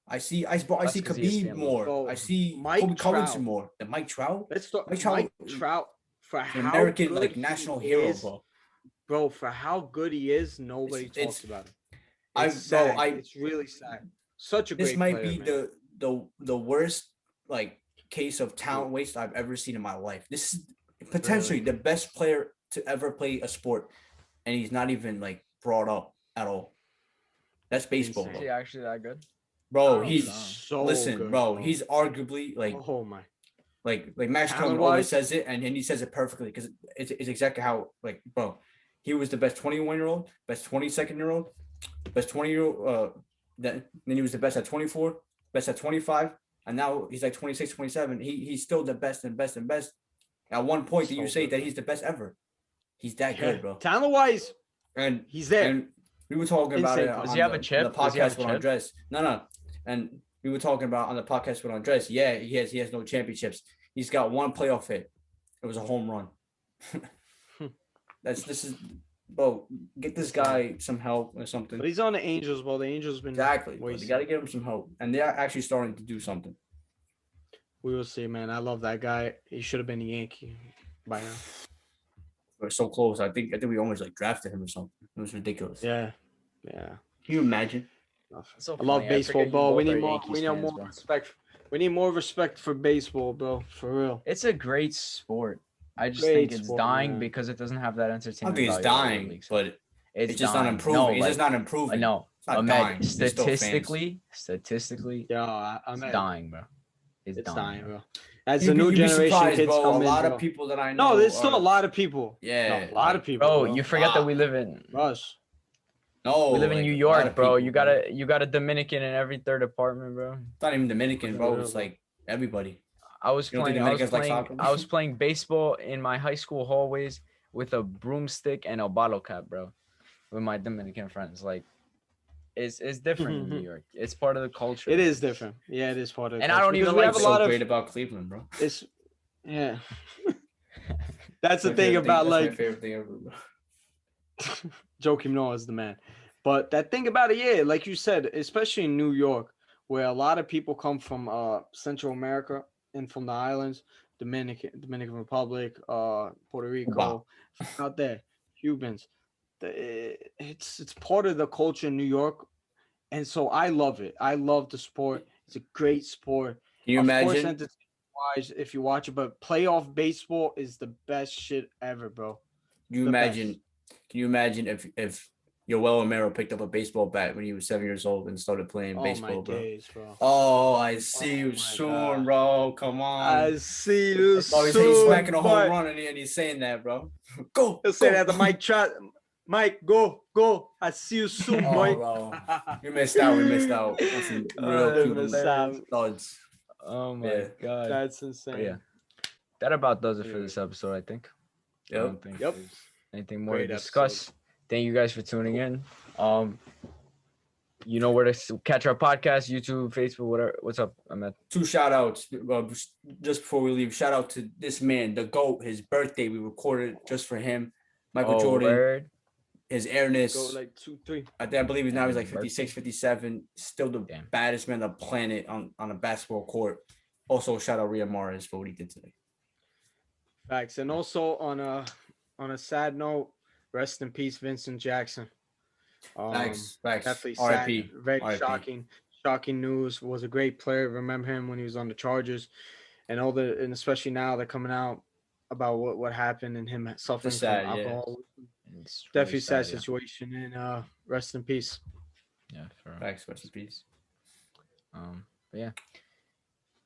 I see Khabib more. Bro, I see Kobe Covington more than Mike Trout. Let's start Mike Trout for how American good national hero, bro. For how good he is, nobody talks about him. It's really sad. Such a great player. This might be the worst case of talent waste I've ever seen in my life. This is potentially the best player to ever play a sport, and he's not even brought up at all. That's baseball. Is he actually that good? Bro, he's so good, bro. He's arguably oh my. Like Max Kellerman always says it, and he says it perfectly because it's exactly how bro, he was the best 21-year-old, best 22nd-year-old, best 20-year-old. Then he was the best at 24, best at 25, and now he's 26, 27. He's still the best and best and best. At one point, do you say that he's the best ever? He's that good, bro. Talent-wise, and he's there. And We were talking about Insane it close. Does on he have the, a chip? on the Does he have podcast a with chip? Andres. No. And we were talking about on the podcast with Andres. Yeah, he has no championships. He's got one playoff hit. It was a home run. Bro, get this guy some help or something. But he's on the Angels, bro. The Angels been Exactly. Bro. wasting. You got to give him some help. And they're actually starting to do something. We will see, man. I love that guy. He should have been a Yankee by now. We're so close. I think we almost like drafted him or something. It was ridiculous. Yeah. Can you imagine? So I love funny. baseball, forget you bro. We both are need more. Yankees We need fans, more bro. respect. We need more respect for baseball, bro. For real. It's a great sport. I just Great think it's sport, dying man. because it doesn't have that I entertainment don't think it's value that other dying, leagues have. but It's just not dying. improving. No, It's just like, not improving. no. It's not Ahmed, dying. There's still fans. statistically, Yeah, it's I'm dying, bro. It's dying, dying, bro. bro. As You'd the be- new you'd be generation surprised, kids bro. come A in, lot bro. of people that I know. No, there's still a are- lot of people. Yeah, No, a lot of people, Bro, bro. you forget that Wow. we live in Rush. No, we live in like, New a lot York, of bro. people, You got a Dominican in every third apartment, bro. It's not even Dominican, bro. Yeah, It's bro. like everybody. I was You don't think playing Dominicans like soccer? I was playing baseball in my high school hallways with a broomstick and a bottle cap, bro, with my Dominican friends. Like it's different in New York. It's part of the culture. It is different. Yeah, it is part of. The And I culture. don't even Because we like have a What's so lot so of. great about Cleveland, bro? It's yeah. That's the My thing favorite about that's my like favorite thing ever, bro. Joakim Noah is the man. But that thing about it, yeah, like you said, especially in New York, where a lot of people come from Central America and from the islands, Dominican Republic, Puerto Rico, Wow. out there, Cubans. It's part of the culture in New York, and so I love it. I love the sport. It's a great sport. Can you Of course, imagine? entertainment-wise, if you watch it, but playoff baseball is the best shit ever, bro. Can you imagine if Yoel Romero picked up a baseball bat when he was 7 years old and started playing Oh baseball, my bro? days, bro. Oh, I see you my soon, God. bro. Come on. I see you Oh, he's soon. smacking a home but run and he's saying that, bro. Go. He'll say go. that the Mike Trout. Mike, go. I see you soon, Oh, boy. bro. We missed out. We missed out. That's some real Oh, Cuban missed out. studs. Oh my Yeah. god. That's insane. But yeah. That about does it for this episode, I think. I Yep. don't think Yep. there's anything more Great to discuss. Thank you guys for tuning in. You know where to catch our podcast, YouTube, Facebook, whatever. What's up, Ahmed? 2 shout outs just before we leave. Shout out to this man, the GOAT, his birthday. We recorded just for him. Michael Jordan, Word. his airness. Go like 2, 3. I believe he's now he's like Birthday. 56, 57. Still the Damn. baddest man on the planet on a basketball court. Also, shout out Riyad Mahrez for what he did today. Facts. And also on a sad note, rest in peace, Vincent Jackson. Facts. Definitely R.I.P. sad. Very R.I.P. shocking news. Was a great player. Remember him when he was on the Chargers, and especially now they're coming out about what happened and him suffering sad, from yeah. alcohol. It's really Definitely sad yeah. situation, and rest in peace. Yeah, for real. Facts. Rest in peace. But yeah.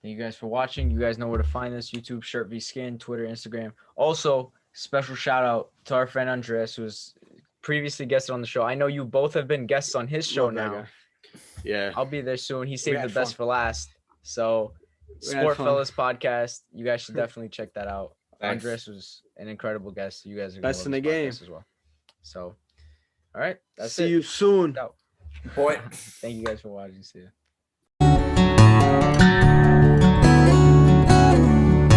Thank you guys for watching. You guys know where to find us. YouTube, Shirt V Skin, Twitter, Instagram. Also, special shout out to our friend Andres, who was previously guested on the show. I know you both have been guests on his show Love that now. guy. Yeah. I'll be there soon. He saved the had best fun. for last. So, We had Sport fun. Fellas podcast. You guys should definitely check that out. Thanks. Andres was an incredible guest. You guys are Best gonna in love the his podcast as well. So, all right. That's See it. you soon. Out. Boy. Thank you guys for watching. See ya.